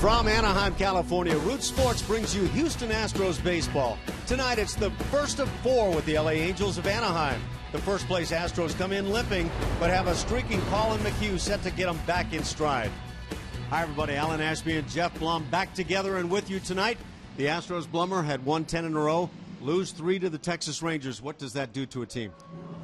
From Anaheim, California, Root Sports brings you Houston Astros baseball. Tonight, it's the first of 4 with the LA Angels of Anaheim. The first place Astros come in limping, but have a streaking Colin McHugh set to get them back in stride. Hi, everybody. Alan Ashby and Jeff Blum back together and with you tonight. The Astros, Blummer, had won 10 in a row, lose 3 to the Texas Rangers. What does that do to a team?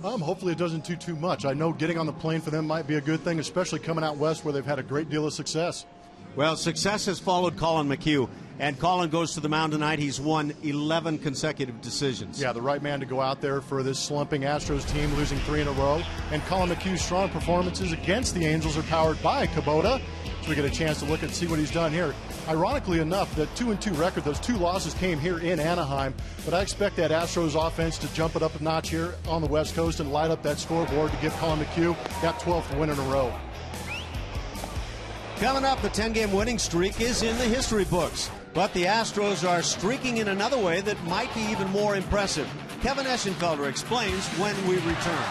Hopefully it doesn't do too much. I know getting on the plane for them might be a good thing, especially coming out west where they've had a great deal of success. Well, success has followed Colin McHugh, and Colin goes to the mound tonight. He's won 11 consecutive decisions. Yeah, the right man to go out there for this slumping Astros team, losing 3 in a row. And Colin McHugh's strong performances against the Angels are powered by Kubota. So we get a chance to look and see what he's done here. Ironically enough, the 2-2 record, those 2 losses came here in Anaheim, but I expect that Astros offense to jump it up a notch here on the West Coast and light up that scoreboard to give Colin McHugh that 12th win in a row. Coming up, the 10-game winning streak is in the history books, but the Astros are streaking in another way that might be even more impressive. Kevin Eschenfelder explains when we return.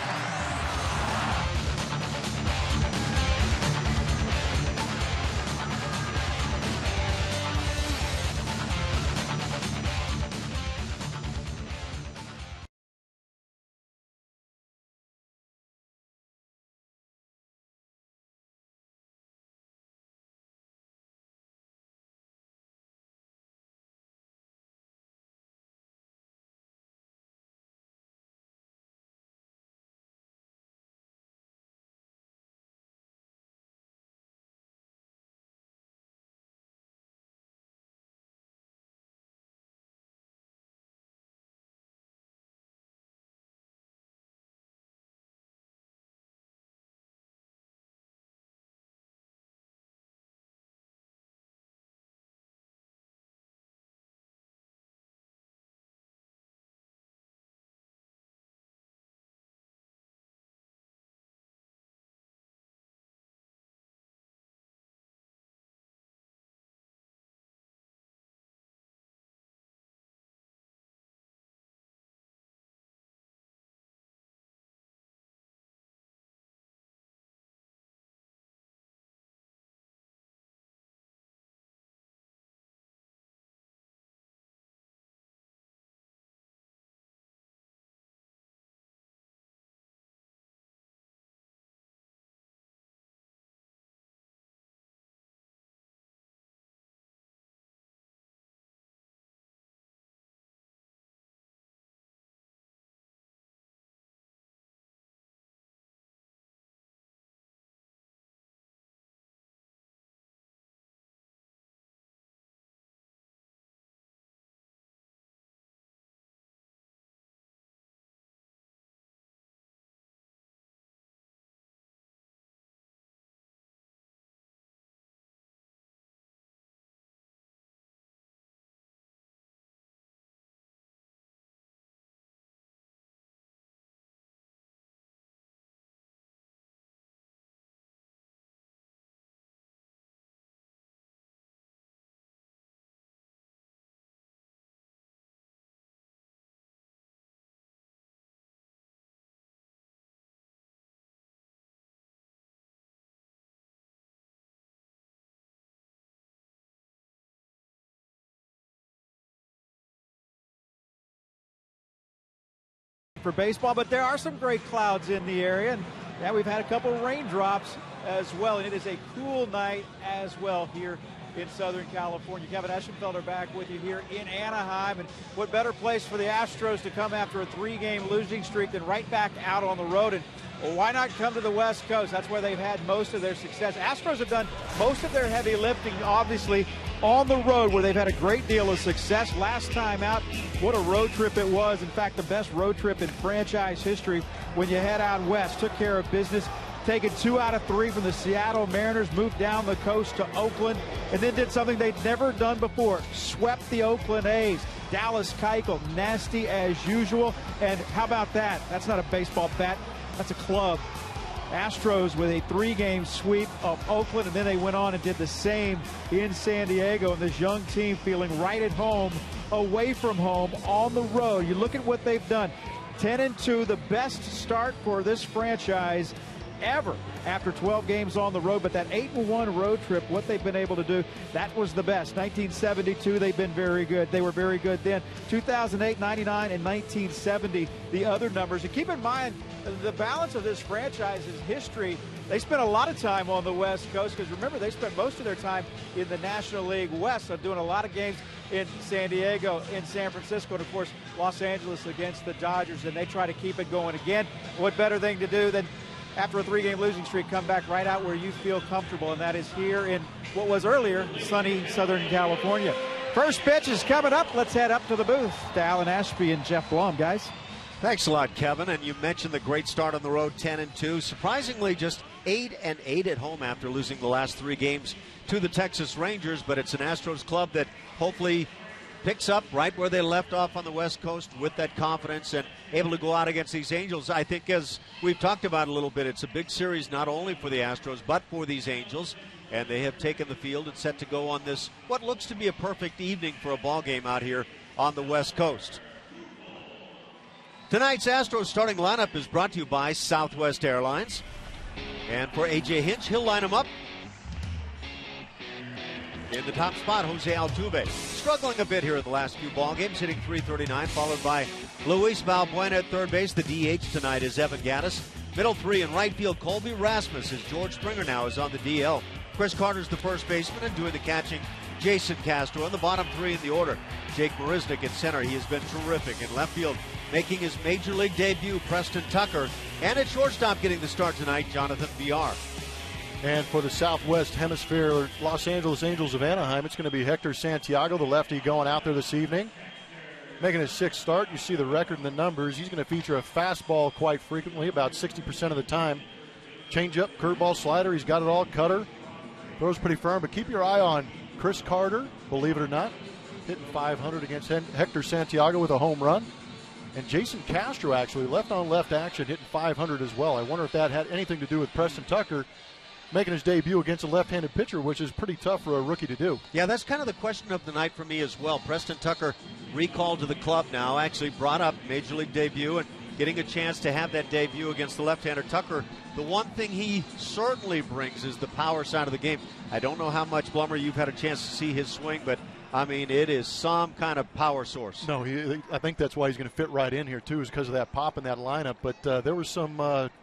For baseball, but there are some great clouds in the area, and yeah, we've had a couple of raindrops as well, and it is a cool night as well here in Southern California. Kevin Eschenfelder back with you here in Anaheim, and what better place for the Astros to come after a 3-game losing streak than right back out on the road. And well, why not come to the West Coast? That's where they've had most of their success. Astros have done most of their heavy lifting, obviously, on the road where they've had a great deal of success. Last time out, what a road trip it was. In fact, the best road trip in franchise history when you head out west. Took care of business, taking 2 out of 3 from the Seattle Mariners, moved down the coast to Oakland, and then did something they'd never done before. Swept the Oakland A's. Dallas Keuchel, nasty as usual. And how about that? That's not a baseball bat. That's a club. Astros with a 3-game sweep of Oakland, and then they went on and did the same in San Diego. And this young team feeling right at home, away from home, on the road. You look at what they've done. 10-2, the best start for this franchise ever after 12 games on the road. But that 8-1 road trip, what they've been able to do, that was the best. 1972, they've been very good. They were very good then. 2008, 99, and 1970, the other numbers. And keep in mind, the balance of this franchise's history, they spent a lot of time on the West Coast, because remember, they spent most of their time in the National League West, so doing a lot of games in San Diego, in San Francisco, and of course Los Angeles against the Dodgers, and they try to keep it going again. What better thing to do than, after a 3-game losing streak, come back right out where you feel comfortable, and that is here in what was earlier sunny Southern California. First pitch is coming up. Let's head up to the booth to Alan Ashby and Jeff Blum, guys. Thanks a lot, Kevin. And you mentioned the great start on the road, 10-2. Surprisingly, just 8-8 at home after losing the last 3 games to the Texas Rangers. But it's an Astros club that hopefully picks up right where they left off on the West Coast with that confidence and able to go out against these Angels. I think, as we've talked about a little bit, it's a big series not only for the Astros but for these Angels. And they have taken the field and set to go on this, what looks to be a perfect evening for a ball game out here on the West Coast. Tonight's Astros starting lineup is brought to you by Southwest Airlines. And for A.J. Hinch, he'll line him up. In the top spot, Jose Altuve. Struggling a bit here in the last few ball games, hitting .339, followed by Luis Valbuena at third base. The DH tonight is Evan Gattis. Middle 3 in right field, Colby Rasmus, as George Springer now is on the DL. Chris Carter's the first baseman, and doing the catching, Jason Castro. In the bottom 3 in the order, Jake Marisnick at center. He has been terrific. In left field, making his major league debut, Preston Tucker. And at shortstop, getting the start tonight, Jonathan Villar. And for the Southwest Hemisphere Los Angeles Angels of Anaheim, it's going to be Hector Santiago, the lefty, going out there this evening. Making his 6th start. You see the record and the numbers. He's going to feature a fastball quite frequently, about 60% of the time. Changeup, curveball, slider, he's got it all. Cutter, throws pretty firm. But keep your eye on Chris Carter, believe it or not, hitting .500 against Hector Santiago with a home run. And Jason Castro, actually, left-on-left action, hitting .500 as well. I wonder if that had anything to do with Preston Tucker making his debut against a left-handed pitcher, which is pretty tough for a rookie to do. Yeah, that's kind of the question of the night for me as well. Preston Tucker recalled to the club now, actually brought up major league debut and getting a chance to have that debut against the left-hander. Tucker, the one thing he certainly brings is the power side of the game. I don't know how much, Blummer, you've had a chance to see his swing, but I mean, it is some kind of power source. No, I think that's why he's going to fit right in here, too, is because of that pop in that lineup. But there was some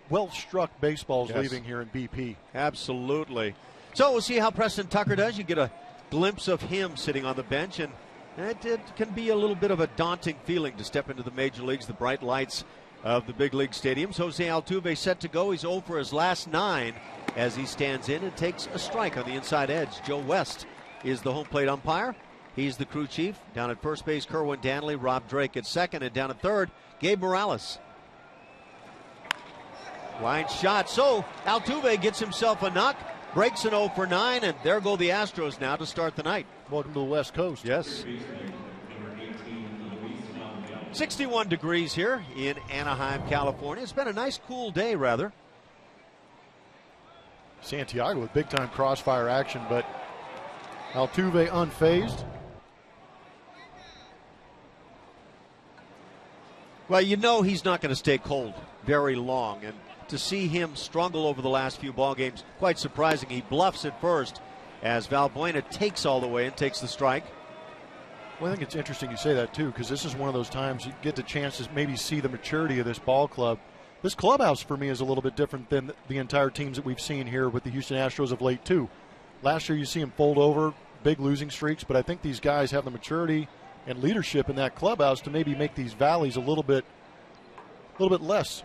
well-struck baseballs leaving here in BP. Absolutely. So we'll see how Preston Tucker does. You get a glimpse of him sitting on the bench, and it can be a little bit of a daunting feeling to step into the major leagues, the bright lights of the big league stadiums. Jose Altuve set to go. He's 0 for his last 9 as he stands in and takes a strike on the inside edge. Joe West is the home plate umpire. He's the crew chief. Down at first base, Kerwin Danley. Rob Drake at second. And down at third, Gabe Morales. Line shot. So Altuve gets himself a knock, breaks an 0 for 9, and there go the Astros now to start the night. Welcome to the West Coast. Yes. 61 degrees here in Anaheim, California. It's been a nice, cool day, rather. Santiago with big-time crossfire action, but Altuve unfazed. Well, you know he's not going to stay cold very long, and to see him struggle over the last few ball games, quite surprising. He bluffs at first as Valbuena takes all the way and takes the strike. Well, I think it's interesting you say that, too, because this is one of those times you get the chance to maybe see the maturity of this ball club. This clubhouse, for me, is a little bit different than the entire teams that we've seen here with the Houston Astros of late, too. Last year, you see them fold over, big losing streaks, but I think these guys have the maturity and leadership in that clubhouse to maybe make these valleys a little bit less.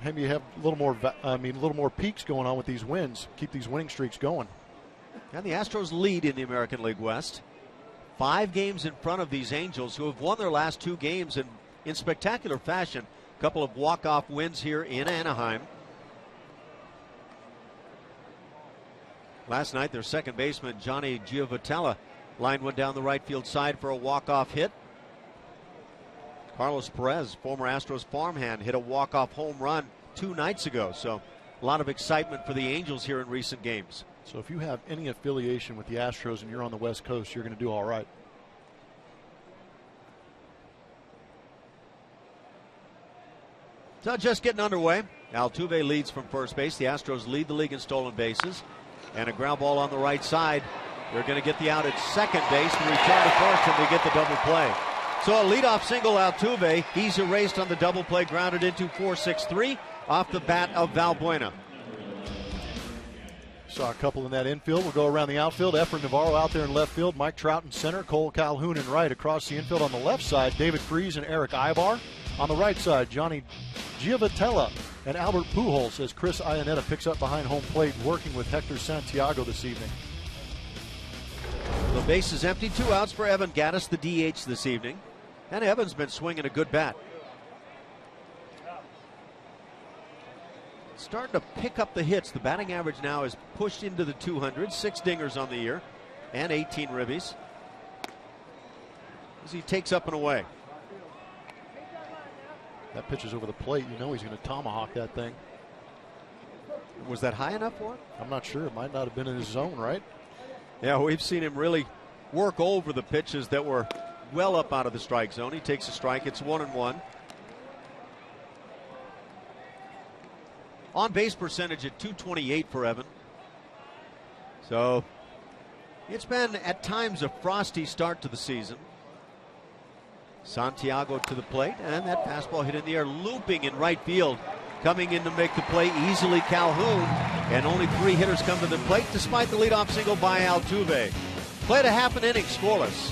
Maybe you have a little more peaks going on with these wins, keep these winning streaks going. And the Astros lead in the American League West. 5 games in front of these Angels, who have won their last 2 games in spectacular fashion. A couple of walk-off wins here in Anaheim. Last night, their second baseman, Johnny Giovatella, lined one down the right field side for a walk-off hit. Carlos Perez, former Astros farmhand, hit a walk-off home run 2 nights ago. So a lot of excitement for the Angels here in recent games. So if you have any affiliation with the Astros and you're on the West Coast, you're going to do all right. So just getting underway. Altuve leads from first base. The Astros lead the league in stolen bases. And a ground ball on the right side. They're going to get the out at second base and return to first, and they get the double play. So a leadoff single, Altuve. He's erased on the double play, grounded into 4-6-3 off the bat of Valbuena. Saw a couple in that infield. We'll go around the outfield. Efren Navarro out there in left field. Mike Trout in center. Cole Calhoun in right. Across the infield on the left side, David Freese and Eric Ibar. On the right side, Johnny Giavotella and Albert Pujols as Chris Iannetta picks up behind home plate, working with Hector Santiago this evening. The base is empty. 2 outs for Evan Gattis, the DH this evening. And Evan's been swinging a good bat. Starting to pick up the hits. The batting average now is pushed into the 200s. 6 dingers on the year and 18 ribbies as he takes up and away. That pitch is over the plate. You know he's going to tomahawk that thing. Was that high enough for him? I'm not sure. It might not have been in his zone, right? Yeah, we've seen him really work over the pitches that were well up out of the strike zone. He takes a strike. It's 1-1. On base percentage at .228 for Evan. So it's been at times a frosty start to the season. Santiago to the plate, and that fastball hit in the air, looping in right field. Coming in to make the play easily, Calhoun, and only 3 hitters come to the plate despite the leadoff single by Altuve. Played a half an inning scoreless.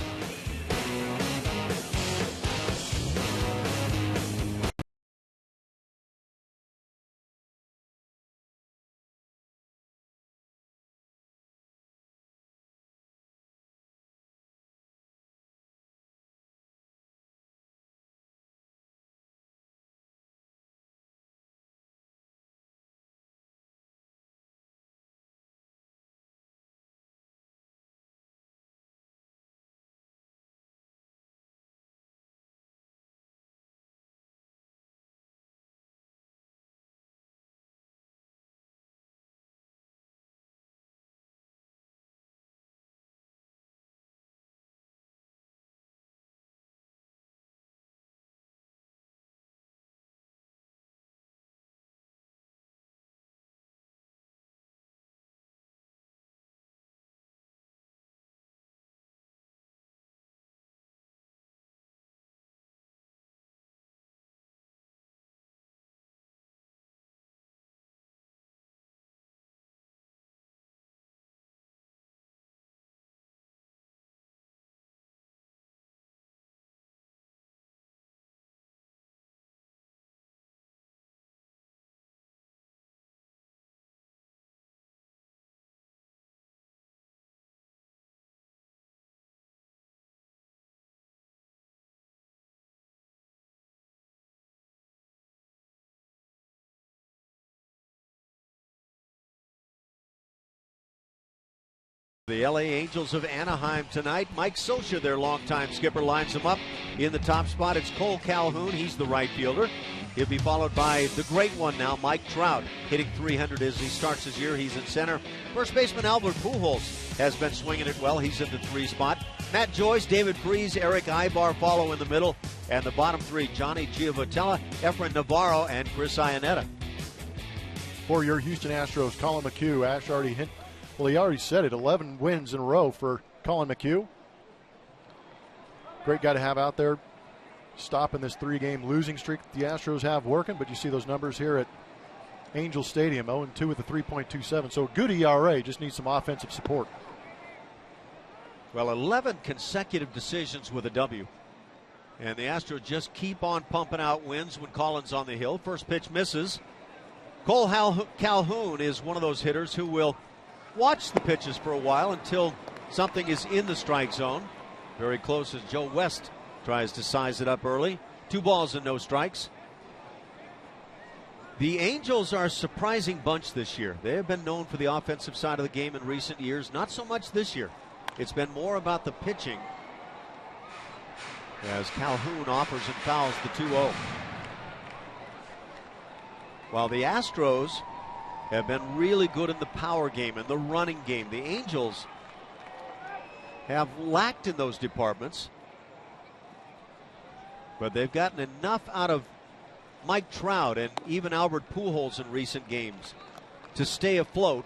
The LA Angels of Anaheim tonight. Mike Scioscia, their longtime skipper, lines them up. In the top spot, it's Cole Calhoun. He's the right fielder. He'll be followed by the great one now, Mike Trout, hitting .300 as he starts his year. He's in center. First baseman Albert Pujols has been swinging it well. He's in the 3 spot. Matt Joyce, David Freese, Eric Ibar follow in the middle. And the bottom 3, Johnny Giavotella, Efren Navarro, and Chris Iannetta. For your Houston Astros, Colin McHugh. Ash already hit. Well, he already said it, 11 wins in a row for Colin McHugh. Great guy to have out there, stopping this 3-game losing streak the Astros have working. But you see those numbers here at Angel Stadium, 0-2 with a 3.27. So good ERA, just needs some offensive support. Well, 11 consecutive decisions with a W. And the Astros just keep on pumping out wins when Colin's on the hill. First pitch misses. Cole Calhoun is one of those hitters who will watch the pitches for a while until something is in the strike zone. Very close as Joe West tries to size it up early. 2 balls and no strikes. The Angels are a surprising bunch this year. They have been known for the offensive side of the game in recent years. Not so much this year. It's been more about the pitching as Calhoun offers and fouls the 2-0. While the Astros have been really good in the power game and the running game, the Angels have lacked in those departments. But they've gotten enough out of Mike Trout and even Albert Pujols in recent games to stay afloat.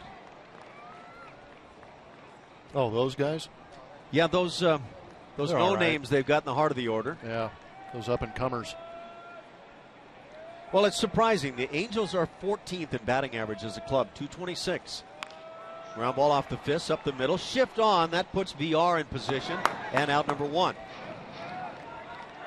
Oh, those guys? Yeah, those no names they've got in the heart of the order. Yeah, those up-and-comers. Well, it's surprising. The Angels are 14th in batting average as a club, 226. Ground ball off the fist, up the middle, shift on. That puts VR in position, and out number 1.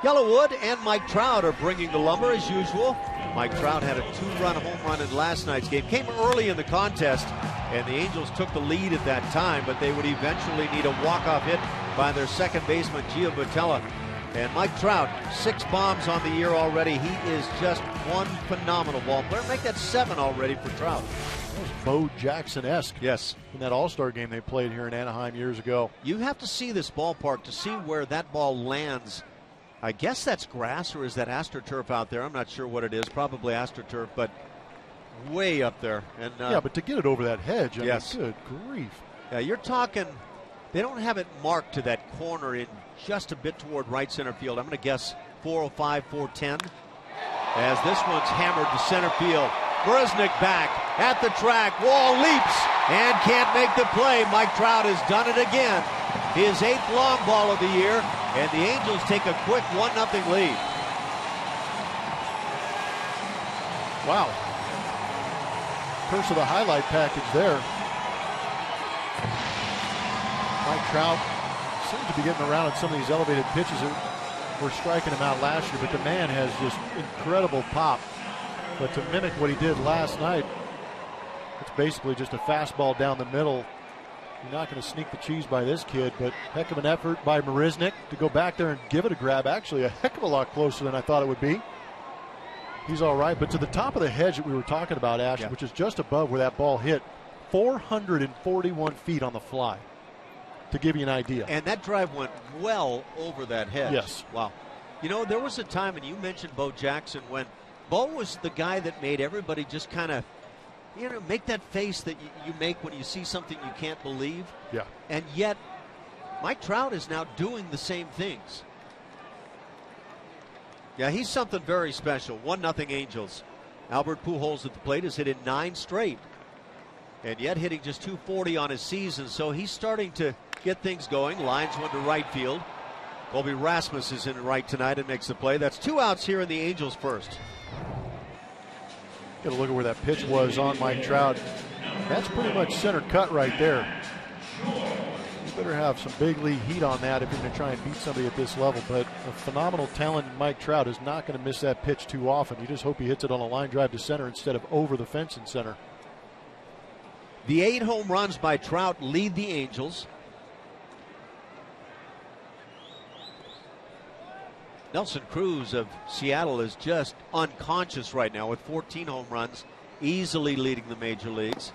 Yellowwood and Mike Trout are bringing the lumber as usual. Mike Trout had a 2-run home run in last night's game. Came early in the contest, and the Angels took the lead at that time, but they would eventually need a walk-off hit by their second baseman, Gio Botella. And Mike Trout, 6 bombs on the year already. He is just one phenomenal ball player. Make that 7 already for Trout. That was Bo Jackson-esque. Yes. In that All-Star game they played here in Anaheim years ago. You have to see this ballpark to see where that ball lands. I guess that's grass, or is that AstroTurf out there? I'm not sure what it is. Probably AstroTurf, but way up there. And yeah, but to get it over that hedge, I yes. mean, good grief. Yeah, you're talking, they don't have it marked to that corner in just a bit toward right center field. I'm going to guess 405, 410. As this one's hammered to center field. Bresnik back at the track. Wall leaps and can't make the play. Mike Trout has done it again. His 8th long ball of the year, and the Angels take a quick 1-0 lead. Wow. Curse of the highlight package there. Mike Trout seems to be getting around on some of these elevated pitches that were striking him out last year, but the man has just incredible pop. But to mimic what he did last night, it's basically just a fastball down the middle. You're not going to sneak the cheese by this kid, but heck of an effort by Marisnick to go back there and give it a grab. Actually, a heck of a lot closer than I thought it would be. He's all right, but to the top of the hedge that we were talking about, Ash, yeah. which is just above where that ball hit, 441 feet on the fly, to give you an idea. And that drive went well over that hedge. Yes. Wow. You know, there was a time, and you mentioned Bo Jackson, when Bo was the guy that made everybody just kind of, you know, make that face that you make when you see something you can't believe. Yeah. And yet, Mike Trout is now doing the same things. Yeah, he's something very special. 1-0 Angels. Albert Pujols at the plate has hit in 9 straight. And yet hitting just .240 on his season, so he's starting to get things going. Lines one to right field. Colby Rasmus is in right tonight and makes the play. That's 2 outs here in the Angels' first. Get a look at where that pitch was on Mike Trout. That's pretty much center cut right there. You better have some big league heat on that if you're going to try and beat somebody at this level. But a phenomenal talent in Mike Trout is not going to miss that pitch too often. You just hope he hits it on a line drive to center instead of over the fence in center. The 8 home runs by Trout lead the Angels. Nelson Cruz of Seattle is just unconscious right now with 14 home runs, easily leading the major leagues.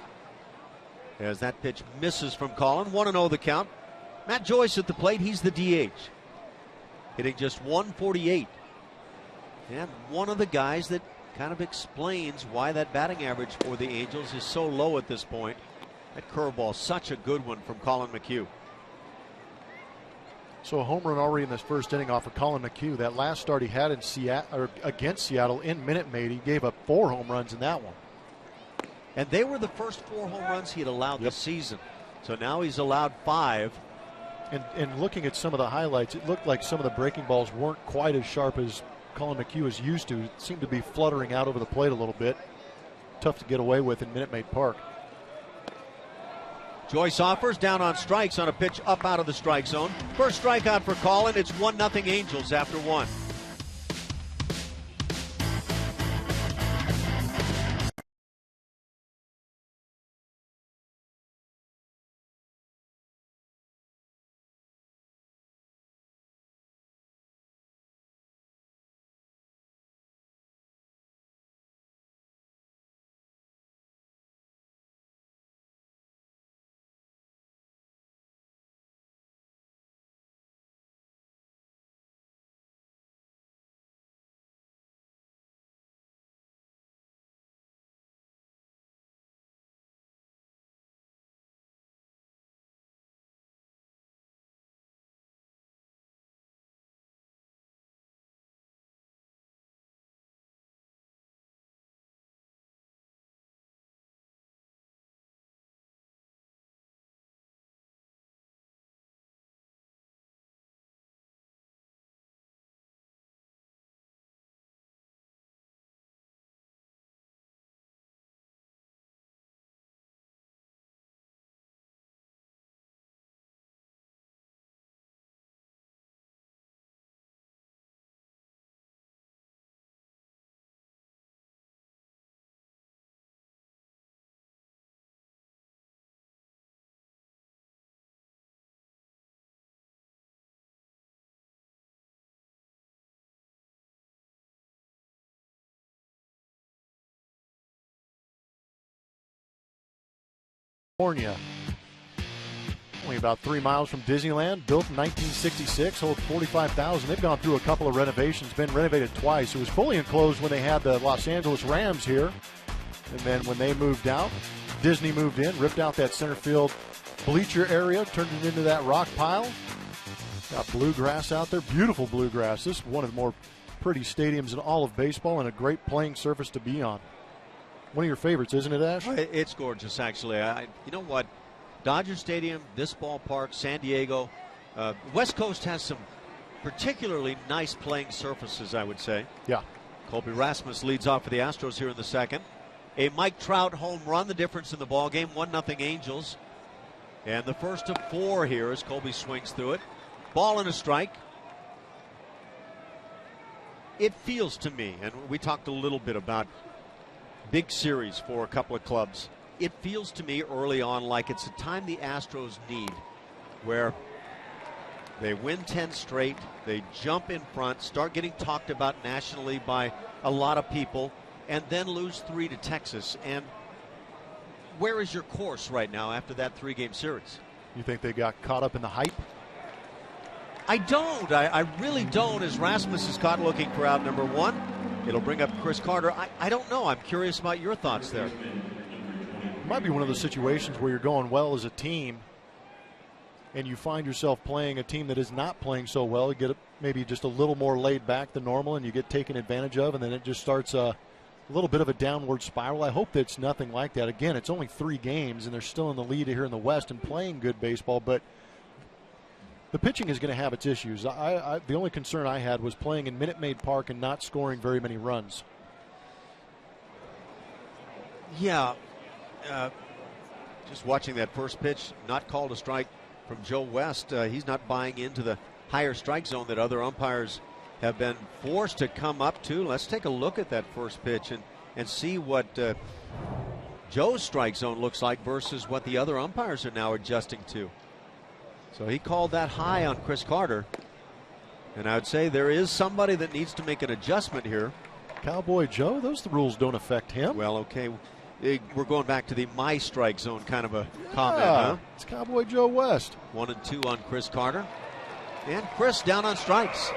As that pitch misses from Colin, 1-0 the count. Matt Joyce at the plate, he's the DH. Hitting just 148. And one of the guys that kind of explains why that batting average for the Angels is so low at this point. That curveball, such a good one from Colin McHugh. So a home run already in this first inning off of Colin McHugh. That last start he had in Seattle, against Seattle in Minute Maid, he gave up 4 home runs in that one. And they were the first 4 home runs he had allowed this season. So now he's allowed 5. And looking at some of the highlights, it looked like some of the breaking balls weren't quite as sharp as Colin McHugh is used to. It seemed to be fluttering out over the plate a little bit. Tough to get away with in Minute Maid Park. Joyce offers down on strikes on a pitch up out of the strike zone. First strikeout for Colin. It's 1-0 Angels after 1. California. Only about 3 miles from Disneyland, built in 1966, holds 45,000. They've gone through a couple of renovations, been renovated twice. It was fully enclosed when they had the Los Angeles Rams here. And then when they moved out, Disney moved in, ripped out that center field bleacher area, turned it into that rock pile. Got bluegrass out there, beautiful bluegrass. This is one of the more pretty stadiums in all of baseball and a great playing surface to be on. One of your favorites, isn't it, Ash? It's gorgeous, actually. You know what? Dodger Stadium, this ballpark, San Diego. West Coast has some particularly nice playing surfaces, I would say. Yeah. Colby Rasmus leads off for the Astros here in the second. A Mike Trout home run, the difference in the ball game. 1-0 Angels. And the first of 4 here as Colby swings through it. Ball and a strike. It feels to me, and we talked a little bit about big series for a couple of clubs. It feels to me early on like it's a time the Astros need, where they win 10 straight, they jump in front, start getting talked about nationally by a lot of people, and then lose 3 to Texas. And where is your course right now after that 3-game series? You think they got caught up in the hype? I don't. I really don't, as Rasmus is caught looking for out number 1. It'll bring up Chris Carter. I don't know. I'm curious about your thoughts there. It might be one of those situations where you're going well as a team and you find yourself playing a team that is not playing so well. You get maybe just a little more laid back than normal and you get taken advantage of, and then it just starts a little bit of a downward spiral. I hope that's nothing like that. Again, it's only 3 games and they're still in the lead here in the West and playing good baseball, but the pitching is going to have its issues. The only concern I had was playing in Minute Maid Park and not scoring very many runs. Yeah. Just watching that first pitch, not called a strike from Joe West. He's not buying into the higher strike zone that other umpires have been forced to come up to. Let's take a look at that first pitch and see what Joe's strike zone looks like versus what the other umpires are now adjusting to. So he called that high on Chris Carter. And I would say there is somebody that needs to make an adjustment here. Cowboy Joe, those rules don't affect him. Well, okay. We're going back to the my strike zone kind of a comment, Yeah, huh? it's Cowboy Joe West. 1 and 2 on Chris Carter. And Chris down on strikes.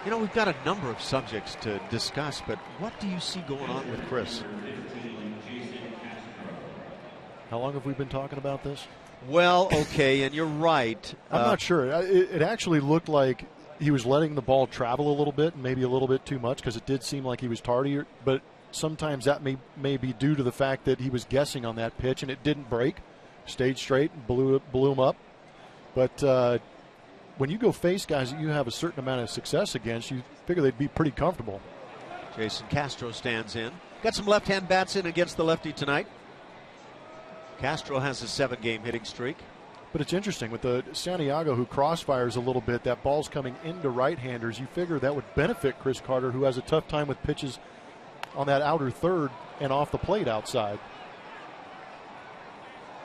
You know, we've got a number of subjects to discuss, but what do you see going on with Chris? How long have we been talking about this? Well, okay, and you're right. I'm not sure. It actually looked like he was letting the ball travel a little bit, maybe a little bit too much, because it did seem like he was tardy. But sometimes that may be due to the fact that he was guessing on that pitch and it didn't break, stayed straight and blew him up. But when you go face guys that you have a certain amount of success against, you figure they'd be pretty comfortable. Jason Castro stands in. Got some left-hand bats in against the lefty tonight. Castro has a 7-game hitting streak. But it's interesting with the Santiago, who crossfires a little bit, that ball's coming into right-handers. You figure that would benefit Chris Carter, who has a tough time with pitches on that outer third and off the plate outside.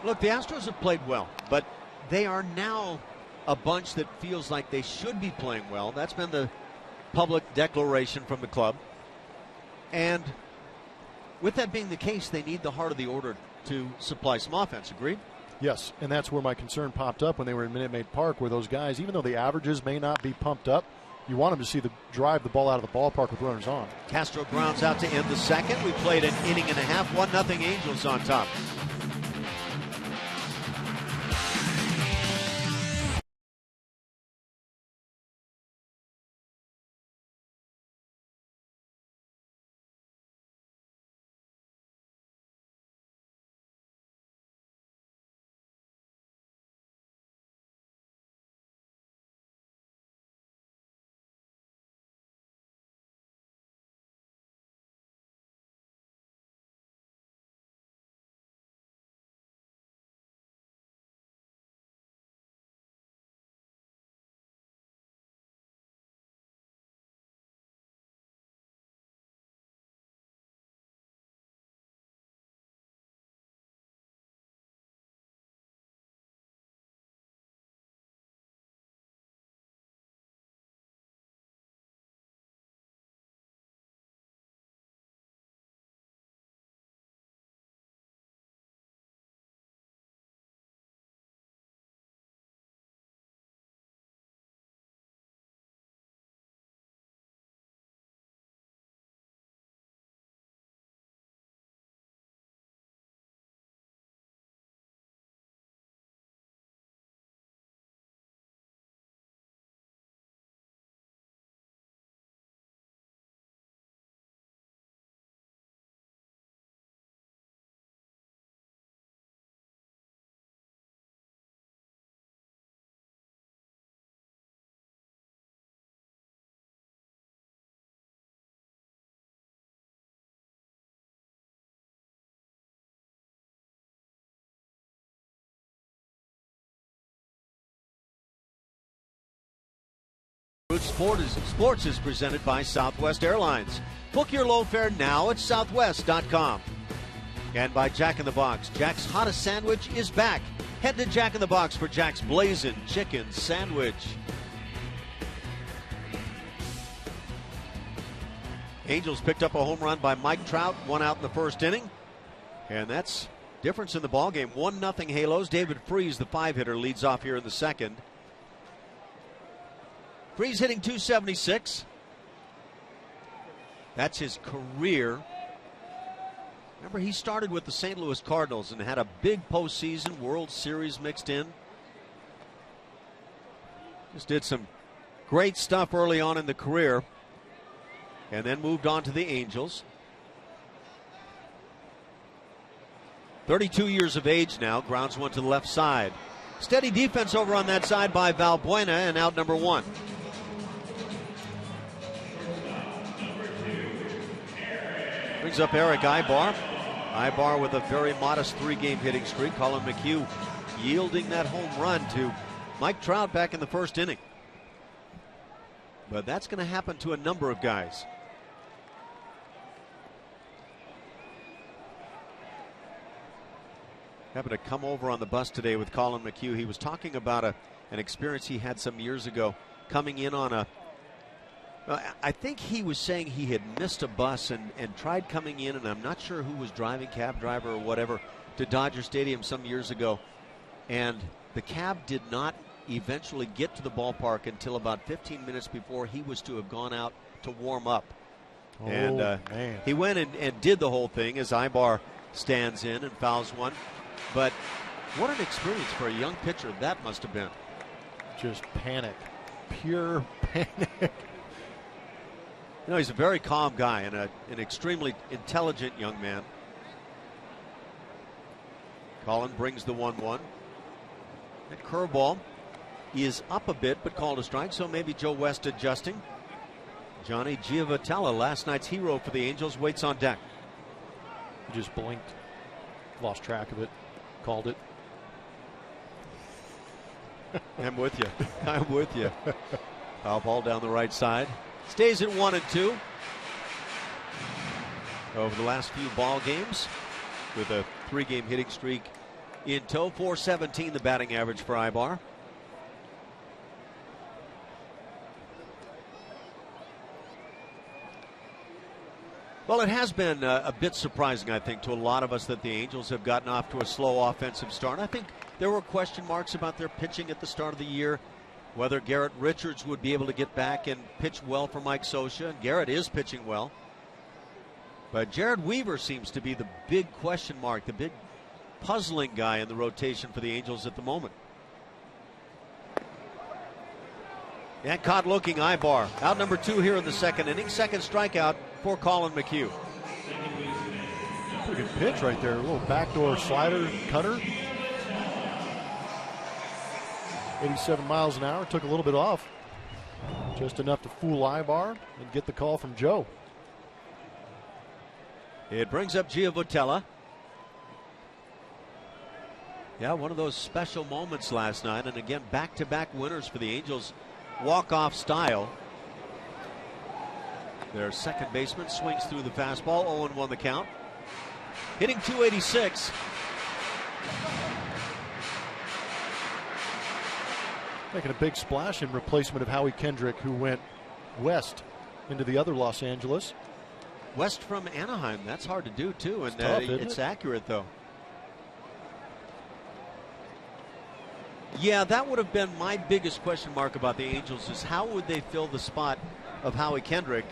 Look, the Astros have played well, but they are now a bunch that feels like they should be playing well. That's been the public declaration from the club. And with that being the case, they need the heart of the order to supply some offense. Agreed? Yes, and that's where my concern popped up when they were in Minute Maid Park, where those guys, even though the averages may not be pumped up, you want them to see drive the ball out of the ballpark with runners on. Castro grounds out to end the second. We played an inning and a half. 1-0 Angels on top. Roots Sports is presented by Southwest Airlines. Book your low fare now at southwest.com. And by Jack in the Box. Jack's hottest sandwich is back. Head to Jack in the Box for Jack's Blazin' Chicken Sandwich. Angels picked up a home run by Mike Trout, 1 out in the first inning. And that's difference in the ballgame. 1-0 Halos. David Freese, the 5-hitter, leads off here in the second. Freese hitting .276. That's his career. Remember, he started with the St. Louis Cardinals and had a big postseason, World Series mixed in. Just did some great stuff early on in the career and then moved on to the Angels. 32 years of age now, grounds one to the left side. Steady defense over on that side by Valbuena, and out number 1. Brings up Eric Ibar. Ibar with a very modest 3-game hitting streak. Colin McHugh yielding that home run to Mike Trout back in the first inning. But that's going to happen to a number of guys. Happened to come over on the bus today with Colin McHugh. He was talking about an experience he had some years ago coming in on I think he was saying he had missed a bus and tried coming in, and I'm not sure who was driving, cab driver or whatever, to Dodger Stadium some years ago. And the cab did not eventually get to the ballpark until about 15 minutes before he was to have gone out to warm up. Oh, and man. He went and did the whole thing as Ibar stands in and fouls one. But what an experience for a young pitcher that must have been. Just panic. Pure panic. You know, he's a very calm guy and an extremely intelligent young man. Colin brings the 1-1. That curveball is up a bit, but called a strike, so maybe Joe West adjusting. Johnny Giavotella, last night's hero for the Angels, waits on deck. He just blinked, lost track of it, called it. I'm with you. I'm with you. Foul ball down the right side. Stays at 1-2 over the last few ball games with a 3-game hitting streak in tow. .417 the batting average for Ibar. Well, it has been a bit surprising, I think, to a lot of us that the Angels have gotten off to a slow offensive start. I think there were question marks about their pitching at the start of the year, whether Garrett Richards would be able to get back and pitch well for Mike Scioscia. And Garrett is pitching well. But Jared Weaver seems to be the big question mark, the big puzzling guy in the rotation for the Angels at the moment. And caught looking Ibar. Out number 2 here in the second inning. Second strikeout for Colin McHugh. Pretty good pitch right there. A little backdoor slider cutter. 87 miles an hour. Took a little bit off. Just enough to fool Ibar and get the call from Joe. It brings up Giavotella. Yeah, one of those special moments last night. And again, back-to-back winners for the Angels. Walk-off style. Their second baseman swings through the fastball. 0-1 the count. Hitting .286. Making a big splash in replacement of Howie Kendrick, who went west into the other Los Angeles. West from Anaheim. That's hard to do, too. And tough, it's accurate, though. Yeah, that would have been my biggest question mark about the Angels, is how would they fill the spot of Howie Kendrick,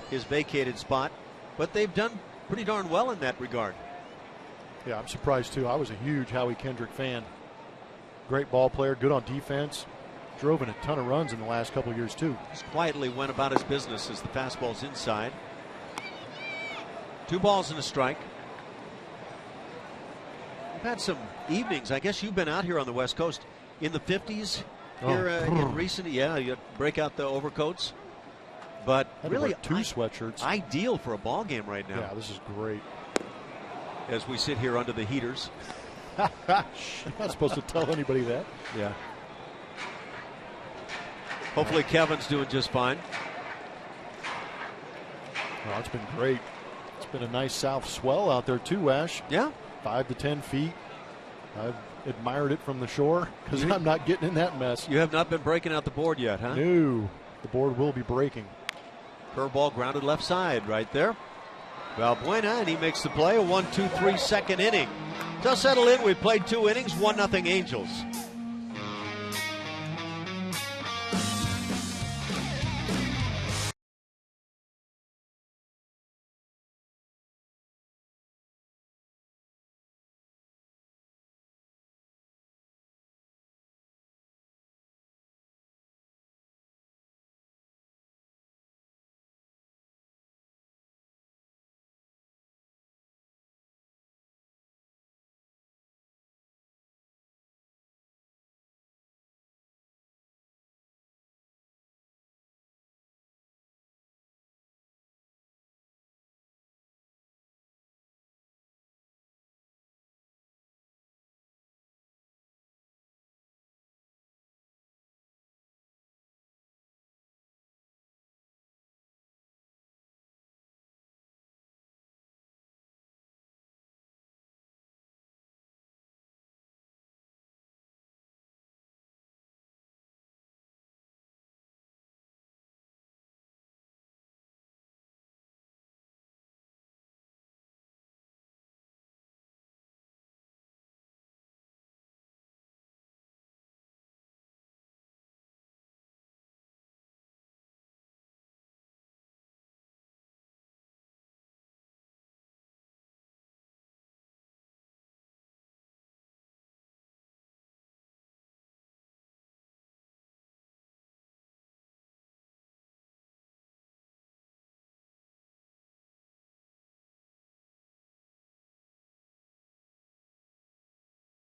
his vacated spot. But they've done pretty darn well in that regard. Yeah, I'm surprised, too. I was a huge Howie Kendrick fan. Great ball player, good on defense. Drove in a ton of runs in the last couple of years, too. Just quietly went about his business as the fastball's inside. 2 balls and a strike. We've had some evenings. I guess you've been out here on the West Coast in the 50s here in recent. Yeah, you break out the overcoats. But really, 2 sweatshirts. Ideal for a ball game right now. Yeah, this is great. As we sit here under the heaters. You're not supposed to tell anybody that. Yeah. Hopefully Kevin's doing just fine. Well, it's been great. It's been a nice south swell out there too, Ash. Yeah. 5 to 10 feet. I've admired it from the shore because I'm not getting in that mess. You have not been breaking out the board yet, huh? No. The board will be breaking. Curveball grounded left side right there. Valbuena, and he makes the play. A 1-2-3 second inning. Just settle in. We've played 2 innings, 1-0 Angels.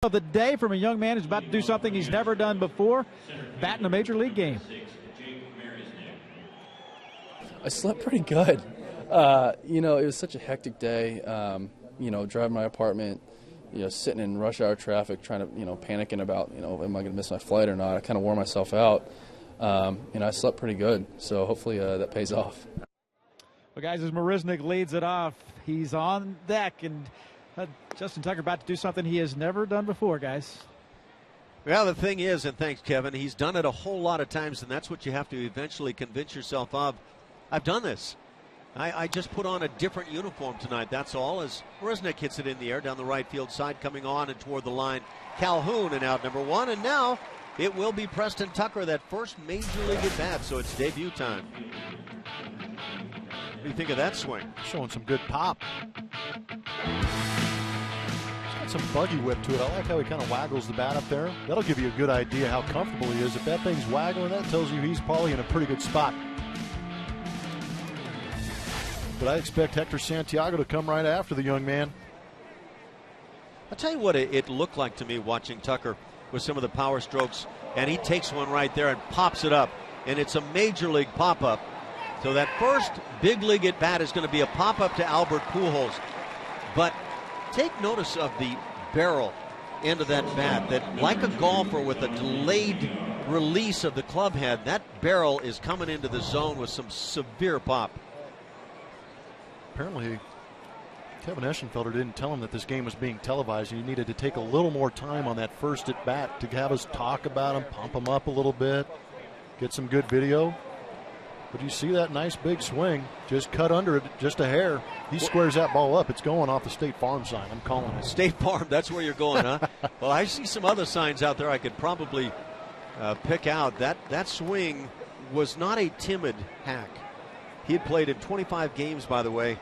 Of the day from a young man who's about to do something he's never done before, batting a major league game. I slept pretty good. It was such a hectic day. Driving my apartment, sitting in rush hour traffic, trying to, panicking about, am I going to miss my flight or not? I kind of wore myself out. I slept pretty good, so hopefully that pays off. Well, guys, as Marisnik leads it off, he's on deck, and Justin Tucker about to do something he has never done before, guys. Well, the thing is, and thanks, Kevin, he's done it a whole lot of times, and that's what you have to eventually convince yourself of. I've done this. I just put on a different uniform tonight, that's all, as Marisnik hits it in the air down the right field side, coming on and toward the line. Calhoun and out number 1, and now it will be Preston Tucker, that first major league at bat, so it's debut time. What do you think of that swing? Showing some good pop. Some buggy whip to it. I like how he kind of waggles the bat up there. That'll give you a good idea how comfortable he is. If that thing's waggling, that tells you he's probably in a pretty good spot. But I expect Hector Santiago to come right after the young man. I'll tell you what it looked like to me watching Tucker with some of the power strokes, and he takes one right there and pops it up, and it's a major league pop-up. So that first big league at bat is going to be a pop-up to Albert Pujols. But take notice of the barrel end of that bat, that like a golfer with a delayed release of the club head, that barrel is coming into the zone with some severe pop. Apparently, Kevin Eschenfelder didn't tell him that this game was being televised. He needed to take a little more time on that first at bat to have us talk about him, pump him up a little bit, get some good video. But you see that nice big swing, just cut under it just a hair. He squares that ball up. It's going off the State Farm sign. I'm calling it. State Farm, that's where you're going, huh? Well, I see some other signs out there I could probably pick out. That swing was not a timid hack. He had played in 25 games, by the way,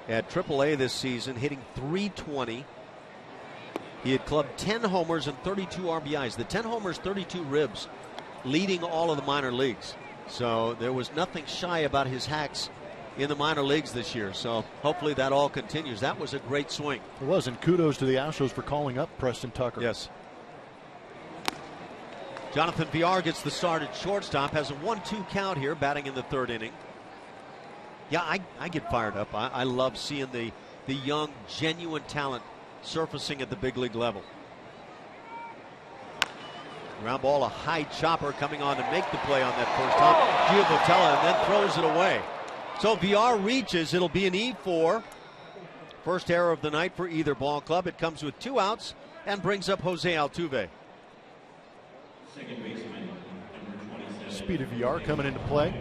at AAA this season, hitting .320. He had clubbed 10 homers and 32 RBIs. The 10 homers, 32 ribs, leading all of the minor leagues. So there was nothing shy about his hacks in the minor leagues this year. So hopefully that all continues. That was a great swing. It was, and kudos to the Astros for calling up Preston Tucker. Yes. Jonathan Villar gets the start at shortstop, has a 1-2 count here, batting in the third inning. Yeah, I get fired up. I love seeing the young, genuine talent surfacing at the big league level. Ground ball, a high chopper coming on to make the play on that first time. Giovotella and then throws it away. So VR reaches. It'll be an E4. First error of the night for either ball club. It comes with 2 outs and brings up Jose Altuve. Speed of VR coming into play.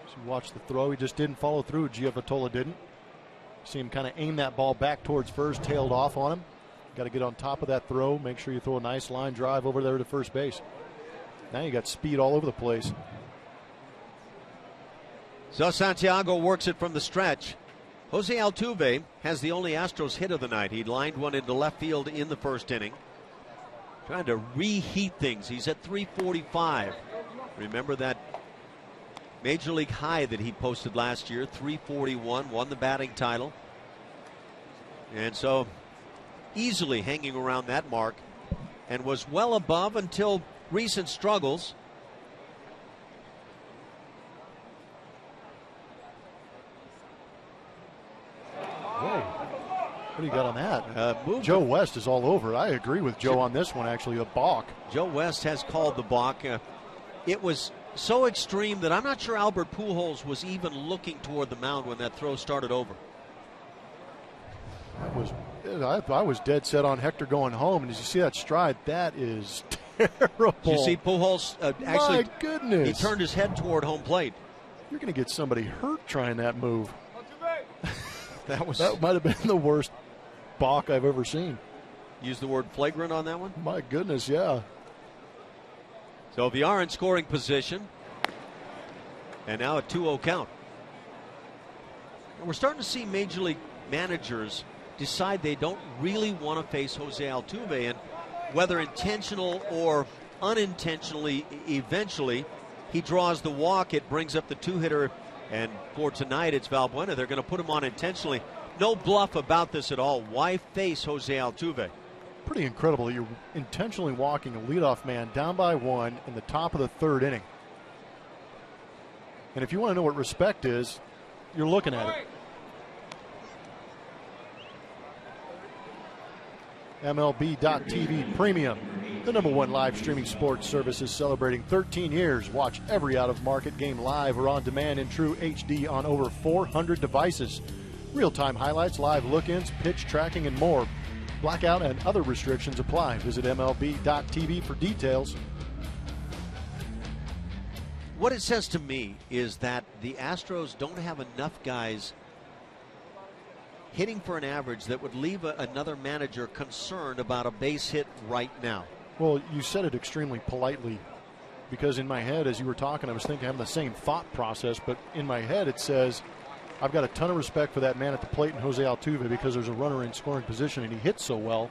So you watch the throw. He just didn't follow through. Giovottola didn't. See him kind of aim that ball back towards first, tailed off on him. Got to get on top of that throw. Make sure you throw a nice line drive over there to first base. Now you got speed all over the place. So Santiago works it from the stretch. Jose Altuve has the only Astros hit of the night. He lined one into left field in the first inning. Trying to reheat things. He's at 345. Remember that Major League high that he posted last year, 341, won the batting title. And so easily hanging around that mark and was well above until recent struggles. Whoa. What do you got on that? Joe Movement. West is all over. I agree with Joe on this one, actually, a balk. Joe West has called the balk. It was so extreme that I'm not sure Albert Pujols was even looking toward the mound when that throw started over. I was dead set on Hector going home, and as you see that stride, that is terrible. Did you see Pujols actually? My goodness. He turned his head toward home plate. You're going to get somebody hurt trying that move. That might have been the worst balk I've ever seen. Use the word flagrant on that one? My goodness, yeah. So VR in scoring position. And now a 2-0 count. And we're starting to see Major League managers decide they don't really want to face Jose Altuve, and whether intentional or unintentionally, eventually he draws the walk. It brings up the 2-hitter, and for tonight it's Valbuena. They're going to put him on intentionally. No bluff about this at all. Why face Jose Altuve? Pretty incredible. You're intentionally walking a leadoff man down by 1 in the top of the 3rd inning. And if you want to know what respect is, you're looking at it. MLB.TV Premium, the #1 live streaming sports service, is celebrating 13 years. Watch every out-of-market game live or on demand in true HD on over 400 devices. Real-time highlights, live look-ins, pitch tracking, and more. Blackout and other restrictions apply. Visit MLB.TV for details. What it says to me is that the Astros don't have enough guys hitting for an average that would leave another manager concerned about a base hit right now. Well, you said it extremely politely, because in my head, as you were talking, I was thinking, having the same thought process, but in my head it says, I've got a ton of respect for that man at the plate in Jose Altuve because there's a runner in scoring position and he hits so well.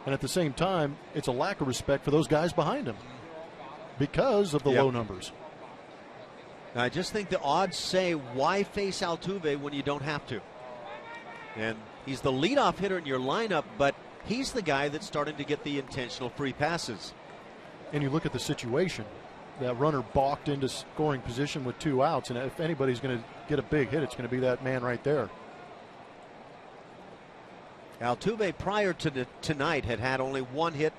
And at the same time, it's a lack of respect for those guys behind him because of the low numbers. I just think the odds say, why face Altuve when you don't have to? And he's the leadoff hitter in your lineup, but he's the guy that's starting to get the intentional free passes. And you look at the situation. That runner balked into scoring position with 2 outs, and if anybody's going to get a big hit, it's going to be that man right there. Altuve, prior to tonight, had only 1 hit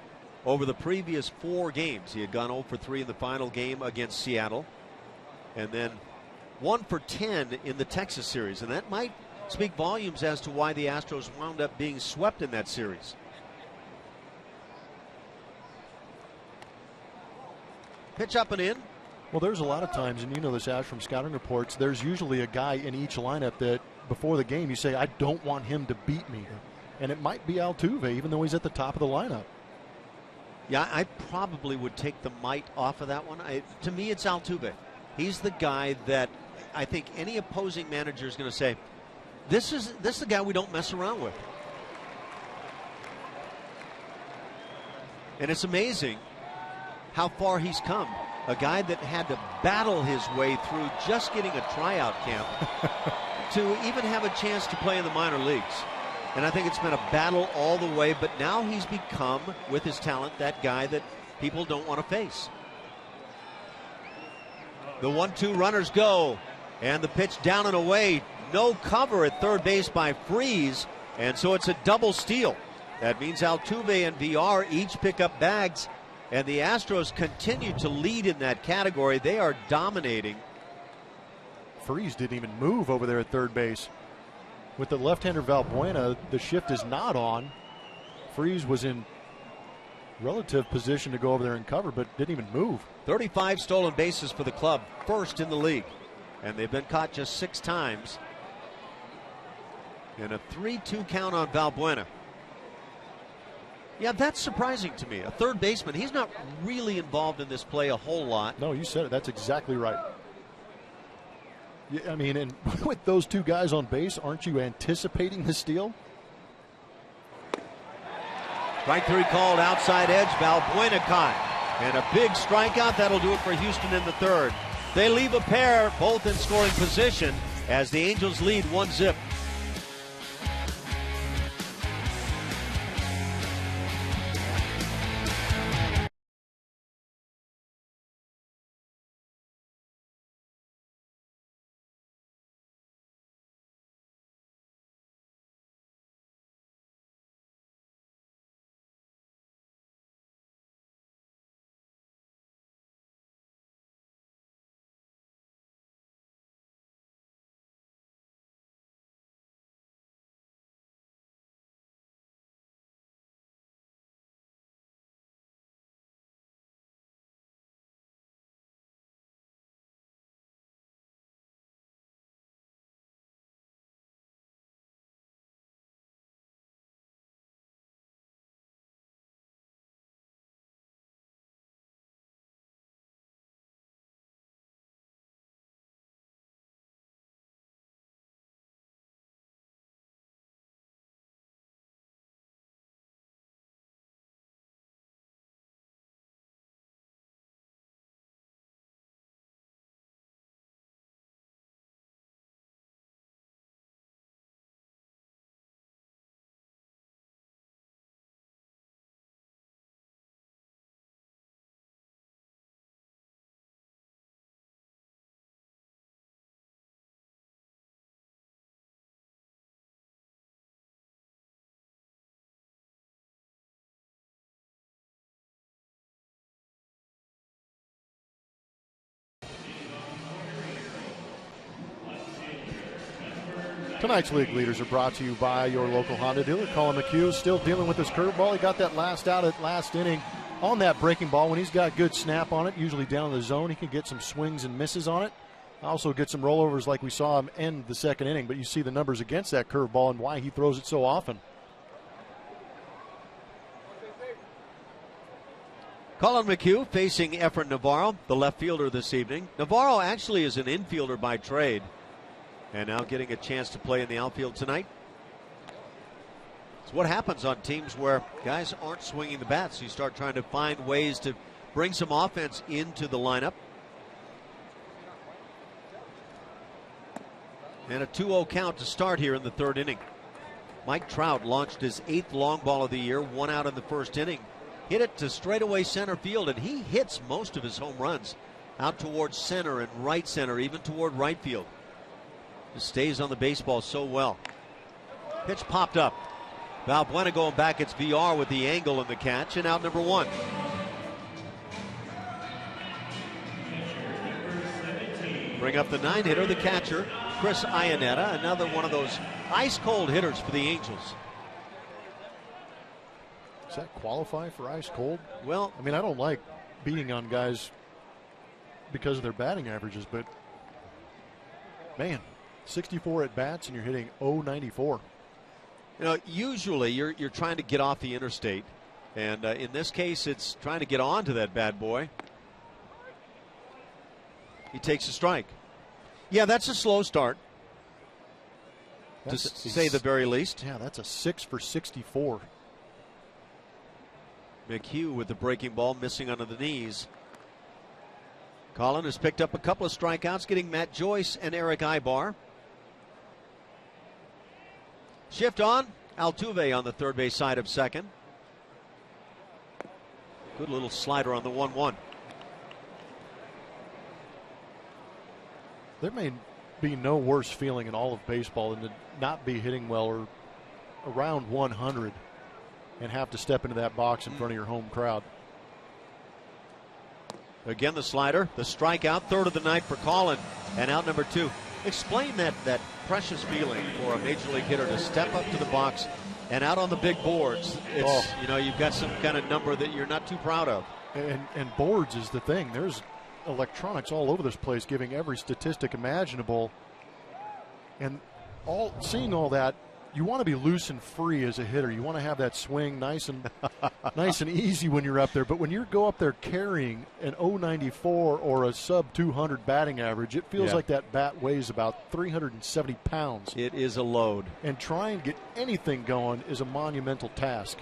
over the previous 4 games. He had gone 0 for 3 in the final game against Seattle, and then 1 for 10 in the Texas series, and that might speak volumes as to why the Astros wound up being swept in that series. Pitch up and in. Well, there's a lot of times, and you know this, Ash, from scouting reports, there's usually a guy in each lineup that before the game you say, I don't want him to beat me. And it might be Altuve, even though he's at the top of the lineup. Yeah, I probably would take the might off of that one. To me, it's Altuve. He's the guy that I think any opposing manager is going to say, this is the guy we don't mess around with. And it's amazing how far he's come. A guy that had to battle his way through just getting a tryout camp to even have a chance to play in the minor leagues. And I think it's been a battle all the way, but now he's become, with his talent, that guy that people don't want to face. The 1-2 runners go, and the pitch down and away. No cover at third base by Freese, and so it's a double steal. That means Altuve and VR each pick up bags. And the Astros continue to lead in that category. They are dominating. Freese didn't even move over there at third base. With the left-hander Valbuena, the shift is not on. Freese was in relative position to go over there and cover, but didn't even move. 35 stolen bases for the club, first in the league. And they've been caught just 6 times. And a 3-2 count on Valbuena. Yeah, that's surprising to me. A third baseman, he's not really involved in this play a whole lot. No, you said it. That's exactly right. Yeah, I mean, and with those 2 guys on base, aren't you anticipating the steal? Strike 3 called, outside edge, Valbuena caught. And a big strikeout, that'll do it for Houston in the third. They leave a pair, both in scoring position, as the Angels lead 1-0. Tonight's league leaders are brought to you by your local Honda dealer. Colin McHugh still dealing with his curveball. He got that last out at last inning on that breaking ball. When he's got good snap on it, usually down in the zone, he can get some swings and misses on it. Also get some rollovers like we saw him end the second inning. But you see the numbers against that curveball and why he throws it so often. Colin McHugh facing Efren Navarro, the left fielder this evening. Navarro actually is an infielder by trade, and now getting a chance to play in the outfield tonight. It's what happens on teams where guys aren't swinging the bats. You start trying to find ways to bring some offense into the lineup. And a 2-0 count to start here in the third inning. Mike Trout launched his 8th long ball of the year, 1 out in the first inning. Hit it to straightaway center field, and he hits most of his home runs out towards center and right center, even toward right field. Just stays on the baseball so well. Pitch popped up. Valbuena going back. It's VR with the angle and the catch, and out number 1. Bring up the 9-hitter, the catcher, Chris Iannetta, another one of those ice-cold hitters for the Angels. Does that qualify for ice cold? Well, I mean, I don't like beating on guys because of their batting averages, but man, 64 at bats and you're hitting .094. You know, usually you're trying to get off the interstate, and in this case, it's trying to get onto that bad boy. He takes a strike. Yeah, that's a slow start, to say the very least. Yeah, that's a 6 for 64. McHugh with the breaking ball, missing under the knees. Colin has picked up a couple of strikeouts, getting Matt Joyce and Eric Ibar. Shift on. Altuve on the third base side of second. Good little slider on the 1-1. There may be no worse feeling in all of baseball than to not be hitting well or around 100 and have to step into that box in front of your home crowd. Again, the slider, the strikeout, third of the night for Colin, and out number 2. Explain that precious feeling for a major league hitter to step up to the box and out on the big boards. It's, you've got some kind of number that you're not too proud of. And boards is the thing. There's electronics all over this place giving every statistic imaginable. And seeing all that, you want to be loose and free as a hitter. You want to have that swing nice and easy when you're up there. But when you go up there carrying an 094 or a sub 200 batting average, it feels like that bat weighs about 370 pounds. It is a load. And trying to get anything going is a monumental task.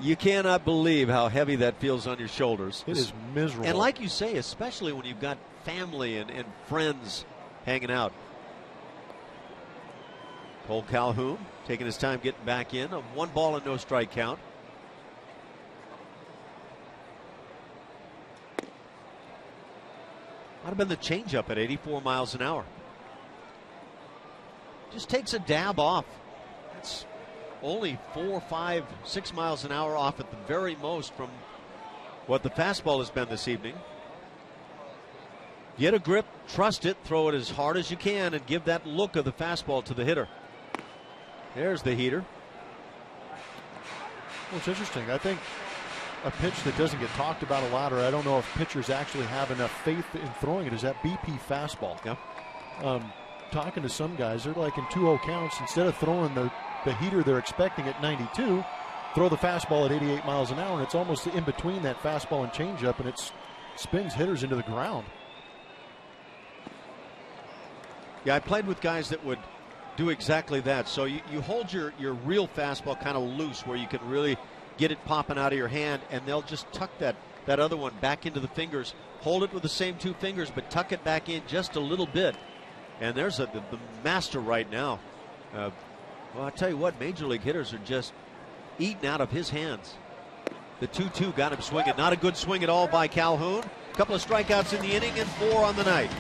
You cannot believe how heavy that feels on your shoulders. It is miserable. And like you say, especially when you've got family and friends hanging out. Cole Calhoun taking his time getting back in. A 1 ball and no strike count. Might have been the changeup at 84 miles an hour. Just takes a dab off. That's only 4, 5, 6 miles an hour off at the very most from what the fastball has been this evening. Get a grip, trust it, throw it as hard as you can, and give that look of the fastball to the hitter. There's the heater. Well, it's interesting. I think a pitch that doesn't get talked about a lot, or I don't know if pitchers actually have enough faith in throwing it, is that BP fastball. Yeah. Talking to some guys, they're like in 2-0 counts, instead of throwing the heater they're expecting at 92, throw the fastball at 88 miles an hour, and it's almost in between that fastball and changeup, and it spins hitters into the ground. Yeah, I played with guys that would do exactly that. So you hold your real fastball kind of loose where you can really get it popping out of your hand, and they'll just tuck that other one back into the fingers. Hold it with the same 2 fingers, but tuck it back in just a little bit. And there's the master right now. Well, I'll tell you what, major league hitters are just eating out of his hands. The 2-2 got him swinging. Not a good swing at all by Calhoun. A couple of strikeouts in the inning and 4 on the night.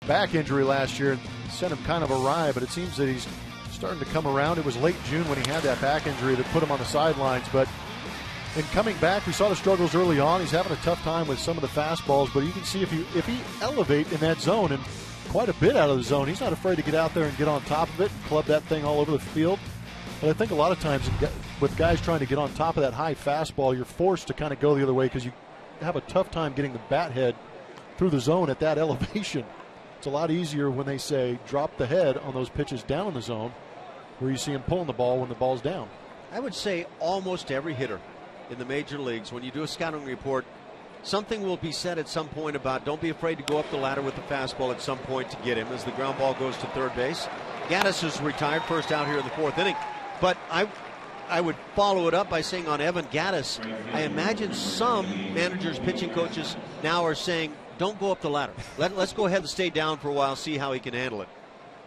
Back injury last year sent him kind of awry, but it seems that he's starting to come around. It was late June when he had that back injury that put him on the sidelines, but in coming back, we saw the struggles early on. He's having a tough time with some of the fastballs, but you can see if he elevate in that zone, and quite a bit out of the zone, he's not afraid to get out there and get on top of it and club that thing all over the field. But I think a lot of times with guys trying to get on top of that high fastball, you're forced to kind of go the other way because you have a tough time getting the bat head through the zone at that elevation. It's a lot easier when they say drop the head on those pitches down in the zone where you see him pulling the ball when the ball's down. I would say almost every hitter in the major leagues, when you do a scouting report, something will be said at some point about don't be afraid to go up the ladder with the fastball at some point to get him as the ground ball goes to third base. Gaddis is retired, first out here in the fourth inning. But I would follow it up by saying on Evan Gaddis, I imagine some managers, pitching coaches now are saying, don't go up the ladder. Let's go ahead and stay down for a while, see how he can handle it.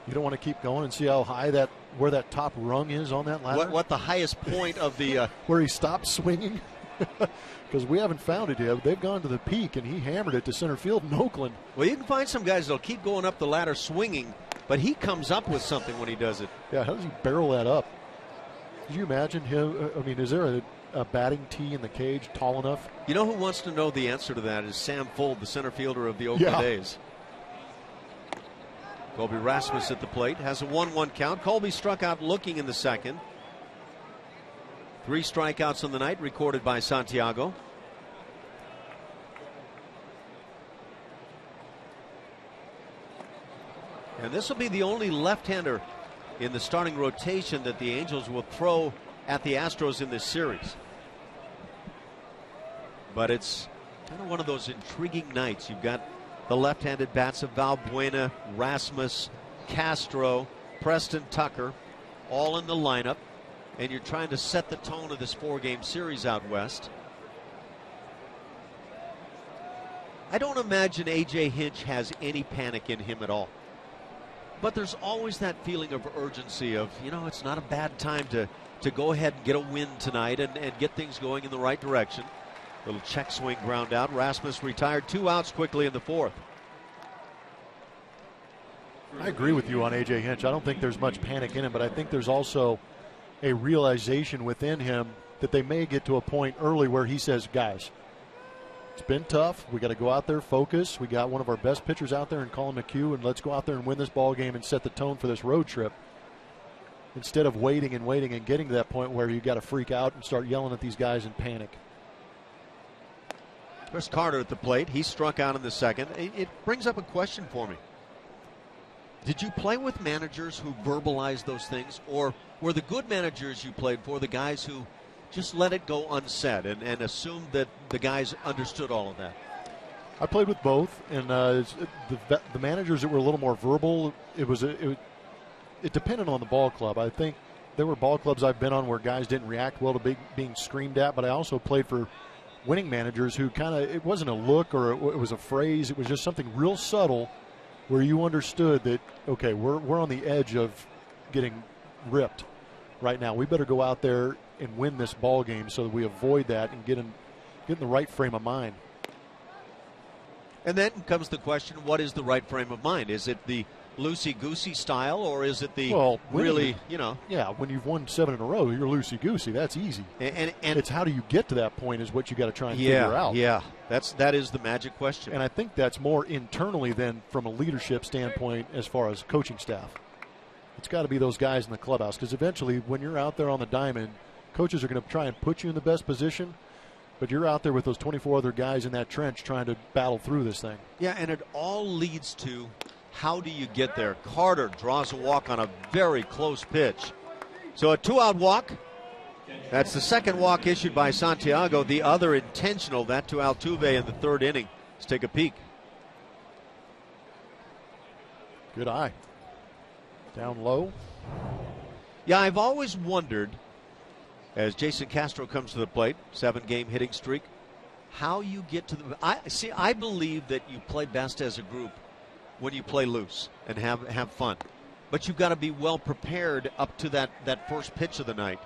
You don't want to keep going and see how high where that top rung is on that ladder? What the highest point of the... where he stopped swinging? Because we haven't found it yet. They've gone to the peak, and he hammered it to center field in Oakland. Well, you can find some guys that'll keep going up the ladder swinging, but he comes up with something when he does it. Yeah, how does he barrel that up? Could you imagine him? I mean, is there a batting tee in the cage tall enough? You know who wants to know the answer to that is Sam Fuld, the center fielder of the Oakland A's. Colby Rasmus at the plate, has a 1-1 count. Colby struck out looking in the second. 3 strikeouts on the night recorded by Santiago. And this will be the only left-hander in the starting rotation that the Angels will throw at the Astros in this series. But it's kind of one of those intriguing nights. You've got the left-handed bats of Valbuena, Rasmus, Castro, Preston Tucker, all in the lineup. And you're trying to set the tone of this 4-game series out west. I don't imagine A.J. Hinch has any panic in him at all. But there's always that feeling of urgency of, it's not a bad time to go ahead and get a win tonight and get things going in the right direction. Little check swing ground out. Rasmus retired, 2 outs quickly in the fourth. I agree with you on A.J. Hinch. I don't think there's much panic in him, but I think there's also a realization within him that they may get to a point early where he says, guys, it's been tough. We got to go out there, focus. We got one of our best pitchers out there in Colin McHugh, and let's go out there and win this ball game and set the tone for this road trip. Instead of waiting and getting to that point where you got to freak out and start yelling at these guys in panic. Chris Carter at the plate. He struck out in the second. It brings up a question for me. Did you play with managers who verbalized those things, or were the good managers you played for the guys who just let it go unsaid and assumed that the guys understood all of that? I played with both, and the managers that were a little more verbal, it depended on the ball club. I think there were ball clubs I've been on where guys didn't react well to being screamed at, but I also played for winning managers who it wasn't a look or it was a phrase, it was just something real subtle where you understood that, okay, we're on the edge of getting ripped right now. We better go out there and win this ball game so that we avoid that and get in the right frame of mind. And then comes the question, what is the right frame of mind? Is it the loosey-goosey style, or is it the Yeah, when you've won 7 in a row, you're loosey-goosey. That's easy. And it's how do you get to that point is what you got to try and figure out. Yeah, that is the magic question. And I think that's more internally than from a leadership standpoint as far as coaching staff. It's got to be those guys in the clubhouse, because eventually when you're out there on the diamond, coaches are going to try and put you in the best position, but you're out there with those 24 other guys in that trench trying to battle through this thing. Yeah, and it all leads to how do you get there? Carter draws a walk on a very close pitch. So a 2-out walk. That's the second walk issued by Santiago. The other intentional, that to Altuve in the 3rd inning. Let's take a peek. Good eye. Down low. Yeah, I've always wondered, as Jason Castro comes to the plate, 7-game hitting streak, how you get to the... I believe that you play best as a group when you play loose and have fun. But you've got to be well prepared up to that first pitch of the night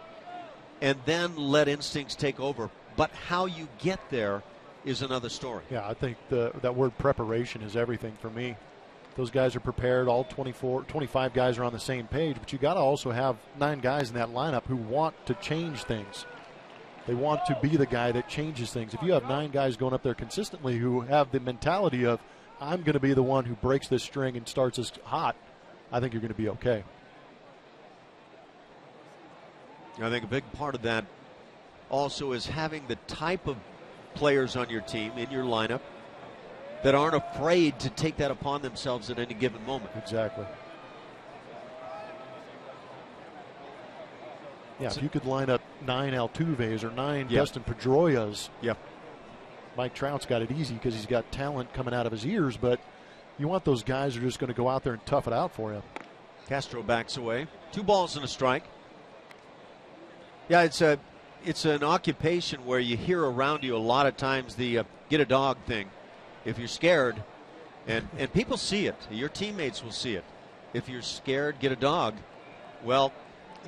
and then let instincts take over. But how you get there is another story. Yeah, I think that word preparation is everything for me. Those guys are prepared. All 25 guys are on the same page, but you got to also have 9 guys in that lineup who want to change things. They want to be the guy that changes things. If you have 9 guys going up there consistently who have the mentality of, I'm going to be the one who breaks this string and starts us hot, I think you're going to be okay. I think a big part of that also is having the type of players on your team, in your lineup, that aren't afraid to take that upon themselves at any given moment. Exactly. Yeah, if you could line up 9 Altuves or 9 Dustin Pedroias, Mike Trout's got it easy because he's got talent coming out of his ears, but you want those guys who are just going to go out there and tough it out for you. Castro backs away. 2 balls and a strike. Yeah, it's an occupation where you hear around you a lot of times the get a dog thing. If you're scared, and people see it, your teammates will see it. If you're scared, get a dog. Well,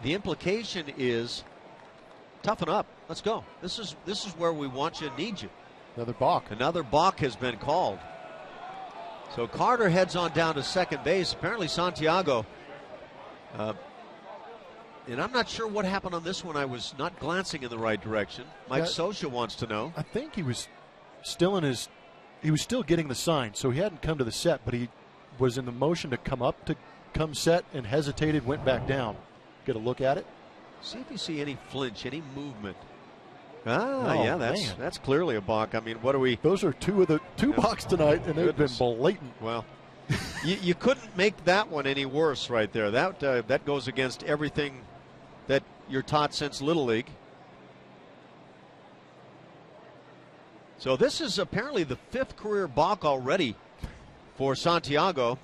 the implication is toughen up. Let's go. This is where we want you and need you. Another balk. Another balk has been called. So Carter heads on down to second base. Apparently Santiago. And I'm not sure what happened on this one. I was not glancing in the right direction. Mike Scioscia wants to know. I think he was still getting the sign, so he hadn't come to the set, but he was in the motion to come set and hesitated, went back down. Get a look at it. See if you see any flinch, any movement. Yeah, that's clearly a balk. I mean, what are we? Those are two of the two balks tonight, and they've been blatant. Well, you couldn't make that one any worse right there. That goes against everything that you're taught since Little League. So this is apparently the 5th career balk already for Santiago.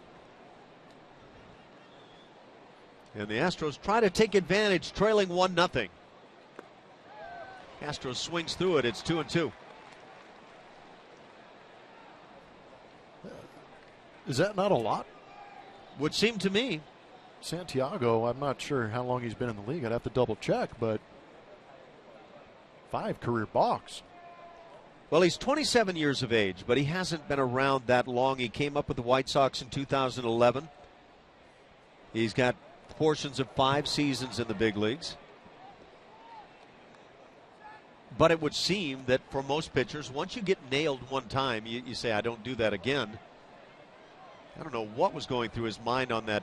And the Astros try to take advantage, trailing 1-0. Astros swings through it. It's 2-2. Is that not a lot? Would seem to me. Santiago, I'm not sure how long he's been in the league. I'd have to double check, but 5 career balks. Well, he's 27 years of age, but he hasn't been around that long. He came up with the White Sox in 2011. He's got portions of 5 seasons in the big leagues. But it would seem that for most pitchers, once you get nailed one time, you say, I don't do that again. I don't know what was going through his mind on that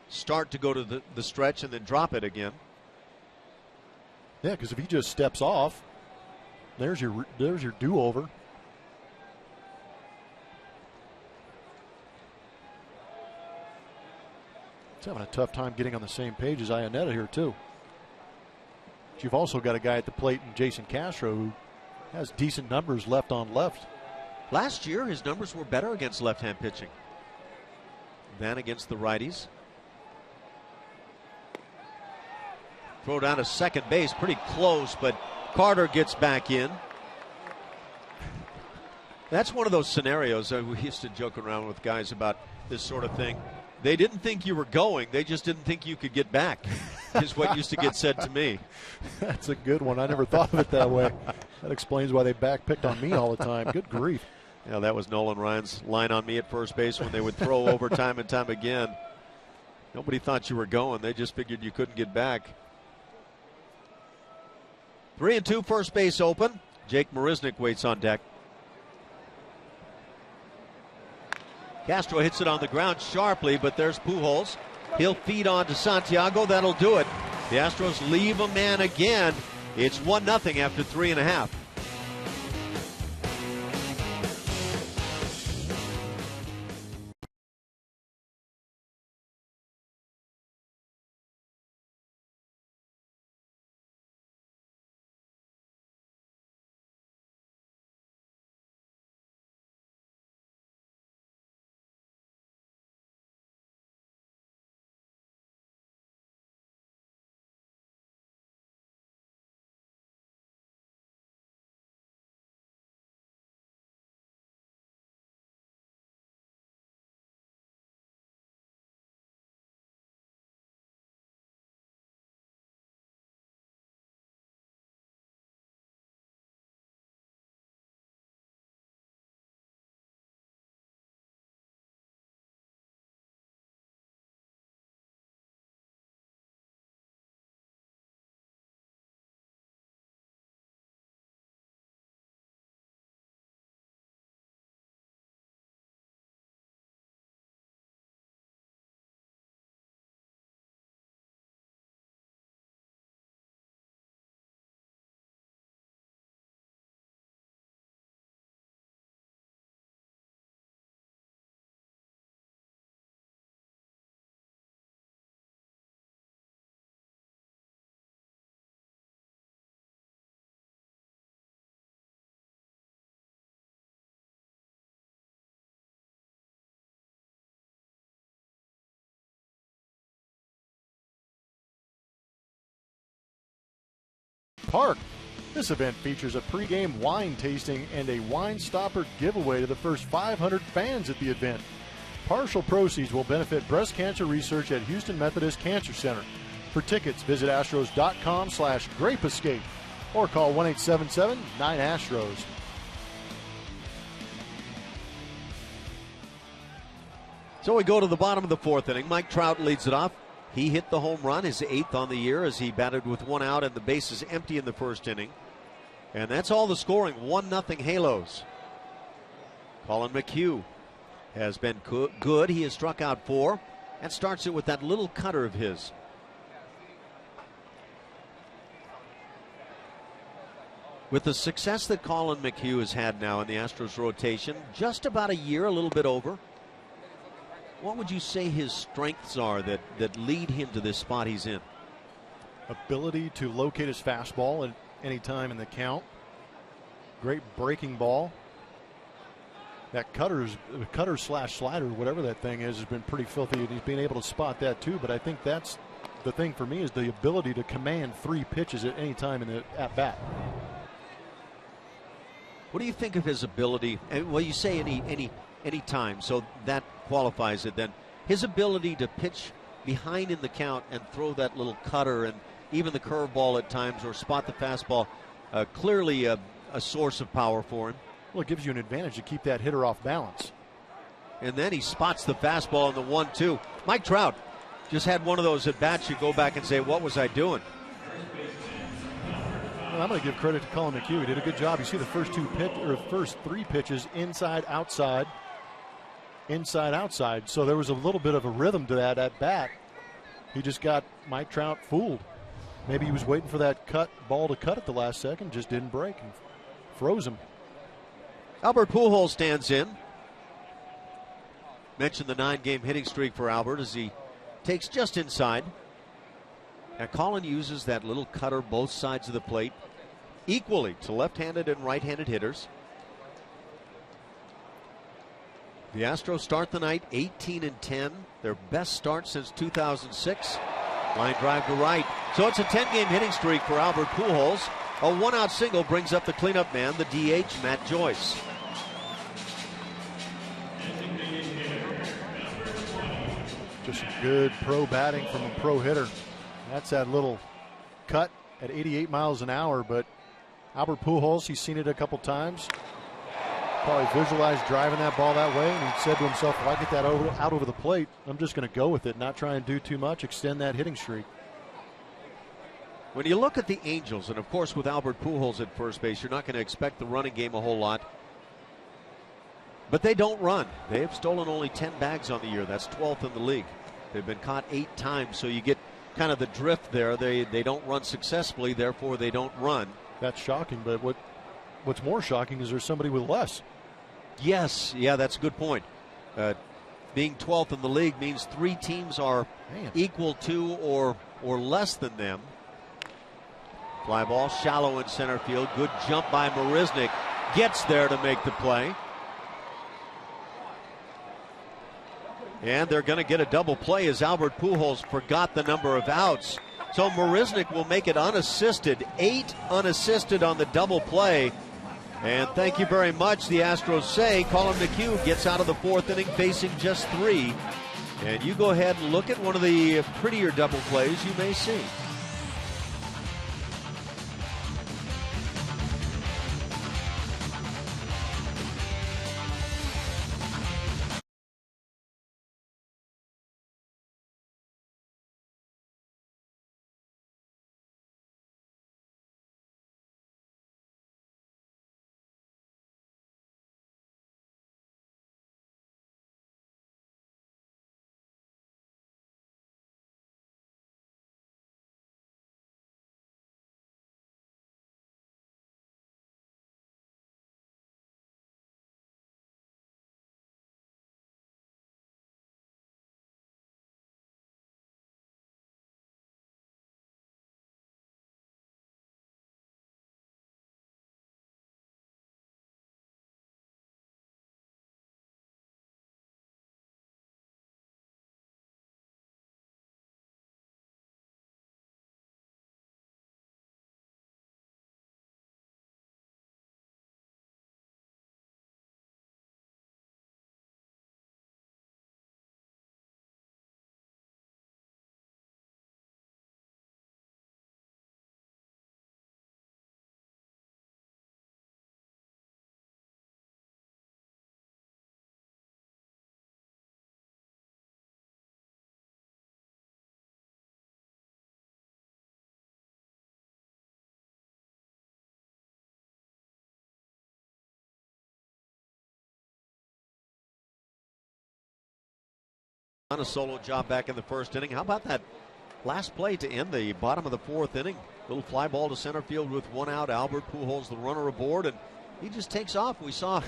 start to go to the stretch and then drop it again. Yeah, because if he just steps off, there's your do-over. He's having a tough time getting on the same page as Iannetta here, too. But you've also got a guy at the plate in Jason Castro who has decent numbers left on left. Last year, his numbers were better against left-hand pitching than against the righties. Throw down to second base, pretty close, but Carter gets back in. That's one of those scenarios we used to joke around with guys about this sort of thing. They didn't think you were going. They just didn't think you could get back, is what used to get said to me. That's a good one. I never thought of it that way. That explains why they backpicked on me all the time. Good grief. Yeah, that was Nolan Ryan's line on me at first base when they would throw over time and time again. Nobody thought you were going. They just figured you couldn't get back. 3-2, first base open. Jake Marisnick waits on deck. Castro hits it on the ground sharply, but there's Pujols. He'll feed on to Santiago. That'll do it. The Astros leave a man again. It's 1-0 after 3.5. Park. This event features a pregame wine tasting and a wine stopper giveaway to the first 500 fans at the event. Partial proceeds will benefit breast cancer research at Houston Methodist Cancer Center. For tickets, visit astros.com/grape escape or call 1-877-9-ASTROS. So we go to the bottom of the fourth inning. Mike Trout leads it off. He hit the home run, his 8th on the year, as he batted with 1 out and the bases empty in the first inning. And that's all the scoring, 1-0 Halos. Colin McHugh has been good. He has struck out 4 and starts it with that little cutter of his. With the success that Colin McHugh has had now in the Astros rotation, just about a year, a little bit over, what would you say his strengths are that lead him to this spot he's in? Ability to locate his fastball at any time in the count. Great breaking ball. That cutter/slider, whatever that thing is, has been pretty filthy, and he's been able to spot that too. But I think that's the thing for me, is the ability to command 3 pitches at any time in the at-bat. What do you think of his ability? Well, you say any time, so that qualifies it then. His ability to pitch behind in the count and throw that little cutter and even the curveball at times, or spot the fastball, clearly a source of power for him. Well, it gives you an advantage to keep that hitter off balance. And then he spots the fastball in the 1-2. Mike Trout just had one of those at bats you go back and say, what was I doing? Well, I'm going to give credit to Colin McHugh. He did a good job. You see the first 3 pitches inside, outside, inside, outside. So there was a little bit of a rhythm to that at bat. He just got Mike Trout fooled. Maybe he was waiting for that ball to cut at the last second, just didn't break and froze him. Albert Pujols stands in. Mentioned the 9-game hitting streak for Albert as he takes just inside. Now Colin uses that little cutter both sides of the plate equally to left-handed and right-handed hitters. The Astros start the night 18-10, their best start since 2006. Line drive to right. So it's a 10-game hitting streak for Albert Pujols. A 1-out single brings up the cleanup man, the DH, Matt Joyce. Just some good pro batting from a pro hitter. That's that little cut at 88 miles an hour, but Albert Pujols, he's seen it a couple times. Probably visualized driving that ball that way, and he said to himself, if I get that out over the plate, I'm just going to go with it, not try and do too much, extend that hitting streak. When you look at the Angels, and of course with Albert Pujols at first base, you're not going to expect the running game a whole lot. But they don't run. They have stolen only 10 bags on the year. That's 12th in the league. They've been caught 8 times, so you get kind of the drift there. They don't run successfully, therefore they don't run. That's shocking, but what's more shocking is there's somebody with less. Yes, yeah, that's a good point. Being 12th in the league means 3 teams are equal to or less than them. Fly ball shallow in center field. Good jump by Marisnick. Gets there to make the play. And they're going to get a double play as Albert Pujols forgot the number of outs. So Marisnick will make it unassisted. 8 unassisted on the double play. And thank you very much, the Astros say. Colin McHugh gets out of the 4th inning facing just 3. And you go ahead and look at one of the prettier double plays you may see. On a solo job back in the first inning. How about that last play to end the bottom of the fourth inning? Little fly ball to center field with one out. Albert Pujols, the runner aboard, and he just takes off. We saw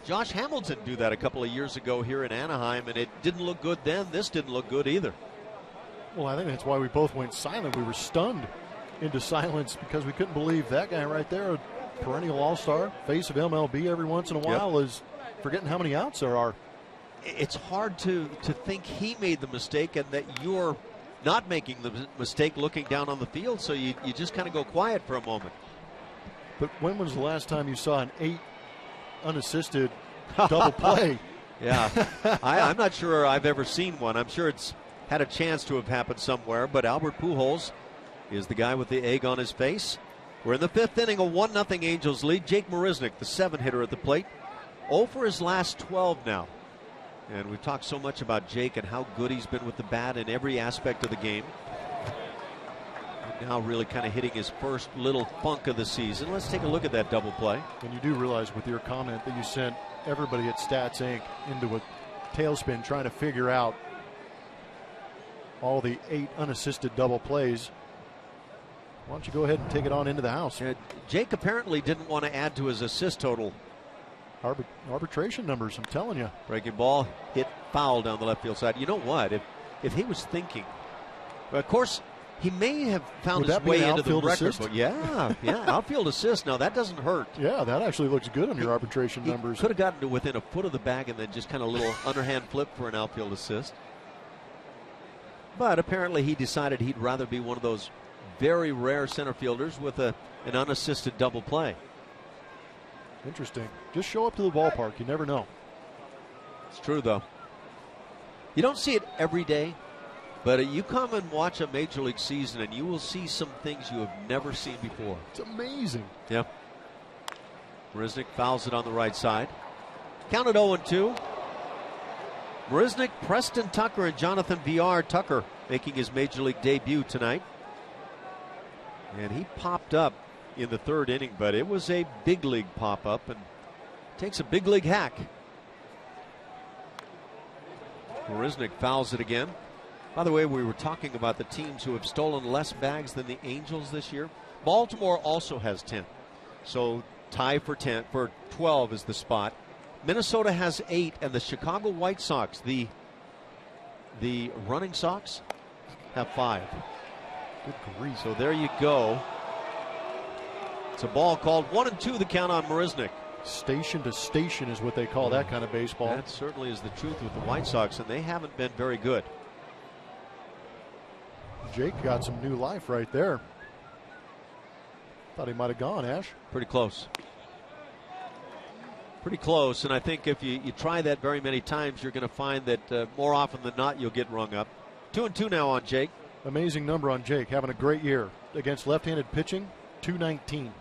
Josh Hamilton do that a couple of years ago here in Anaheim, and it didn't look good then. This didn't look good either. Well, I think that's why we both went silent. We were stunned into silence because we couldn't believe that guy right there, a perennial all-star, face of MLB every once in a while, is forgetting how many outs there are. It's hard to think he made the mistake and that you're not making the mistake looking down on the field, so you just kind of go quiet for a moment. But when was the last time you saw an 8 unassisted double play? Yeah, I'm not sure I've ever seen one. I'm sure it's had a chance to have happened somewhere, but Albert Pujols is the guy with the egg on his face. We're in the fifth inning, a 1-0 Angels lead. Jake Marisnick, the 7-hitter at the plate, 0 for his last 12 now. And we've talked so much about Jake and how good he's been with the bat in every aspect of the game. And now really kind of hitting his first little funk of the season. Let's take a look at that double play. And you do realize with your comment that you sent everybody at Stats Inc. into a tailspin trying to figure out all the 8 unassisted double plays. Why don't you go ahead and take it on into the house? Jake apparently didn't want to add to his assist total. Arbitration numbers, I'm telling you. Breaking ball, hit foul down the left field side. You know what? If he was thinking, of course, he may have found his way into the record book. Yeah, outfield assist. Now, that doesn't hurt. Yeah, that actually looks good on your arbitration numbers. Could have gotten to within a foot of the bag and then just kind of a little underhand flip for an outfield assist. But apparently he decided he'd rather be one of those very rare center fielders with an unassisted double play. Interesting. Just show up to the ballpark. You never know. It's true, though. You don't see it every day, but you come and watch a Major League season and you will see some things you have never seen before. It's amazing. Yeah. Marisnick fouls it on the right side. Counted 0-2. Marisnick, Preston Tucker, and Jonathan Villar. Tucker making his Major League debut tonight. And he popped up in the third inning, but it was a big league pop-up and takes a big league hack. Marisnick fouls it again. By the way, we were talking about the teams who have stolen less bags than the Angels this year. Baltimore also has 10. So tie for 12 is the spot. Minnesota has 8, and the Chicago White Sox, the running Sox, have 5. Good grief. So there you go. It's a ball called 1-2, the count on Marisnick. Station to station is what they call that kind of baseball. That certainly is the truth with the White Sox, and they haven't been very good. Jake got some new life right there. Thought he might have gone, Ash. Pretty close. Pretty close, and I think if you try that very many times, you're going to find that more often than not, you'll get rung up. 2-2 now on Jake. Amazing number on Jake, having a great year. Against left-handed pitching, 219.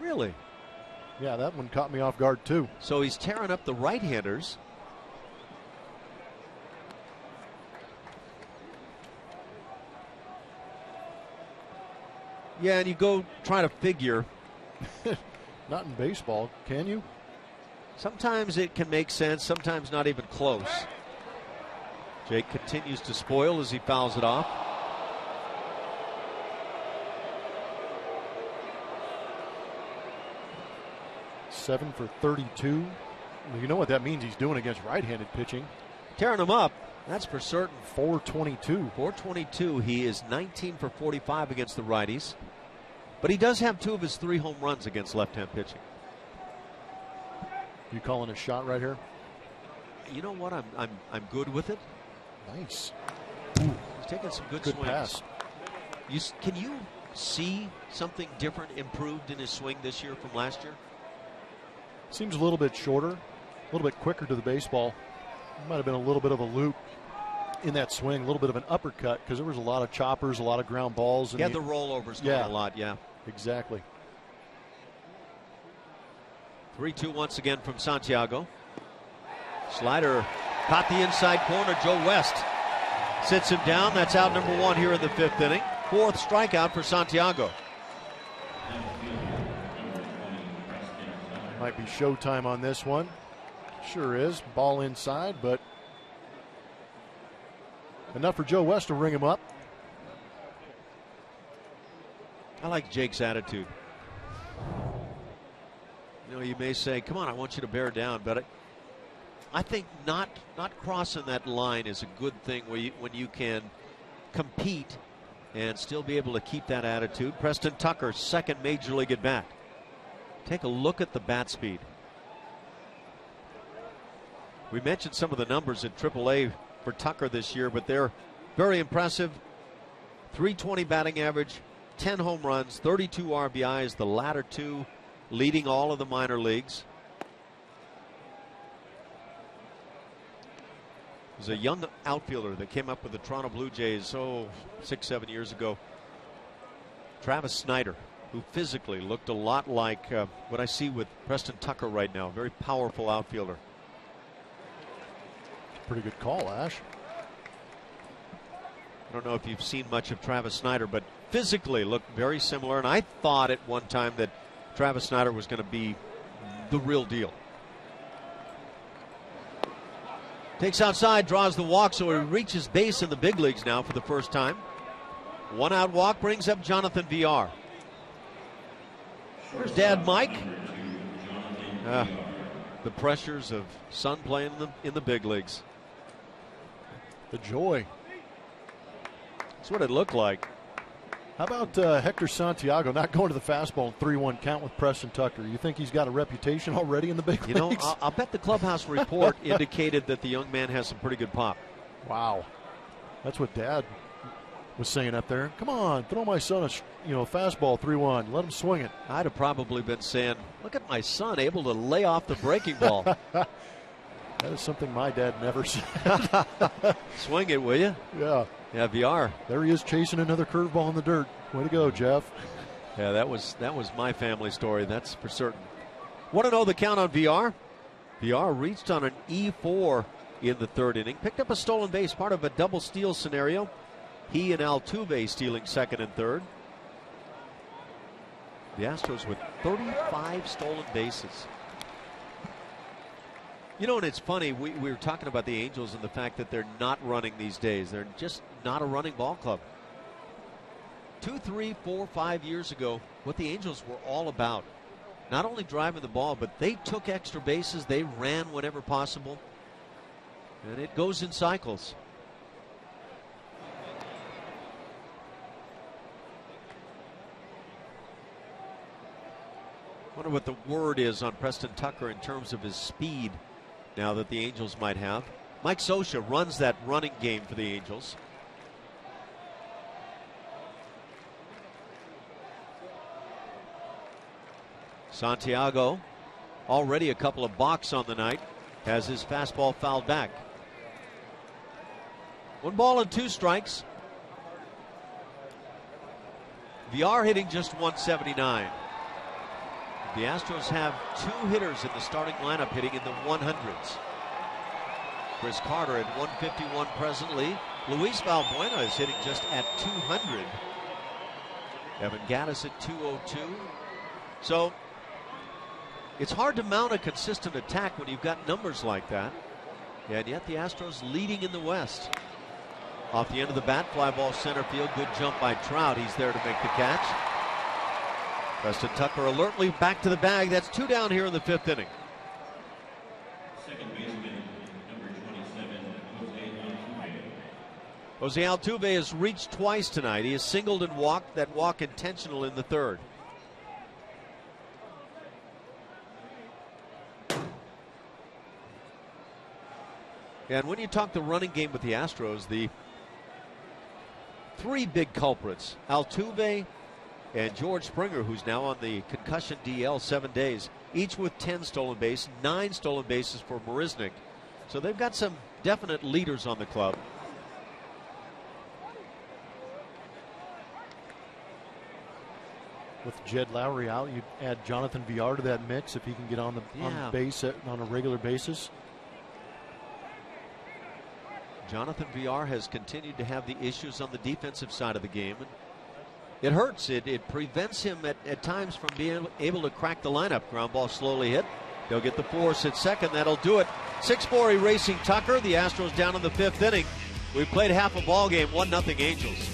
Really? Yeah, that one caught me off guard, too. So he's tearing up the right-handers. Yeah, and you go try to figure. Not in baseball, can you? Sometimes it can make sense, sometimes not even close. Jake continues to spoil as he fouls it off. Seven for 32. You know what that means he's doing against right-handed pitching. Tearing him up, that's for certain. 422. 422. He is 19 for 45 against the righties. But he does have 2 of his 3 home runs against left-hand pitching. You calling a shot right here? You know what? I'm good with it. Nice. He's taking some good swings. Pass. Can you see something different, improved in his swing this year from last year? Seems a little bit shorter, a little bit quicker to the baseball. Might have been a little bit of a loop in that swing, a little bit of an uppercut because there was a lot of choppers, a lot of ground balls. Yeah, the rollovers going a lot, yeah. Exactly. 3-2 once again from Santiago. Slider caught the inside corner. Joe West sits him down. That's out number 1 here in the 5th inning. 4th strikeout for Santiago. Might be showtime on this one. Sure is. Ball inside, but Enough for Joe West to ring him up. I like Jake's attitude. You know, you may say, come on, I want you to bear down, but I think not crossing that line is a good thing when you can compete and still be able to keep that attitude. Preston Tucker, second major league at bat. Take a look at the bat speed. We mentioned some of the numbers at AAA for Tucker this year, but they're very impressive. .320 batting average, 10 home runs, 32 RBIs, the latter two leading all of the minor leagues. There's a young outfielder that came up with the Toronto Blue Jays 6-7 years ago, Travis Snyder, who physically looked a lot like what I see with Preston Tucker right now. Very powerful outfielder. Pretty good call, Ash. I don't know if you've seen much of Travis Snyder, but physically looked very similar. And I thought at one time that Travis Snyder was going to be the real deal. Takes outside, draws the walk, so he reaches base in the big leagues now for the first time. One out walk brings up Jonathan VR. There's Dad Mike. The pressures of son playing in the big leagues. The joy. That's what it looked like. How about Hector Santiago not going to the fastball in 3-1 count with Preston Tucker? You think he's got a reputation already in the big leagues? You know, I'll bet the clubhouse report indicated that the young man has some pretty good pop. Wow. That's what Dad was saying up there. Come on, throw my son a fastball 3-1. Let him swing it. I'd have probably been saying, look at my son able to lay off the breaking ball. That is something my dad never said. Swing it, will you? Yeah. Yeah, VR. There he is chasing another curveball in the dirt. Way to go, Jeff. Yeah, that was my family story, that's for certain. 1-0 the count on VR. VR reached on an E4 in the third inning. Picked up a stolen base, part of a double steal scenario. He and Altuve stealing second and third. The Astros with 35 stolen bases. You know, and it's funny, we were talking about the Angels and the fact that they're not running these days. They're just not a running ball club. 2, 3, 4, 5 years ago, what the Angels were all about, not only driving the ball, but they took extra bases. They ran whenever possible. And it goes in cycles. Wonder what the word is on Preston Tucker in terms of his speed now that the Angels might have. Mike Scioscia runs that running game for the Angels. Santiago, already a couple of balks on the night, has his fastball fouled back. 1 ball and 2 strikes. VR hitting just 179. The Astros have 2 hitters in the starting lineup hitting in the 100s. Chris Carter at 151 presently. Luis Valbuena is hitting just at 200. Evan Gattis at 202. So it's hard to mount a consistent attack when you've got numbers like that. And yet the Astros leading in the West. Off the end of the bat, fly ball center field. Good jump by Trout. He's there to make the catch. Preston Tucker alertly back to the bag. That's 2 down here in the 5th inning. Second baseman, number 27, Jose Altuve has reached twice tonight. He has singled and walked. That walk intentional in the 3rd. And when you talk the running game with the Astros, the 3 big culprits, Altuve and George Springer, who's now on the concussion DL 7 days, each with 10 stolen bases, 9 stolen bases for Marisnick. So they've got some definite leaders on the club. With Jed Lowry out, you add Jonathan VR to that mix if he can get on the base on a regular basis. Jonathan VR has continued to have the issues on the defensive side of the game. It hurts. It prevents him at times from being able to crack the lineup. Ground ball slowly hit. They'll get the force at second. That'll do it. 6-4 erasing Tucker. The Astros down in the 5th inning. We played half a ball game, 1-0 Angels.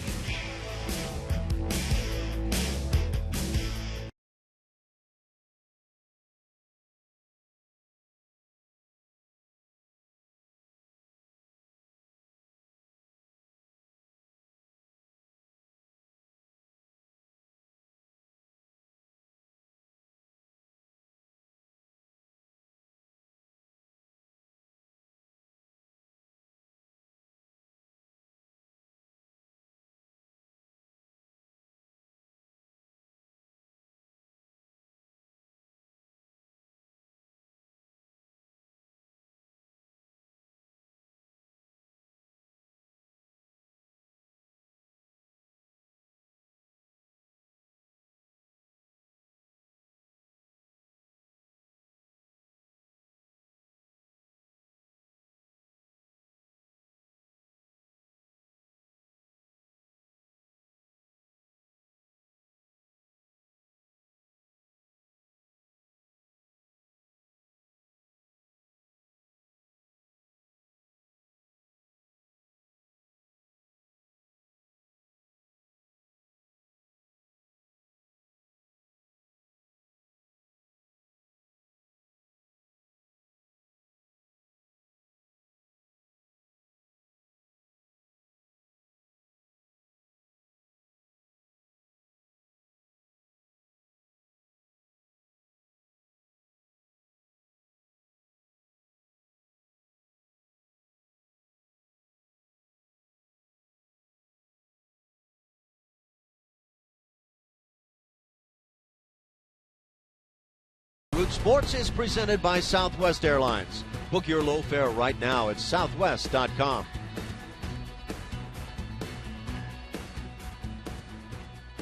Root Sports is presented by Southwest Airlines. Book your low fare right now at southwest.com.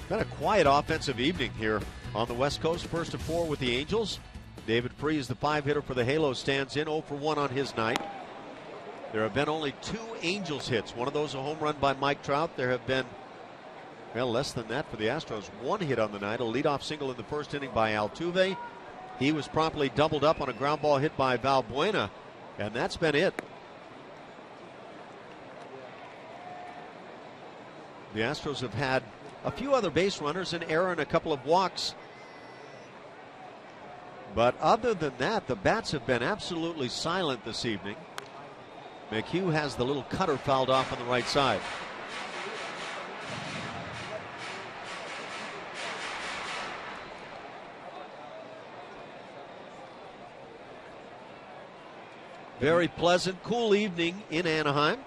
Been a quiet offensive evening here on the West Coast. First to 4 with the Angels. David Freese, the 5-hitter for the Halo, stands in 0 for 1 on his night. There have been only 2 Angels hits. One of those a home run by Mike Trout. There have been, well, less than that for the Astros. 1 hit on the night, a leadoff single in the first inning by Altuve. He was promptly doubled up on a ground ball hit by Valbuena, and that's been it. The Astros have had a few other base runners, an error and a couple of walks. But other than that, the bats have been absolutely silent this evening. McHugh has the little cutter fouled off on the right side. Very pleasant, cool evening in Anaheim.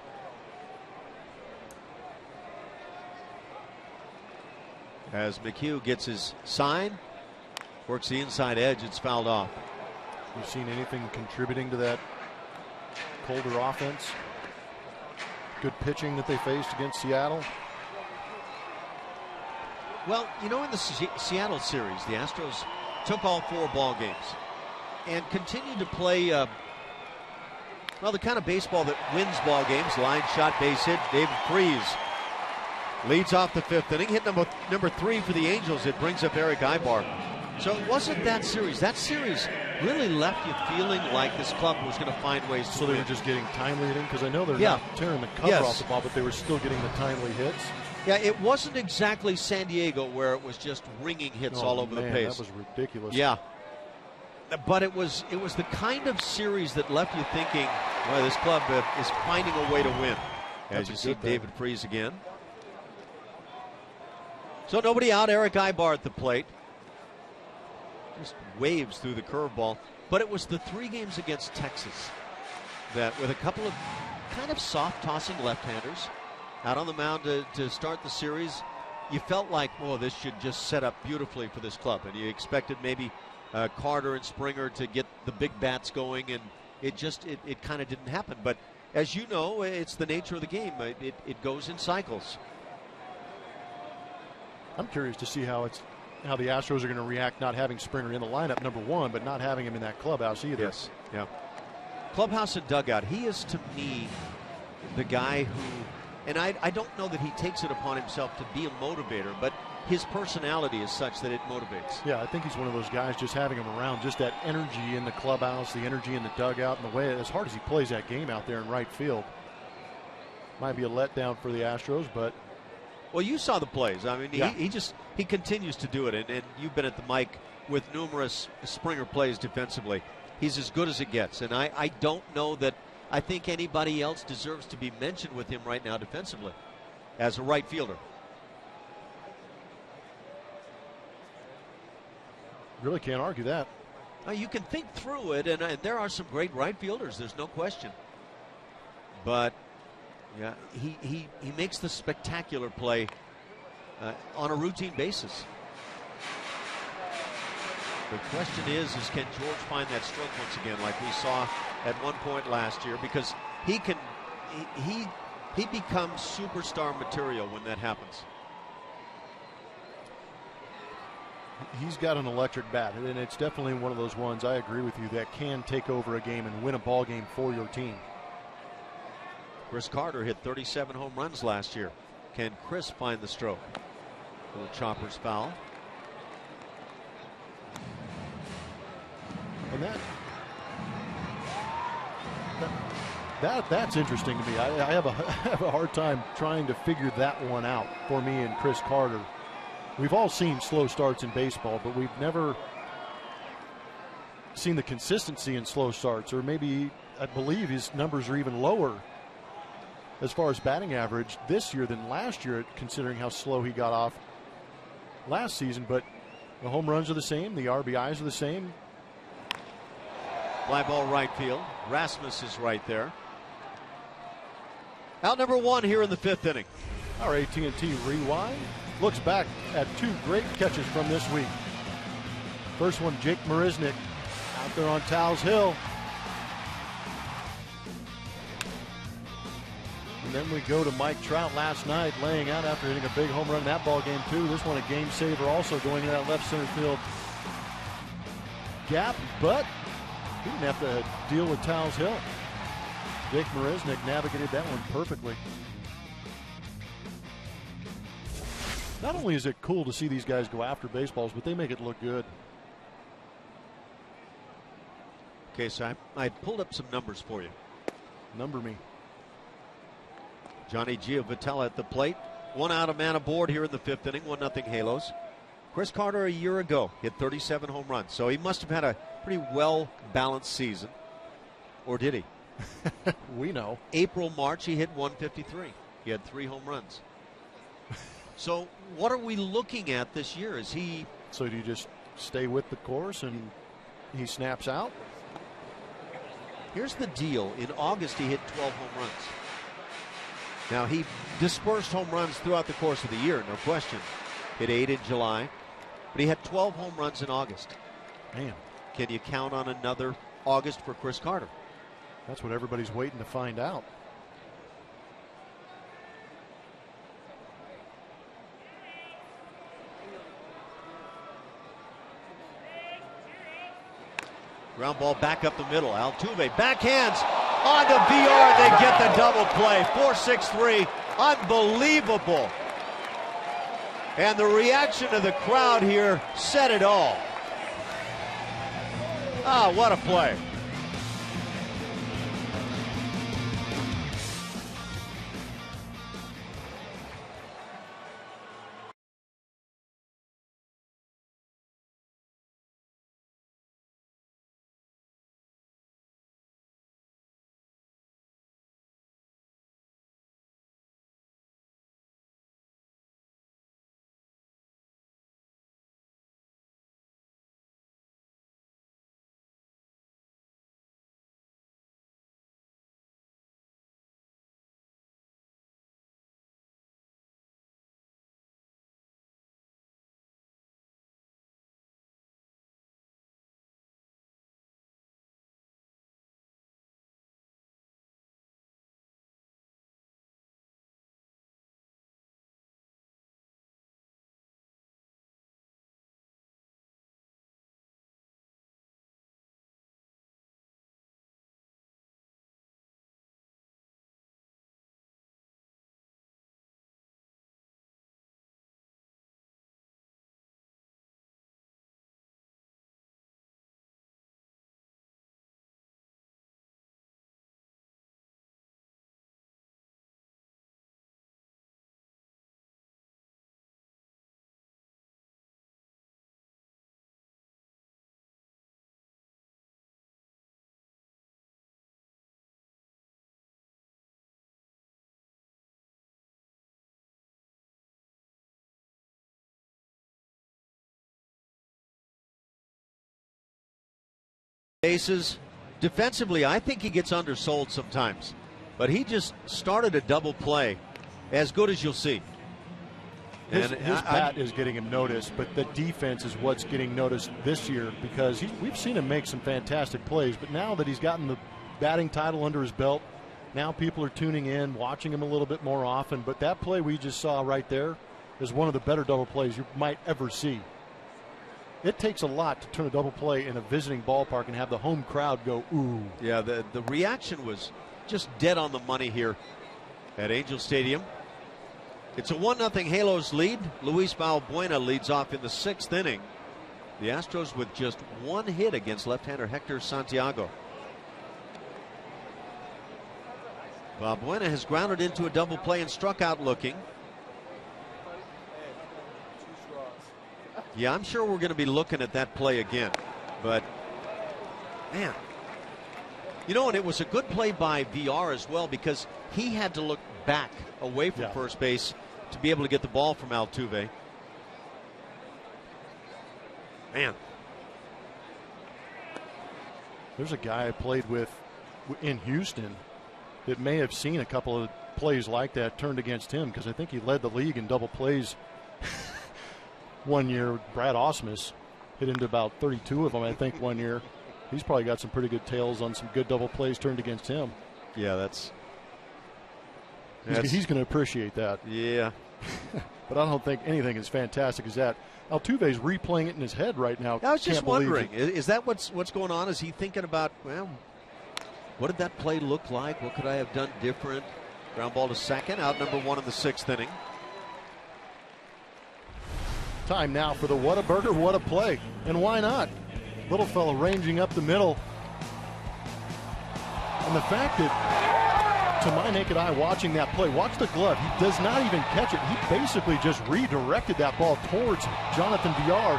As McHugh gets his sign, works the inside edge, it's fouled off. You've seen anything contributing to that colder offense? Good pitching that they faced against Seattle? Well, you know, in the Seattle series, the Astros took all 4 ball games and continued to play well, the kind of baseball that wins ball games. Line shot, base hit. David Freese leads off the 5th inning. Hit number 3 for the Angels. It brings up Eric Ibar. So it wasn't that series. That series really left you feeling like this club was going to find ways to So they win. were just getting timely hitting? Because I know they're not tearing the cover off the ball, but they were still getting the timely hits. Yeah, it wasn't exactly San Diego where it was just ringing hits all over the place. That was ridiculous. Yeah. But it was the kind of series that left you thinking, well, this club is finding a way to win. As you see David Freese again. So nobody out. Eric Ibar at the plate. Just waves through the curveball. But it was the 3 games against Texas that, with a couple of kind of soft tossing left-handers out on the mound to start the series, you felt like, oh, this should just set up beautifully for this club. And you expected maybe Carter and Springer to get the big bats going, and it kind of didn't happen. But as you know, it's the nature of the game. It goes in cycles. I'm curious to see how the Astros are going to react not having Springer in the lineup, number 1, but not having him in that clubhouse either. Yes. Yeah. Clubhouse and dugout. He is, to me, the guy who, and I don't know that he takes it upon himself to be a motivator, but his personality is such that it motivates. Yeah, I think he's one of those guys, just having him around, just that energy in the clubhouse, the energy in the dugout, and the way, as hard as he plays that game out there in right field. Might be a letdown for the Astros, but Well, you saw the plays. I mean, Yeah. he continues to do it, and you've been at the mic with numerous Springer plays defensively. He's as good as it gets, and I don't know that I think anybody else deserves to be mentioned with him right now defensively as a right fielder. really can't argue that. Now, you can think through it, and there are some great right fielders. There's no question. But yeah, he makes the spectacular play on a routine basis. The question is can George find that stroke once again, like we saw at one point last year? Because he becomes superstar material when that happens. He's got an electric bat, and it's definitely one of those ones, I agree with you, that can take over a game and win a ball game for your team. Chris Carter hit 37 home runs last year. Can Chris find the stroke? Little chopper's foul. And that's interesting to me. I have a hard time trying to figure that one out for me and Chris Carter. We've all seen slow starts in baseball, but we've never seen the consistency in slow starts, or maybe I believe his numbers are even lower as far as batting average this year than last year, considering how slow he got off last season. But the home runs are the same, the RBIs are the same. Fly ball right field. Rasmus is right there. Out number one here in the fifth inning. Our AT&T Rewind looks back at two great catches from this week. First one, Jake Marisnick out there on Towles Hill. And then we go to Mike Trout last night laying out after hitting a big home run in that ball game too. This one a game saver also going to that left center field gap, but he didn't have to deal with Towles Hill. Jake Marisnick navigated that one perfectly. Not only is it cool to see these guys go after baseballs, but they make it look good. Okay, so I pulled up some numbers for you. Number me. Johnny Giovatella at the plate. 1 out, a man aboard here in the fifth inning. 1-0 Halos. Chris Carter a year ago hit 37 home runs, so he must have had a pretty well-balanced season. Or did he? We know. April, March, he hit 153. He had 3 home runs. So what are we looking at this year? Is he... So do you just stay with the course and he snaps out? Here's the deal. In August, he hit 12 home runs. Now, he dispersed home runs throughout the course of the year, no question. Hit 8 in July, but he had 12 home runs in August. Man. Can you count on another August for Chris Carter? That's what everybody's waiting to find out. Ground ball back up the middle. Altuve backhands onto VR. They get the double play. 4-6-3. Unbelievable. And the reaction of the crowd here said it all. Ah, what a play. bases. Defensively, I think he gets undersold sometimes. But he just started a double play, as good as you'll see. His bat is getting him noticed, but the defense is what's getting noticed this year, because we've seen him make some fantastic plays, but now that he's gotten the batting title under his belt, now people are tuning in, watching him a little bit more often. But that play we just saw right there is one of the better double plays you might ever see. It takes a lot to turn a double play in a visiting ballpark and have the home crowd go, ooh. Yeah, the reaction was just dead on the money here at Angel Stadium. It's a 1-0 Halos lead. Luis Balbuena leads off in the 6th inning. The Astros with just one hit against left-hander Hector Santiago. Balbuena has grounded into a double play and struck out looking. Yeah, I'm sure we're going to be looking at that play again. But, man, you know, and it was a good play by VR as well, because he had to look back away from first base to be able to get the ball from Altuve. Man. There's a guy I played with in Houston that may have seen a couple of plays like that turned against him, because I think he led the league in double plays one year. Brad Osmus hit into about 32 of them, I think, one year. He's probably got some pretty good tails on some good double plays turned against him. Yeah, he's going to appreciate that. Yeah. But I don't think anything as fantastic as that. Altuve's replaying it in his head right now. I was just wondering, is that what's going on? Is he thinking about, well, what did that play look like? What could I have done different? Ground ball to second, out number 1 in the 6th inning. Time now for the Whataburger, what a play. And why not? Little fella ranging up the middle. And the fact that, to my naked eye watching that play, watch the glove. He does not even catch it. He basically just redirected that ball towards Jonathan VR.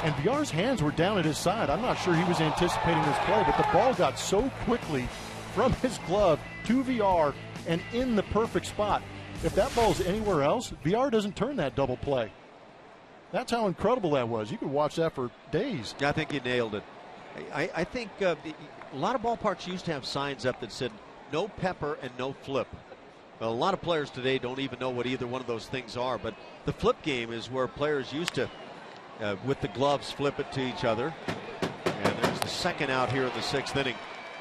And VR's hands were down at his side. I'm not sure he was anticipating this play, but the ball got so quickly from his glove to VR and in the perfect spot. If that ball's anywhere else, VR doesn't turn that double play. That's how incredible that was. You could watch that for days. Yeah, I think you nailed it. I think a lot of ballparks used to have signs up that said no pepper and no flip. Well, a lot of players today don't even know what either one of those things are, but the flip game is where players used to, with the gloves, flip it to each other. And there's the second out here in the 6th inning.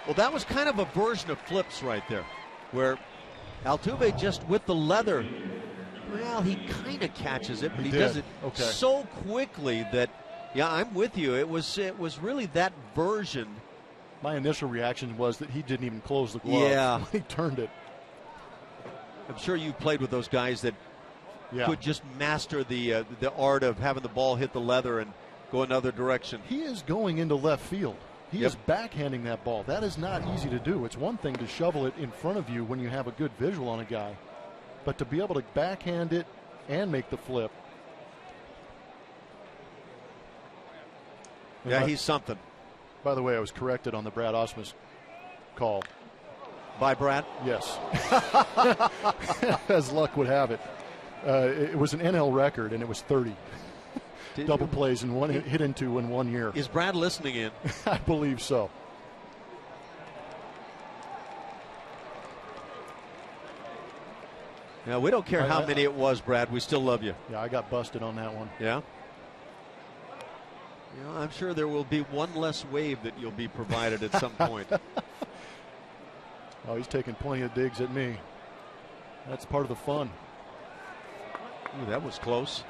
Well, that was kind of a version of flips right there, where Altuve just with the leather, well, he kind of catches it, but he does it so quickly that, yeah, I'm with you. It was really that version. My initial reaction was that he didn't even close the glove when he turned it. I'm sure you played with those guys that could just master the art of having the ball hit the leather and go another direction. He is going into left field. He is backhanding that ball. That is not easy to do. It's one thing to shovel it in front of you when you have a good visual on a guy, but to be able to backhand it and make the flip. Yeah, he's something. By the way, I was corrected on the Brad Osmus call. By Brad? Yes. As luck would have it. It was an NL record, and it was 30. Double plays and one hit into in 1 year. Is Brad listening in? I believe so. Yeah, we don't care how many it was, Brad. We still love you. Yeah, I got busted on that one. Yeah? You know, I'm sure there will be one less wave that you'll be provided at some point. Oh, he's taking plenty of digs at me. That's part of the fun. Ooh, that was close.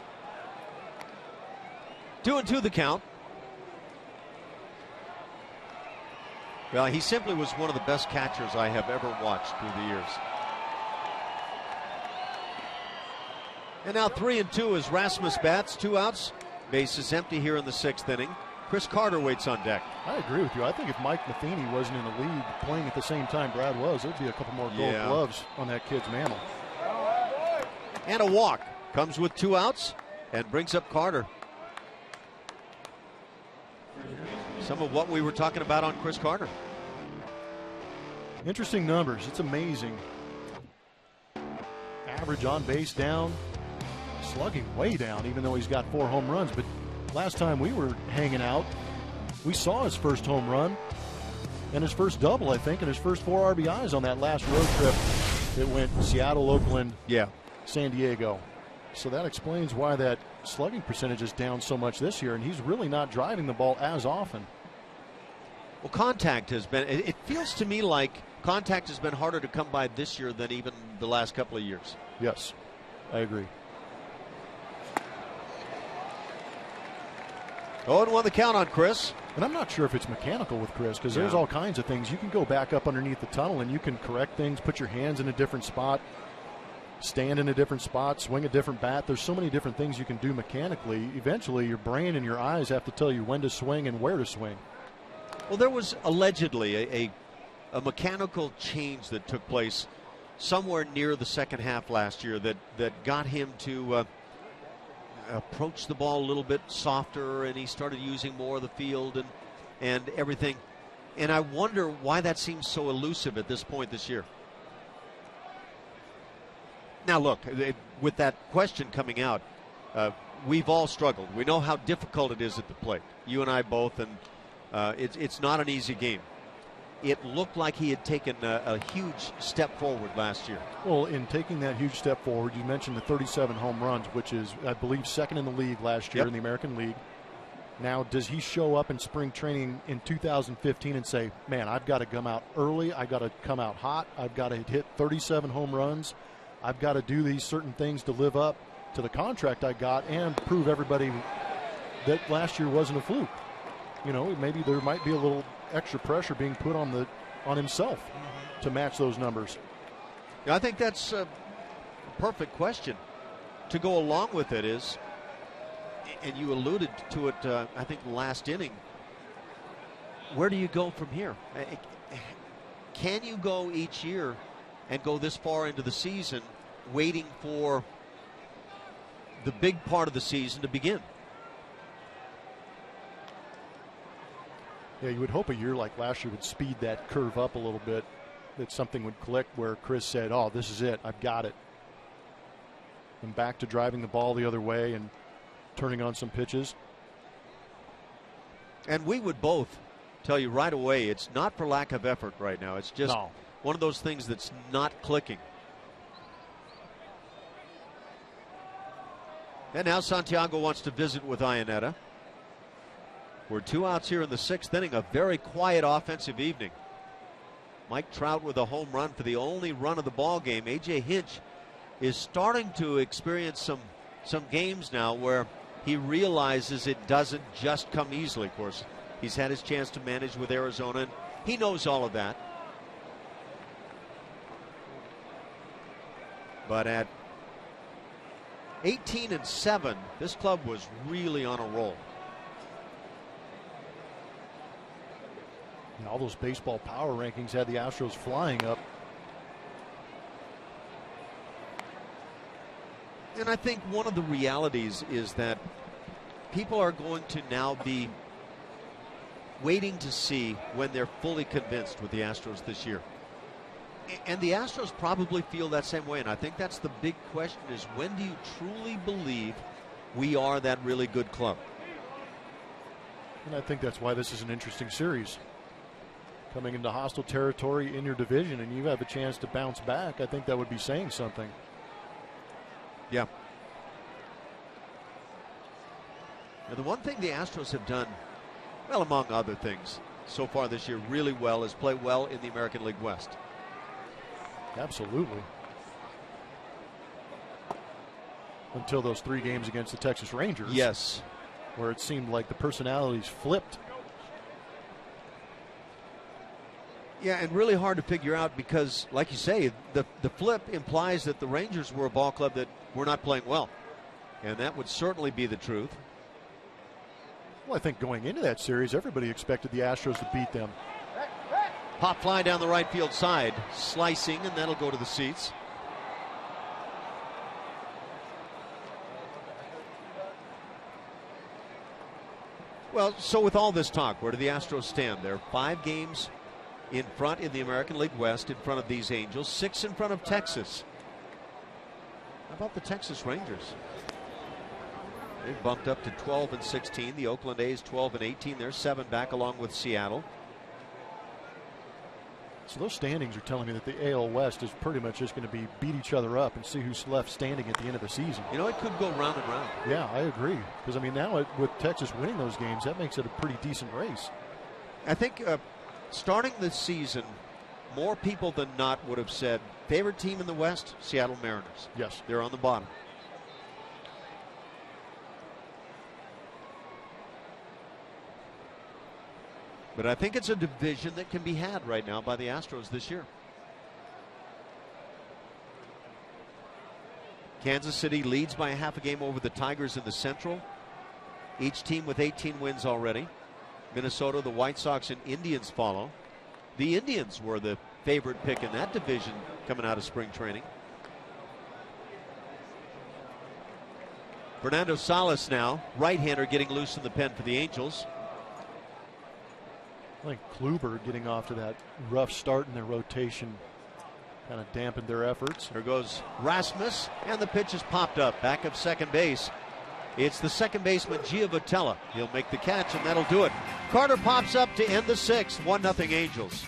2-2 the count. Well, he simply was one of the best catchers I have ever watched through the years. And now 3-2 as Rasmus bats. 2 outs. Base is empty here in the 6th inning. Chris Carter waits on deck. I agree with you. I think if Mike Matheny wasn't in the league playing at the same time Brad was, there'd be a couple more gold gloves on that kid's mantle. And a walk. Comes with 2 outs and brings up Carter. Some of what we were talking about on Chris Carter. Interesting numbers. It's amazing. Average on base down. Slugging way down, even though he's got 4 home runs. But last time we were hanging out, We saw his first home run and his first double, I think, and his first 4 RBIs on that last road trip. It went Seattle, Oakland, San Diego. So that explains why that slugging percentage is down so much this year, and he's really not driving the ball as often. Well, contact has been, it feels to me like contact has been harder to come by this year than even the last couple of years. Yes, I agree. 0-1 the count on Chris. And I'm not sure if it's mechanical with Chris, because there's all kinds of things. You can go back up underneath the tunnel and you can correct things, put your hands in a different spot, stand in a different spot, swing a different bat. There's so many different things you can do mechanically. Eventually, your brain and your eyes have to tell you when to swing and where to swing. Well, there was allegedly a mechanical change that took place somewhere near the second half last year that got him to approach the ball a little bit softer, and he started using more of the field and everything. And I wonder why that seems so elusive at this point this year. Now, look, with that question coming out, we've all struggled. We know how difficult it is at the plate. You and I both, and it's not an easy game. It looked like he had taken a huge step forward last year. Well, in taking that huge step forward, you mentioned the 37 home runs, which is, I believe, second in the league last year in the American League. Now, does he show up in spring training in 2015 and say, man, I've got to come out early, I've got to come out hot, I've got to hit 37 home runs, I've got to do these certain things to live up to the contract I got and prove everybody that last year wasn't a fluke? You know, maybe there might be a little extra pressure being put on himself to match those numbers. I think that's a perfect question. To go along with it is, and you alluded to it, I think, last inning, where do you go from here? Can you go each year and go this far into the season waiting for the big part of the season to begin? Yeah, you would hope a year like last year would speed that curve up a little bit, that something would click where Chris said, oh, this is it, I've got it. And back to driving the ball the other way and turning on some pitches. And we would both tell you right away, it's not for lack of effort right now. It's just one of those things that's not clicking. And now Santiago wants to visit with Iannetta. We're 2 outs here in the 6th inning. A very quiet offensive evening. Mike Trout with a home run for the only run of the ball game. A.J. Hinch is starting to experience some games now where he realizes it doesn't just come easily. Of course, he's had his chance to manage with Arizona, and he knows all of that. But at 18-7, this club was really on a roll. And all those baseball power rankings had the Astros flying up. And I think one of the realities is that people are going to now be waiting to see when they're fully convinced with the Astros this year. And the Astros probably feel that same way. And I think that's the big question, is when do you truly believe we are that really good club? And I think that's why this is an interesting series. Coming into hostile territory in your division, and you have a chance to bounce back, I think that would be saying something. Yeah. Now, the one thing the Astros have done, well, among other things, so far this year really well is play well in the American League West. Absolutely. Until those 3 games against the Texas Rangers. Yes. Where it seemed like the personalities flipped. Yeah, and really hard to figure out because, like you say, the flip implies that the Rangers were a ball club that were not playing well. And that would certainly be the truth. Well, I think going into that series, everybody expected the Astros to beat them. Pop fly down the right field side, slicing, and that'll go to the seats. Well, so with all this talk, where do the Astros stand? They're 5 games in front in the American League West, in front of these Angels, 6 in front of Texas. How about the Texas Rangers? They've bumped up to 12-16. The Oakland A's 12-18. They're 7 back along with Seattle. So those standings are telling me that the AL West is pretty much just going to be beat each other up and see who's left standing at the end of the season. You know, it could go round and round. Yeah, I agree. Because, I mean, now with Texas winning those games, that makes it a pretty decent race. I think starting the season, more people than not would have said favorite team in the West, Seattle Mariners. Yes. They're on the bottom. But I think it's a division that can be had right now by the Astros this year. Kansas City leads by a half a game over the Tigers in the Central. Each team with 18 wins already. Minnesota, the White Sox, and Indians follow. The Indians were the favorite pick in that division coming out of spring training. Fernando Salas now, right-hander, getting loose in the pen for the Angels. I think Kluber getting off to that rough start in their rotation kind of dampened their efforts. There goes Rasmus, and the pitch is popped up back of second base. It's the second baseman, Giovotella. He'll make the catch, and that'll do it. Carter pops up to end the sixth. 1-0 Angels.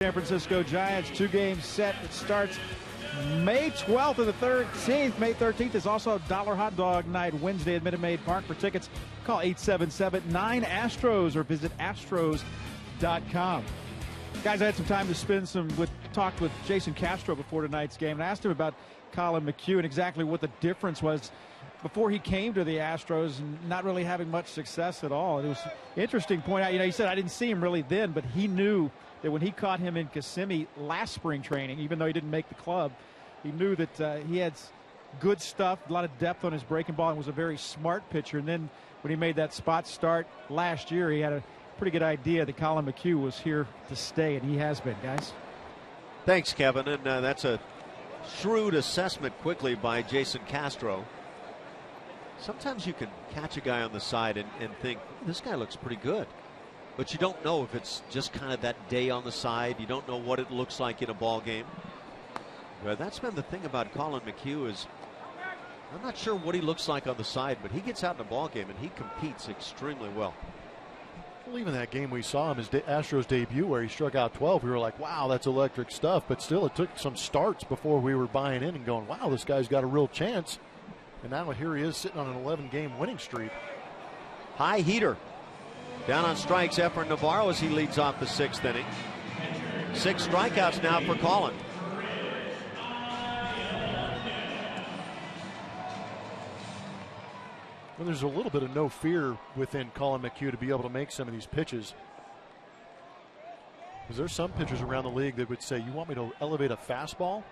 San Francisco Giants 2-game set. It starts May 12th and the 13th. May 13th is also Dollar Hot Dog Night Wednesday at Minute Maid Park. For tickets, call 877-9-ASTROS or visit astros.com. Guys, I had some time to spend talked with Jason Castro before tonight's game, and I asked him about Colin McHugh and exactly what the difference was before he came to the Astros and not really having much success at all. And it was an interesting point out. You know, he said, I didn't see him really then, but he knew that when he caught him in Kissimmee last spring training, even though he didn't make the club, he knew that he had good stuff, a lot of depth on his breaking ball, and was a very smart pitcher. And then when he made that spot start last year, he had a pretty good idea that Colin McHugh was here to stay, and he has been, guys. Thanks, Kevin. And that's a shrewd assessment quickly by Jason Castro. Sometimes you can catch a guy on the side and think, this guy looks pretty good. But you don't know if it's just kind of that day on the side. You don't know what it looks like in a ball game. But that's been the thing about Colin McHugh is I'm not sure what he looks like on the side, but he gets out in a ball game and he competes extremely well. Well, even that game we saw him, his Astros debut where he struck out 12, we were like, wow, that's electric stuff. But still, it took some starts before we were buying in and going, wow, this guy's got a real chance. And now here he is sitting on an 11-game winning streak. High heater. Down on strikes, Efrain Navarro as he leads off the sixth inning. 6 strikeouts now for Colin. Well, there's a little bit of no fear within Colin McHugh to be able to make some of these pitches. Because there's some pitchers around the league that would say, you want me to elevate a fastball?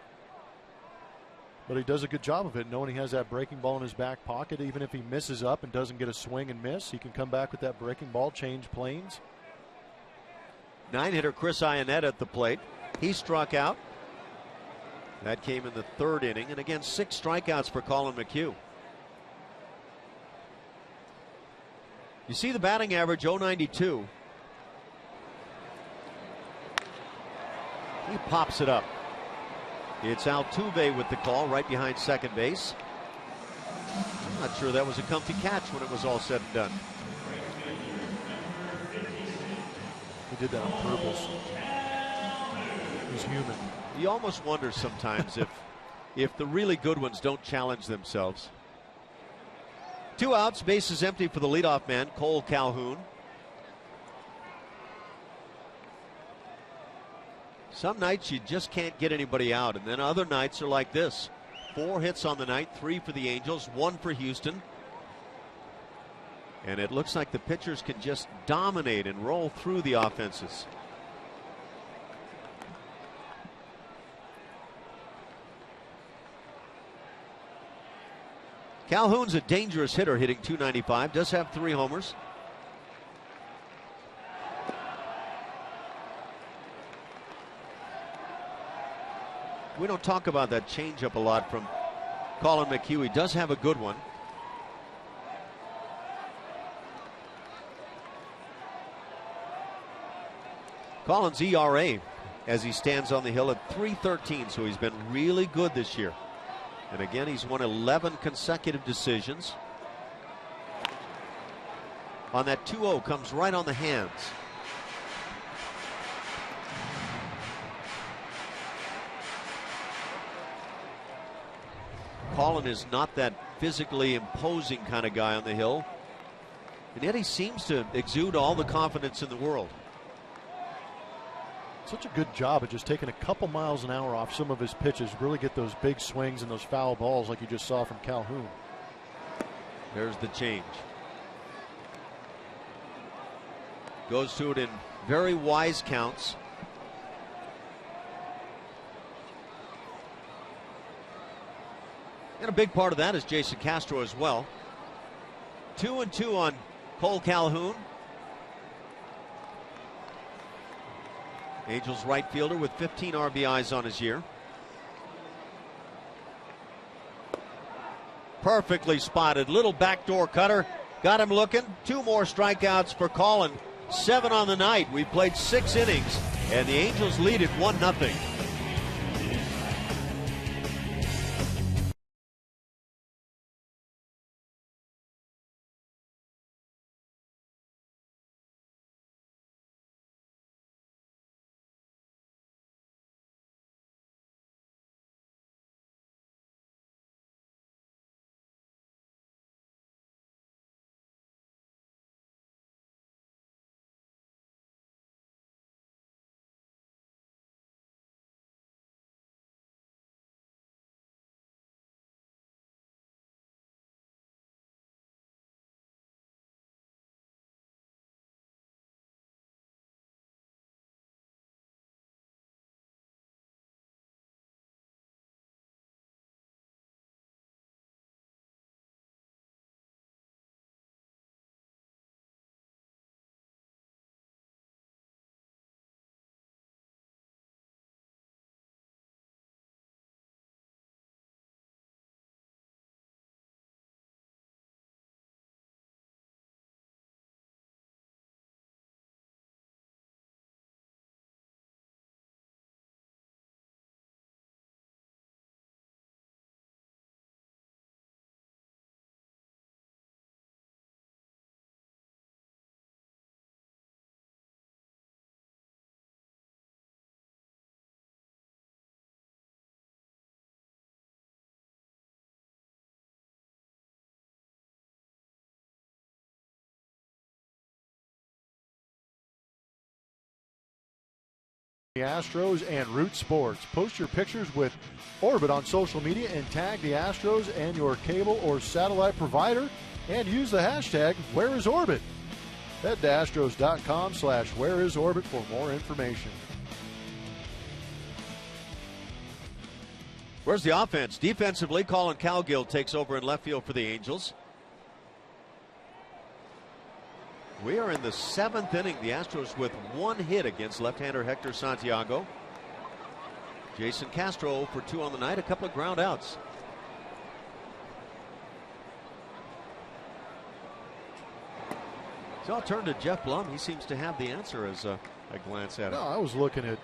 But he does a good job of it, knowing he has that breaking ball in his back pocket. Even if he misses up and doesn't get a swing and miss, he can come back with that breaking ball, change planes. 9-hitter Chris Iannetta at the plate. He struck out. That came in the 3rd inning. And again, 6 strikeouts for Colin McHugh. You see the batting average, .092. He pops it up. It's Altuve with the call right behind second base. I'm not sure that was a comfy catch when it was all said and done. He did that on purpose. He's human. You almost wonder sometimes if the really good ones don't challenge themselves. 2 outs, bases empty for the leadoff man, Cole Calhoun. Some nights you just can't get anybody out, and then other nights are like this. 4 hits on the night, 3 for the Angels, 1 for Houston. And it looks like the pitchers can just dominate and roll through the offenses. Calhoun's a dangerous hitter, hitting .295, does have 3 homers. We don't talk about that changeup a lot from Colin McHugh. He does have a good one. Colin's ERA as he stands on the hill at .313, so he's been really good this year. And again, he's won 11 consecutive decisions. On that 2-0, comes right on the hands. Colin is not that physically imposing kind of guy on the hill, and yet he seems to exude all the confidence in the world. Such a good job of just taking a couple miles an hour off some of his pitches, really get those big swings and those foul balls like you just saw from Calhoun. There's the change. Goes to it in very wise counts. And a big part of that is Jason Castro as well. 2-2 on Cole Calhoun. Angels right fielder with 15 RBIs on his year. Perfectly spotted. Little backdoor cutter. Got him looking. 2 more strikeouts for Colin. 7 on the night. We've played 6 innings, and the Angels lead it 1-0. The Astros and Root Sports. Post your pictures with Orbit on social media and tag the Astros and your cable or satellite provider, and use the hashtag #WhereIsOrbit. Head to astros.com/whereisOrbit for more information. Where's the offense? Defensively, Colin Cowgill takes over in left field for the Angels. We are in the 7th inning. The Astros with 1 hit against left-hander Hector Santiago. Jason Castro 0 for 2 on the night, a couple of ground outs. So I'll turn to Jeff Blum. He seems to have the answer as I glance at it. No, I was looking at,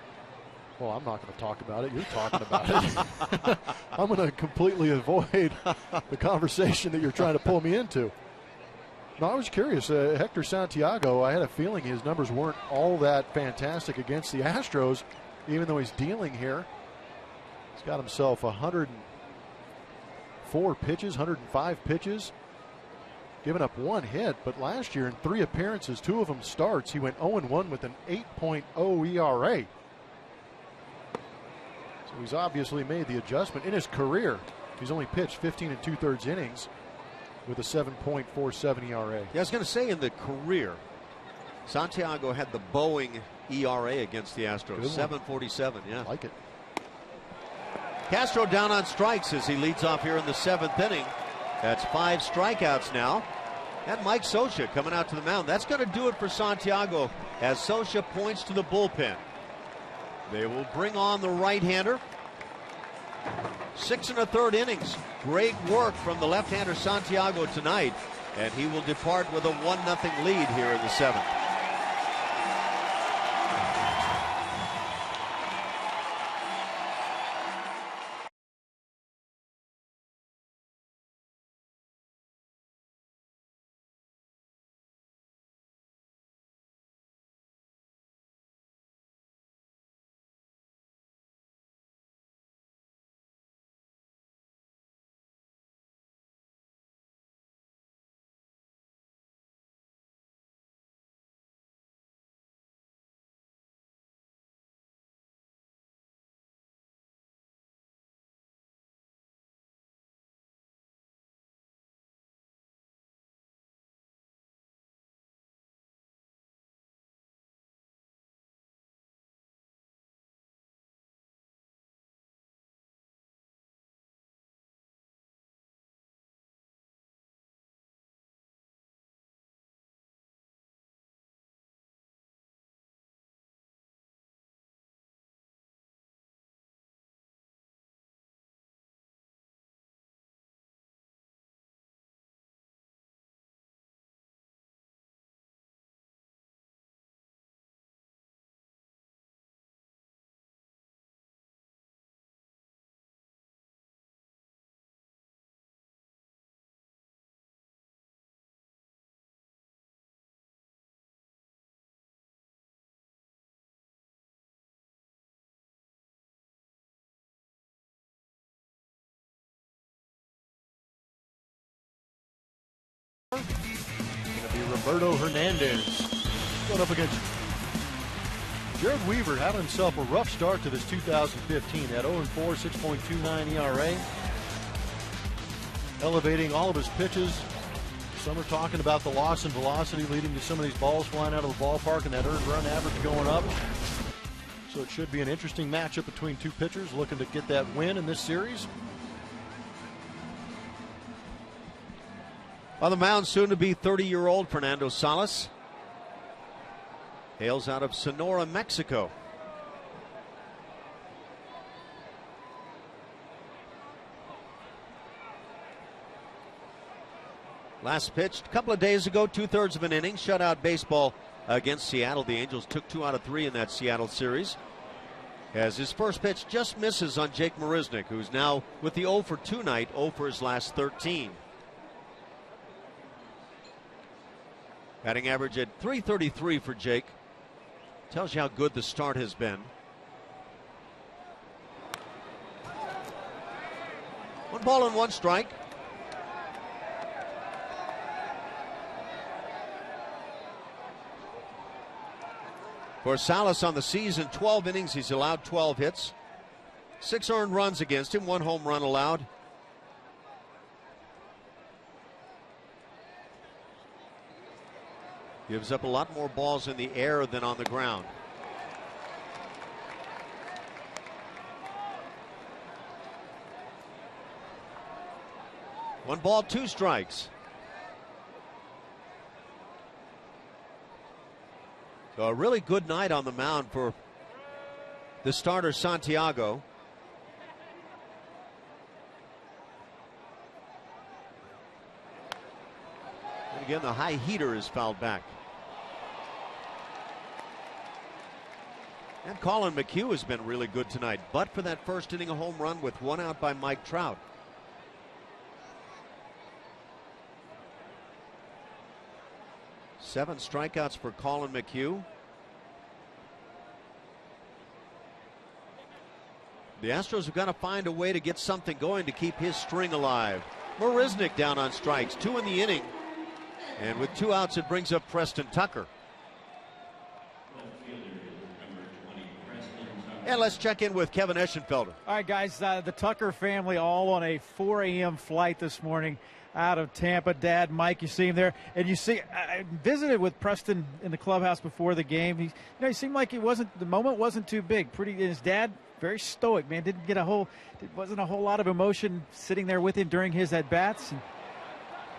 well, I'm not going to talk about it. You're talking about it. I'm going to completely avoid the conversation that you're trying to pull me into. No, I was curious. Hector Santiago, I had a feeling his numbers weren't all that fantastic against the Astros, even though he's dealing here. He's got himself 104 pitches, 105 pitches, given up 1 hit. But last year in 3 appearances, 2 of them starts, he went 0-1 with an 8.0 ERA. So he's obviously made the adjustment. In his career, he's only pitched 15 2/3 innings with a 7.47 ERA. Yeah, I was going to say in the career, Santiago had the Boeing ERA against the Astros, 7.47. Yeah, like it. Castro down on strikes as he leads off here in the 7th inning. That's 5 strikeouts now. And Mike Scioscia coming out to the mound. That's going to do it for Santiago as Scioscia points to the bullpen. They will bring on the right-hander. 6 1/3 innings. Great work from the left-hander Santiago tonight, and he will depart with a 1-0 lead here in the 7th. Going to be Roberto Hernandez going up against Jared Weaver. Had himself a rough start to this 2015 at 0-4, 6.29 ERA. Elevating all of his pitches. Some are talking about the loss in velocity leading to some of these balls flying out of the ballpark and that earned run average going up. So it should be an interesting matchup between 2 pitchers looking to get that win in this series. On the mound, soon to be 30-year-old Fernando Salas. Hails out of Sonora, Mexico. Last pitched a couple of days ago, 2/3 of an inning, shutout baseball against Seattle. The Angels took 2 out of 3 in that Seattle series. As his first pitch just misses on Jake Marisnick, who's now with the 0 for 2 night, 0 for his last 13. Batting average at .333 for Jake. Tells you how good the start has been. 1 ball and 1 strike. For Salas on the season, 12 innings, he's allowed 12 hits. 6 earned runs against him, 1 home run allowed. Gives up a lot more balls in the air than on the ground. One ball, 2 strikes. So a really good night on the mound for the starter, Santiago. And again, the high heater is fouled back. And Colin McHugh has been really good tonight, but for that first inning, a home run with 1 out by Mike Trout. Seven strikeouts for Colin McHugh. The Astros have got to find a way to get something going to keep his string alive. Marisnick down on strikes, 2 in the inning. And with 2 outs, it brings up Preston Tucker. And let's check in with Kevin Eschenfelder. All right, guys, the Tucker family all on a 4 a.m. flight this morning out of Tampa. Dad, Mike, you see him there. And you see, I visited with Preston in the clubhouse before the game. He seemed like the moment wasn't too big. His dad, very stoic, man. Wasn't a whole lot of emotion sitting there with him during his at-bats. And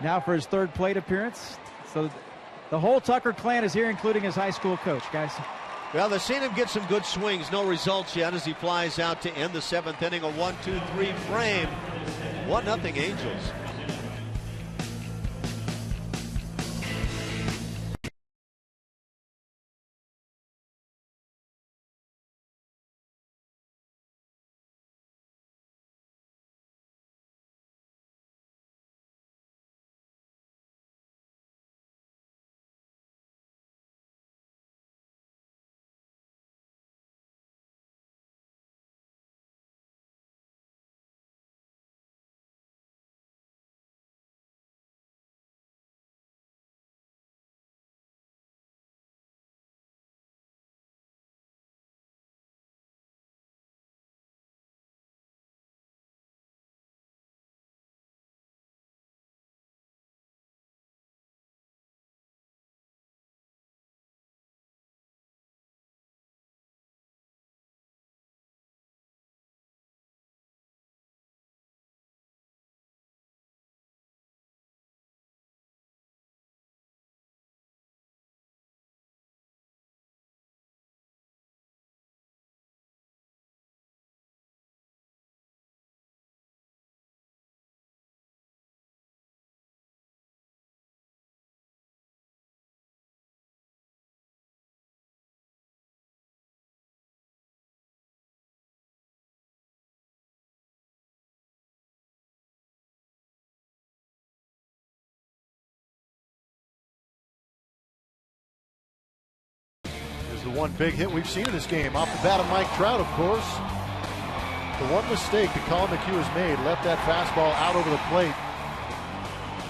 now for his 3rd plate appearance. So the whole Tucker clan is here, including his high school coach, guys. Well, they've seen him get some good swings. No results yet as he flies out to end the 7th inning. A 1-2-3 frame. 1-0 Angels. The one big hit we've seen in this game off the bat of Mike Trout, of course. The one mistake that Colin McHugh has made, left that fastball out over the plate.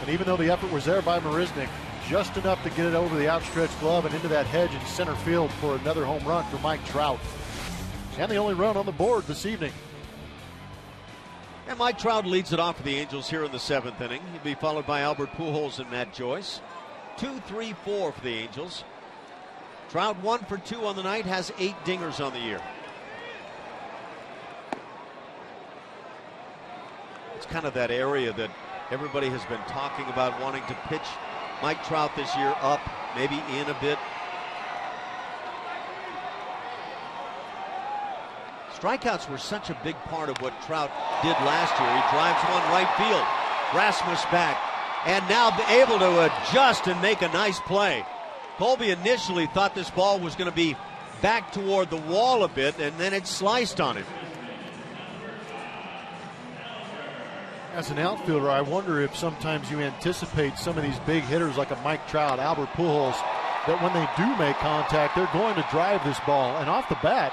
And even though the effort was there by Marisnick, just enough to get it over the outstretched glove and into that hedge in center field for another home run for Mike Trout. And the only run on the board this evening. And Mike Trout leads it off for the Angels here in the 7th inning. He'll be followed by Albert Pujols and Matt Joyce. 2-3-4 for the Angels. Trout 1 for 2 on the night, has 8 dingers on the year. It's kind of that area that everybody has been talking about, wanting to pitch Mike Trout this year up, maybe in a bit. Strikeouts were such a big part of what Trout did last year. He drives one right field. Rasmus back, and now able to adjust and make a nice play. Colby initially thought this ball was going to be back toward the wall a bit, and then it sliced on him. As an outfielder, I wonder if sometimes you anticipate some of these big hitters like a Mike Trout, Albert Pujols, that when they do make contact, they're going to drive this ball. And off the bat,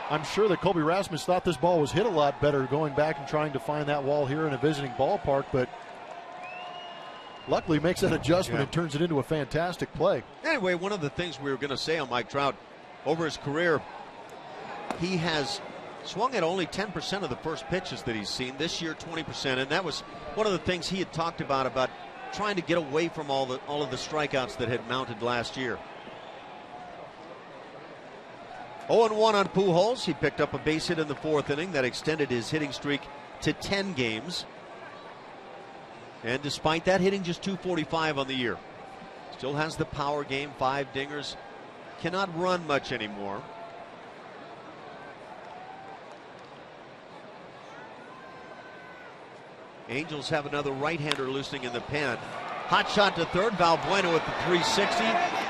I'm sure that Colby Rasmus thought this ball was hit a lot better going back and trying to find that wall here in a visiting ballpark, but luckily makes that adjustment and turns it into a fantastic play. Anyway, one of the things we were going to say on Mike Trout, over his career, he has swung at only 10% of the first pitches that he's seen. This year, 20%, and that was one of the things he had talked about trying to get away from all of the strikeouts that had mounted last year. 0-1 on Pujols. He picked up a base hit in the 4th inning that extended his hitting streak to 10 games. And despite that, hitting just .245 on the year. Still has the power game, 5 dingers. Cannot run much anymore. Angels have another right-hander loosening in the pen. Hot shot to third. Valbuena with the 360.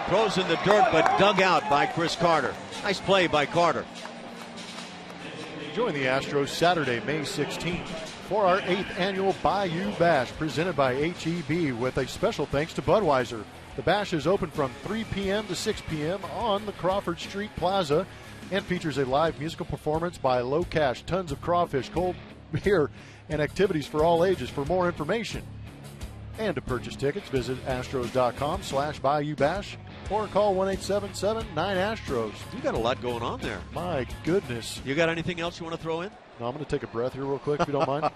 Throws in the dirt, but dug out by Chris Carter. Nice play by Carter. Join the Astros Saturday, May 16th for our 8th annual Bayou Bash presented by HEB with a special thanks to Budweiser. The bash is open from 3 p.m. to 6 p.m. on the Crawford Street Plaza and features a live musical performance by Low Cash, tons of crawfish, cold beer, and activities for all ages. For more information and to purchase tickets, visit astros.com/Bayou Bash or call 1-877-9-ASTROS. You got a lot going on there. My goodness. You got anything else you want to throw in? No, I'm going to take a breath here real quick if you don't mind.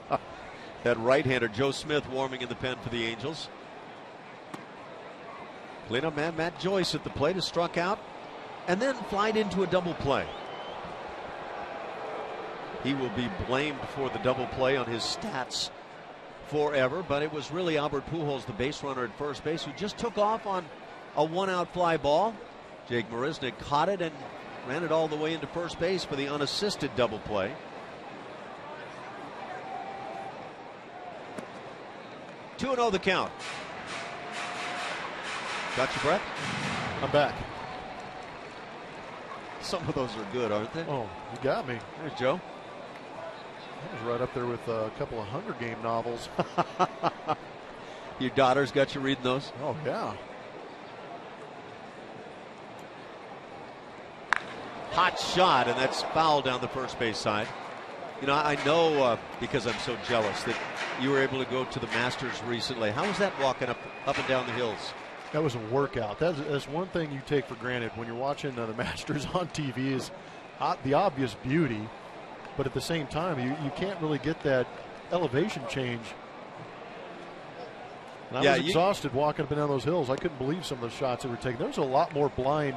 That right-hander, Joe Smith, warming in the pen for the Angels. Cleanup man Matt Joyce at the plate is struck out and then flied into a double play. He will be blamed for the double play on his stats forever, but it was really Albert Pujols, the base runner at first base, who just took off on a 1-out fly ball. Jake Marisnick caught it and ran it all the way into first base for the unassisted double play. 2-0 the count. Got your breath? I'm back. Some of those are good, aren't they? Oh, you got me. There's Joe. That was right up there with a couple of Hunger Game novels. Your daughter's got you reading those? Oh, yeah. Hot shot, and that's foul down the first base side. You know, I know because I'm so jealous that you were able to go to the Masters recently. How was that walking up and down the hills? That was a workout. That's one thing you take for granted when you're watching the Masters on TV is the obvious beauty, but at the same time, you can't really get that elevation change. And I was exhausted walking up and down those hills. I couldn't believe some of the shots that were taken. There was a lot more blind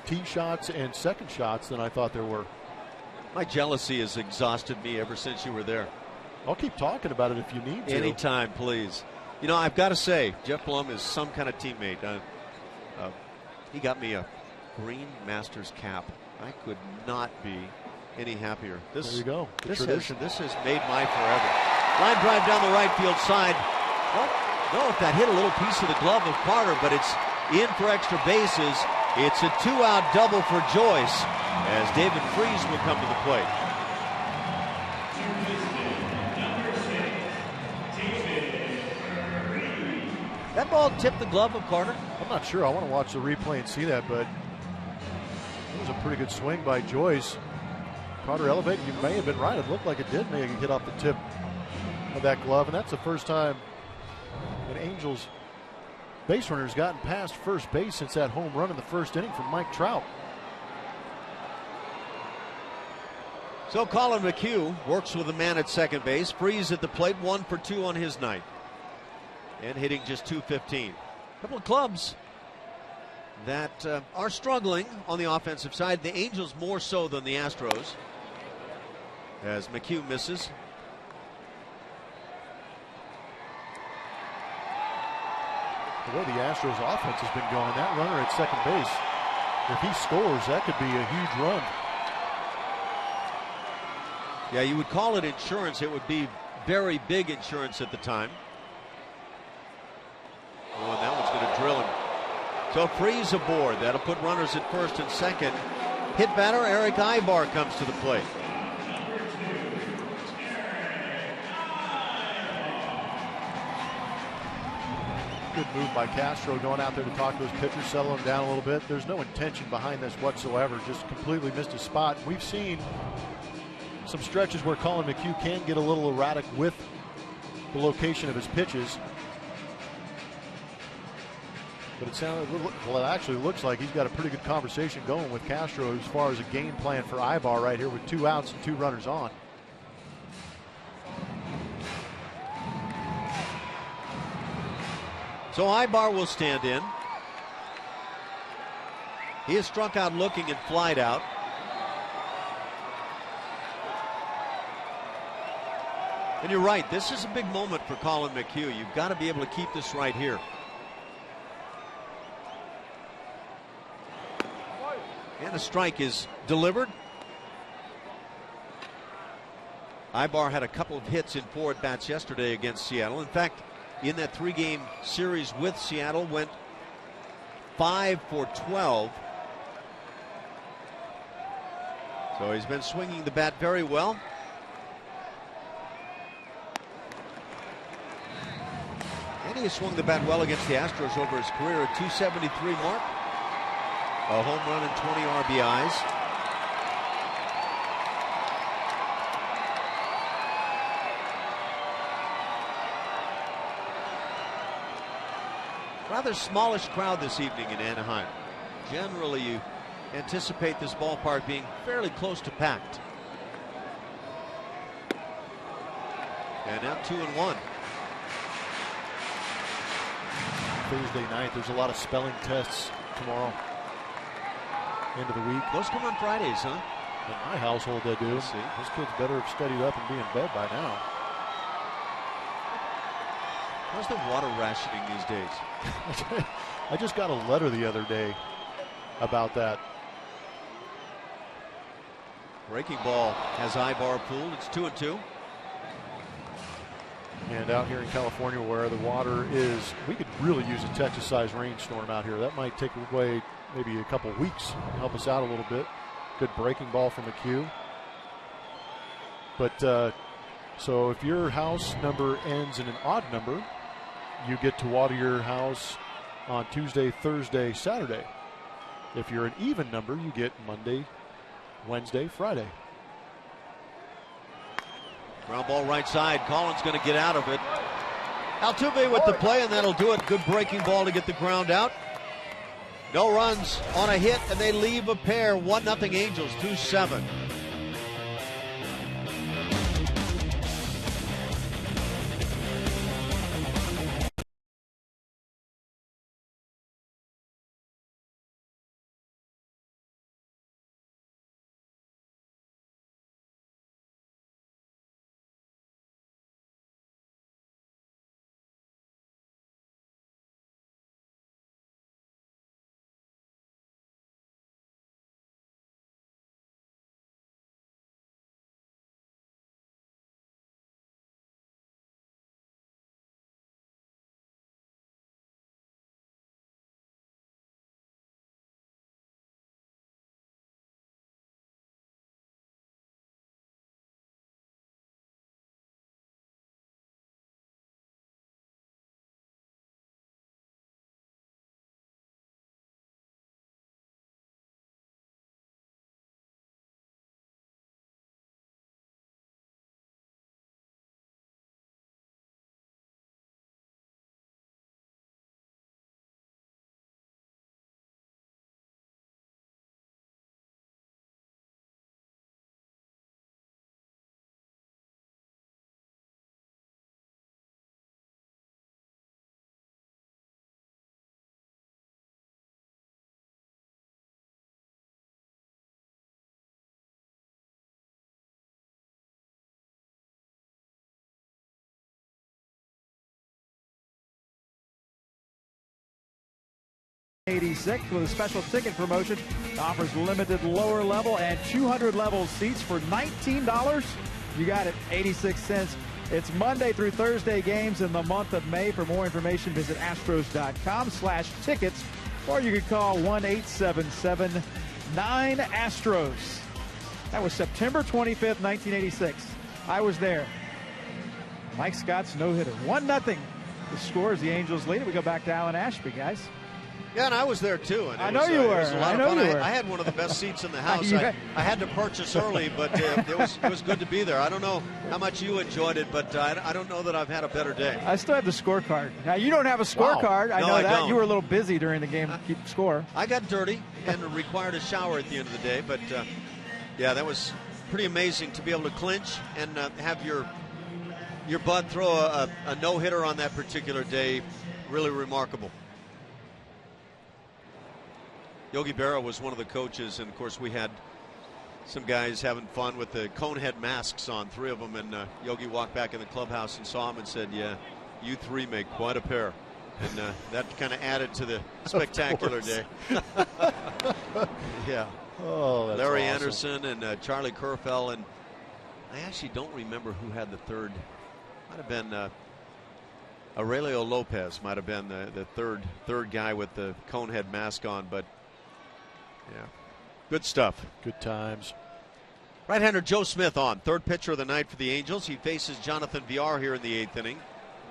tee shots and second shots than I thought there were. My jealousy has exhausted me ever since you were there. I'll keep talking about it if you need to. Anytime, please. You know, I've got to say, Jeff Blum is some kind of teammate. He got me a green Masters cap. I could not be any happier. There you go. This has made my forever. Line drive down the right field side. Well, no, if that hit a little piece of the glove of Carter, but it's in for extra bases. It's a 2-out double for Joyce as David Freese will come to the plate. That ball tipped the glove of Carter? I'm not sure. I want to watch the replay and see that, but it was a pretty good swing by Joyce. Carter elevated. You may have been right. It looked like it did maybe hit off the tip of that glove, and that's the first time an Angels base runner has gotten past first base since that home run in the first inning from Mike Trout. So Colin McHugh works with a man at second base. Freese at the plate, 1 for 2 on his night. And hitting just .215. A couple of clubs that are struggling on the offensive side. The Angels more so than the Astros. As McHugh misses. The way the Astros offense has been going, that runner at second base, if he scores, that could be a huge run. Yeah, you would call it insurance. It would be very big insurance at the time. Oh, and that one's going to drill him. So Freese aboard. That'll put runners at first and second. Hit batter Eric Ibar comes to the plate. Good move by Castro going out there to talk to his pitcher, settle him down a little bit. There's no intention behind this whatsoever. Just completely missed his spot. We've seen some stretches where Colin McHugh can get a little erratic with the location of his pitches. But it actually looks like he's got a pretty good conversation going with Castro as far as a game plan for Ibar right here with 2 outs and 2 runners on. So Ibar will stand in. He is struck out looking and flied out. And you're right, this is a big moment for Colin McHugh. You've got to be able to keep this right here. And a strike is delivered. Ibar had a couple of hits in 4 at-bats yesterday against Seattle. In fact, in that 3-game series with Seattle, went 5 for 12. So he's been swinging the bat very well. And he has swung the bat well against the Astros over his career, a .273 mark. A home run and 20 RBIs. Rather smallish crowd this evening in Anaheim. Generally, you anticipate this ballpark being fairly close to packed. And now 2-1. Thursday night, there's a lot of spelling tests tomorrow. End of the week. Those come on Fridays, huh? In my household, they do. See. Those kids better have studied up and be in bed by now. How's the water rationing these days? I just got a letter the other day about that. Breaking ball has Ibar pulled. It's 2-2. And out here in California where the water is, we could really use a Texas-sized rainstorm out here. That might take away maybe a couple weeks, help us out a little bit. Good breaking ball from McHugh. But so if your house number ends in an odd number, you get to water your house on Tuesday, Thursday, Saturday. If you're an even number, you get Monday, Wednesday, Friday. Ground ball right side. Collins going to get out of it. Altuve with the play, and that'll do it. Good breaking ball to get the ground out. No runs on a hit, and they leave a pair. 1-0 Angels, 2-7. '86 with a special ticket promotion. Offers limited lower level and 200 level seats for $19. You got it, 86 cents. It's Monday through Thursday games in the month of May. For more information, visit astros.com/tickets, or you can call 1-877-9-ASTROS. That was September 25th, 1986. I was there. Mike Scott's no-hitter. 1-0. The score is the Angels lead. We go back to Alan Ashby, guys. Yeah, and I was there too. And I know you were. I know you were. I had one of the best seats in the house. I had to purchase early, but it was good to be there. I don't know how much you enjoyed it, but I don't know that I've had a better day. I still have the scorecard. Now, you don't have a scorecard. Wow. I No, know I that. don't. You were a little busy during the game to keep score. I got dirty and required a shower at the end of the day, but yeah, that was pretty amazing to be able to clinch and have your bud throw a no-hitter on that particular day. Really remarkable. Yogi Berra was one of the coaches, and of course we had some guys having fun with the cone head masks on, 3 of them, and Yogi walked back in the clubhouse and saw him and said, yeah, you 3 make quite a pair. And that kind of added to the spectacular day. Yeah. Oh, that's Larry awesome. Anderson and Charlie Kerfell, and I actually don't remember who had the third. Might have been Aurelio Lopez. Might have been the third guy with the cone head mask on. But yeah, good stuff. Good times. Right-hander Joe Smith on, third pitcher of the night for the Angels. He faces Jonathan Villar here in the 8th inning.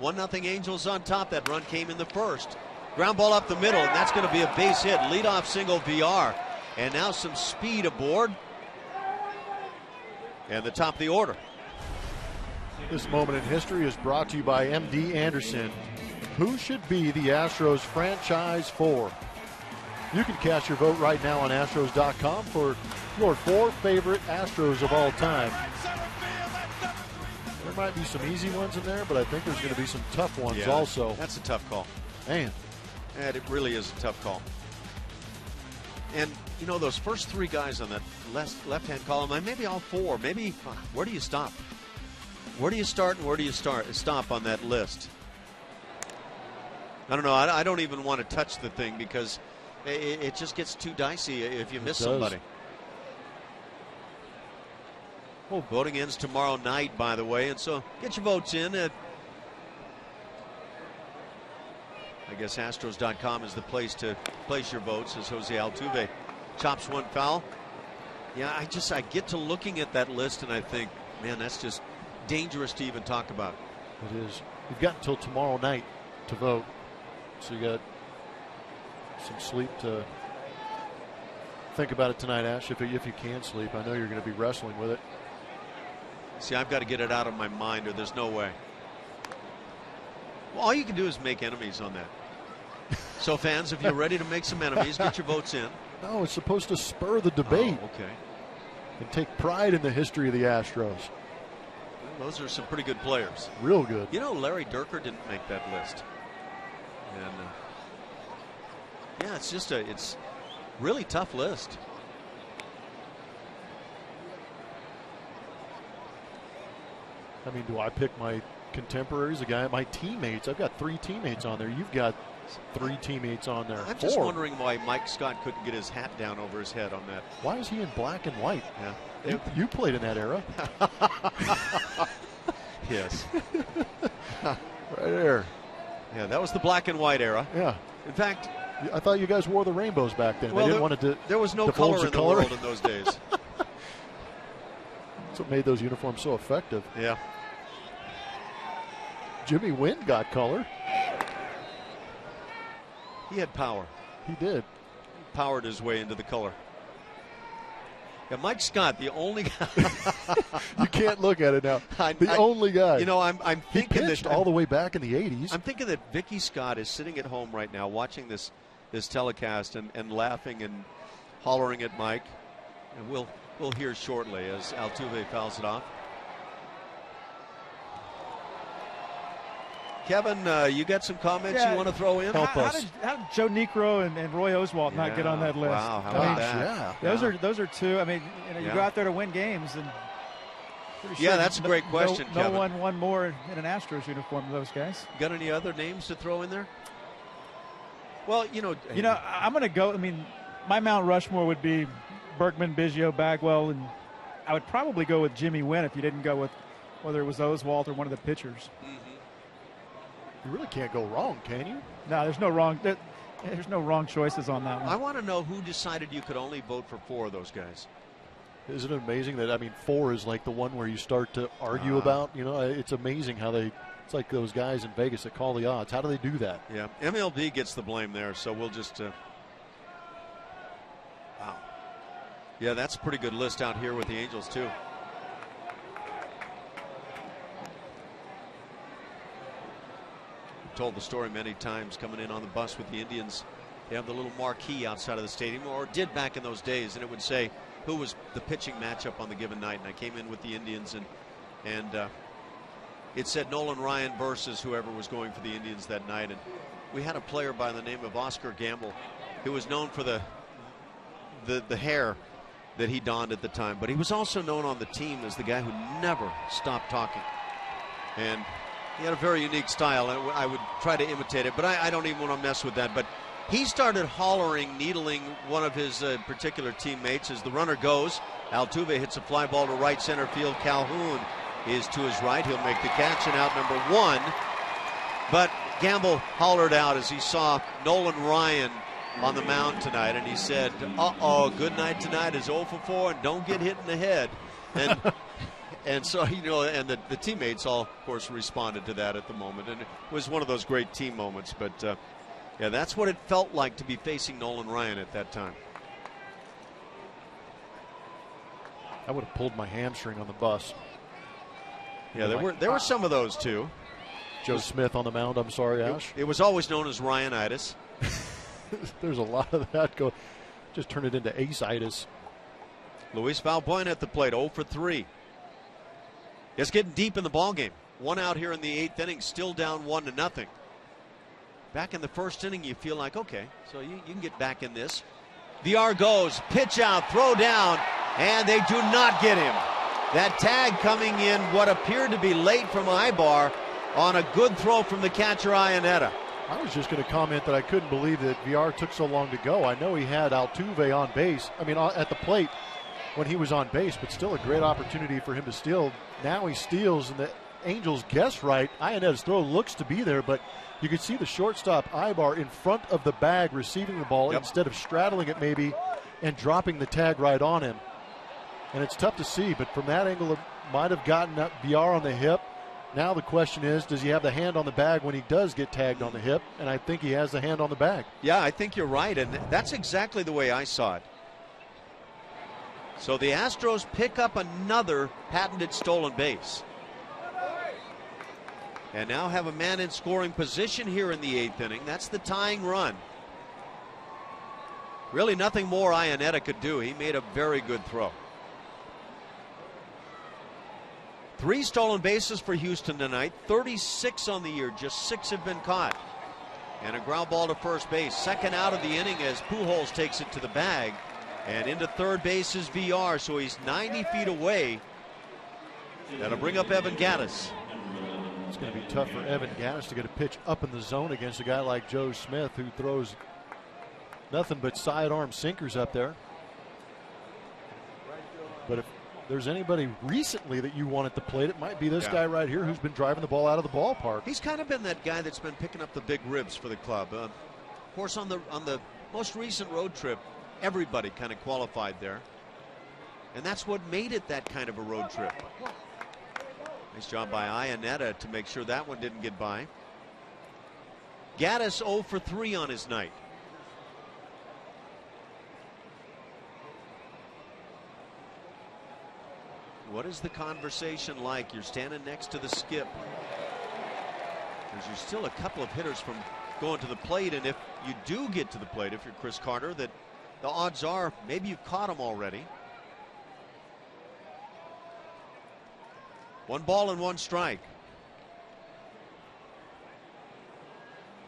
1-0 Angels on top. That run came in the first. Ground ball up the middle, and that's going to be a base hit. Leadoff single Villar. And now some speed aboard. And the top of the order. This moment in history is brought to you by M.D. Anderson. Who should be the Astros franchise for? You can cast your vote right now on Astros.com for your 4 favorite Astros of all time. There might be some easy ones in there, but I think there's going to be some tough ones also. That's a tough call. Man. And it really is a tough call. And, you know, those first 3 guys on that left-hand column, and maybe all 4, maybe, where do you stop? Where do you start and where do you stop on that list? I don't know. I don't even want to touch the thing because it just gets too dicey if you miss somebody. Well, voting ends tomorrow night, by the way, and so get your votes in. I guess Astros.com is the place to place your votes as Jose Altuve chops one foul. Yeah, I get to looking at that list and I think, man, that's just dangerous to even talk about. It is. You've got until tomorrow night to vote, so you got some sleep to think about it tonight, Ash, if you can sleep. I know you're going to be wrestling with it. See, I've got to get it out of my mind or there's no way. Well, all you can do is make enemies on that. So fans, if you're ready to make some enemies, get your votes in. No, it's supposed to spur the debate. Oh, okay. And take pride in the history of the Astros. Well, those are some pretty good players. Real good. You know, Larry Dierker didn't make that list. And yeah, it's just it's really tough list. I mean, do I pick my contemporaries, my teammates? I've got 3 teammates on there. You've got 3 teammates on there. I'm 4. just wondering why Mike Scott couldn't get his hat down over his head on that. Why is he in black and white? Yeah. You played in that era. Yes. Right there. Yeah, that was the black and white era. Yeah. In fact, I thought you guys wore the rainbows back then. Well, they didn't want to there was no color in the world in those days. That's what made those uniforms so effective. Yeah. Jimmy Wynn got color. He had power. He did. He powered his way into the color. Yeah, Mike Scott, the only guy. You can't look at it now. Only guy. You know, I'm thinking he pitched all the way back in the 80s. I'm thinking that Vicky Scott is sitting at home right now watching this telecast and laughing and hollering at Mike. And we'll hear shortly as Altuve fouls it off. Kevin, you got some comments you want to throw in? How did Joe Necro and Roy Oswalt not get on that list? Wow, how about that? Yeah. Those are 2. I mean, you go out there to win games, and sure that's a great question, Kevin. No one won more in an Astros uniform than those guys. Got any other names to throw in there? Well, you know, I'm going to go. I mean, my Mount Rushmore would be Berkman, Biggio, Bagwell, and I would probably go with Jimmy Wynn if you didn't go with whether it was Oswalt or one of the pitchers. Mm-hmm. You really can't go wrong, can you? No, there's no wrong. There's no wrong choices on that one. I want to know who decided you could only vote for 4 of those guys. Isn't it amazing that 4 is like the one where you start to argue about? You know, it's amazing how it's like those guys in Vegas that call the odds. How do they do that? Yeah, MLB gets the blame there, so we'll just. Wow. Yeah, that's a pretty good list out here with the Angels too. Told the story many times coming in on the bus with the Indians. They have the little marquee outside of the stadium, or did back in those days, and it would say who was the pitching matchup on the given night. And I came in with the Indians, and it said Nolan Ryan versus whoever was going for the Indians that night. And we had a player by the name of Oscar Gamble who was known for the hair that he donned at the time, but he was also known on the team as the guy who never stopped talking. And he had a very unique style, and I would try to imitate it, but I don't even want to mess with that. But he started hollering, needling one of his particular teammates as the runner goes. Altuve hits a fly ball to right center field. Calhoun is to his right. He'll make the catch, and out number 1. But Gamble hollered out as he saw Nolan Ryan on the mound tonight, and he said, uh-oh, good night tonight is 0 for 4, and don't get hit in the head. And and so, you know, and the teammates all, of course, responded to that at the moment, and it was one of those great team moments. But, yeah, that's what it felt like to be facing Nolan Ryan at that time. I would have pulled my hamstring on the bus. Yeah, there were some of those, too. Joe Smith on the mound, I'm sorry, Ash. It was always known as Ryanitis. There's a lot of that go. Just turn it into ace-itis. Luis Valbuena at the plate, 0 for 3. It's getting deep in the ballgame. 1 out here in the 8th inning, still down 1-0. Back in the first inning, you feel like, okay, so you can get back in this. VR goes, pitch out, throw down, and they do not get him. That tag coming in what appeared to be late from Ibar on a good throw from the catcher, Iannetta. I was just going to comment that I couldn't believe that VR took so long to go. I know he had Altuve on base. I mean, at the plate when he was on base, but still a great opportunity for him to steal. Now he steals, and the Angels guess right. Iannetta's throw looks to be there, but you could see the shortstop Ibar in front of the bag receiving the ball instead of straddling it maybe and dropping the tag right on him. And it's tough to see, but from that angle, it might have gotten VR on the hip. Now the question is, does he have the hand on the bag when he does get tagged on the hip? And I think he has the hand on the bag. Yeah, I think you're right, and that's exactly the way I saw it. So the Astros pick up another patented stolen base. And now have a man in scoring position here in the 8th inning. That's the tying run. Really nothing more Iannetta could do. He made a very good throw. 3 stolen bases for Houston tonight, 36 on the year, just 6 have been caught. And a ground ball to first base. Second out of the inning as Pujols takes it to the bag. And into third base is VR, so he's 90 feet away. That'll bring up Evan Gattis. It's going to be tough for Evan Gattis to get a pitch up in the zone against a guy like Joe Smith, who throws nothing but sidearm sinkers up there. But if there's anybody recently that you want at the plate, it might be this guy right here who's been driving the ball out of the ballpark. He's kind of been that guy that's been picking up the big ribs for the club. Of course, on the most recent road trip, everybody kind of qualified there. And that's what made it that kind of a road trip. Nice job by Iannetta to make sure that one didn't get by. Gattis 0 for 3 on his night. What is the conversation like? You're standing next to the skip. There's still a couple of hitters from going to the plate, and if you do get to the plate, if you're Chris Carter, that the odds are maybe you've caught him already. 1 ball and 1 strike.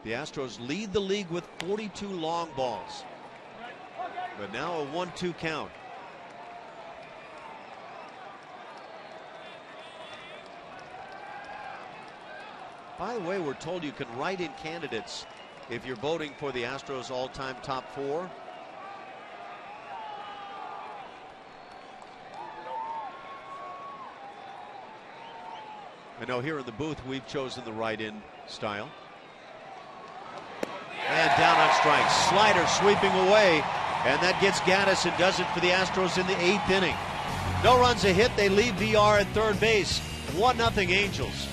The Astros lead the league with 42 long balls, but now a 1-2 count. By the way, we're told you can write in candidates if you're voting for the Astros all-time top 4. I know here in the booth we've chosen the write-in style. And down on strikes. Slider sweeping away, and that gets Gattis and does it for the Astros in the 8th inning. No runs, a hit. They leave VR at third base. 1-0 Angels.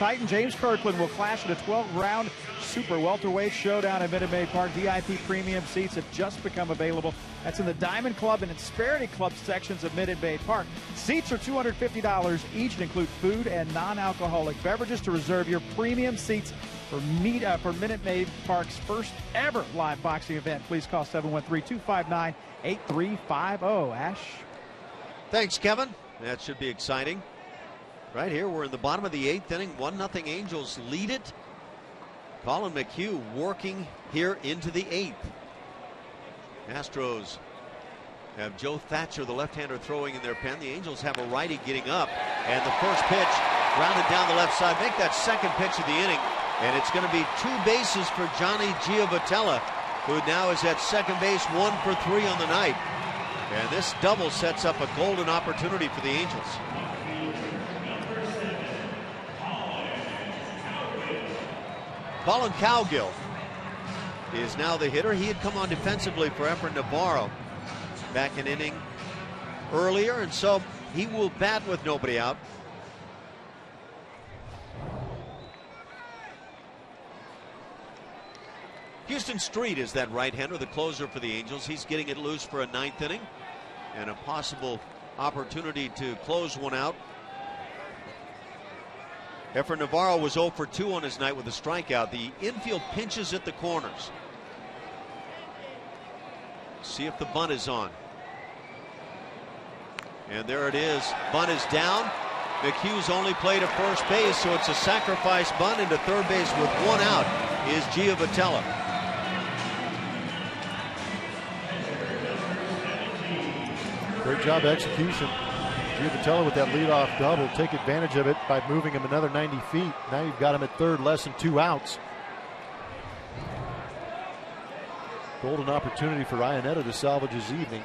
Titan James Kirkland will clash in a 12-round super welterweight showdown at Minute Maid Park. VIP premium seats have just become available. That's in the Diamond Club and Insperity Club sections of Minute Maid Park. Seats are $250 each and include food and non-alcoholic beverages. To reserve your premium seats for Minute Maid Park's first ever live boxing event, please call 713-259-8350. Ash? Thanks, Kevin. That should be exciting. Right here, we're in the bottom of the 8th inning. 1-0 Angels lead it. Colin McHugh working here into the 8th. Astros have Joe Thatcher, the left-hander, throwing in their pen. The Angels have a righty getting up. And the first pitch grounded down the left side. Make that second pitch of the inning. And it's going to be 2 bases for Johnny Giovitella, who now is at second base, 1 for 3 on the night. And this double sets up a golden opportunity for the Angels. Colin Cowgill is now the hitter. He had come on defensively for Efren Navarro back an inning earlier, and so he will bat with nobody out. Houston Street is that right-hander, the closer for the Angels. He's getting it loose for a 9th inning and a possible opportunity to close one out. Efren Navarro was 0 for 2 on his night with a strikeout. The infield pinches at the corners. See if the bunt is on. And there it is. Bunt is down. McHugh's only played at first base, so it's a sacrifice bunt into third base with 1 out is Giovitella. Great job execution. Giovitella with that leadoff double. Take advantage of it by moving him another 90 feet. Now you've got him at third, less than 2 outs. Golden opportunity for Iannetta to salvage his evening.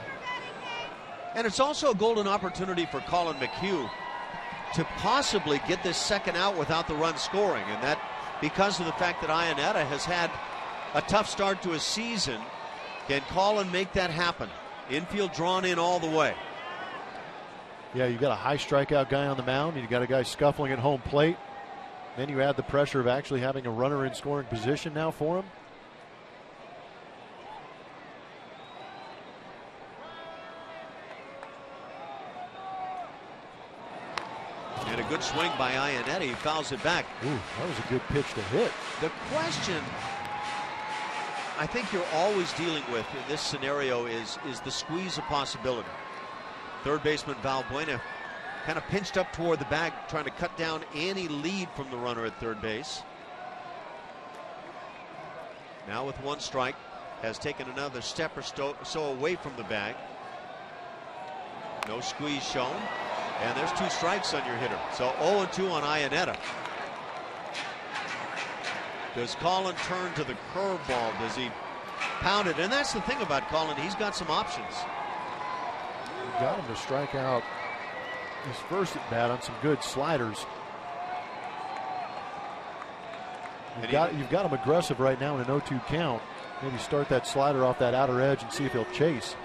And it's also a golden opportunity for Colin McHugh to possibly get this second out without the run scoring. And that because of the fact that Iannetta has had a tough start to his season. Can Colin make that happen? Infield drawn in all the way. Yeah, you've got a high strikeout guy on the mound. You've got a guy scuffling at home plate. Then you add the pressure of actually having a runner in scoring position now for him. And a good swing by Iannetta. He fouls it back. Ooh, that was a good pitch to hit. The question I think you're always dealing with in this scenario is the squeeze a possibility? Third baseman Valbuena kind of pinched up toward the bag, trying to cut down any lead from the runner at third base. Now with 1 strike, has taken another step or so away from the bag. No squeeze shown, and there's 2 strikes on your hitter. So 0-2 on Iannetta. Does Colin turn to the curveball? Does he pound it? And that's the thing about Colin, he's got some options. You got him to strike out his first at bat on some good sliders. You've got him aggressive right now in an 0-2 count. Maybe start that slider off that outer edge and see if he'll chase.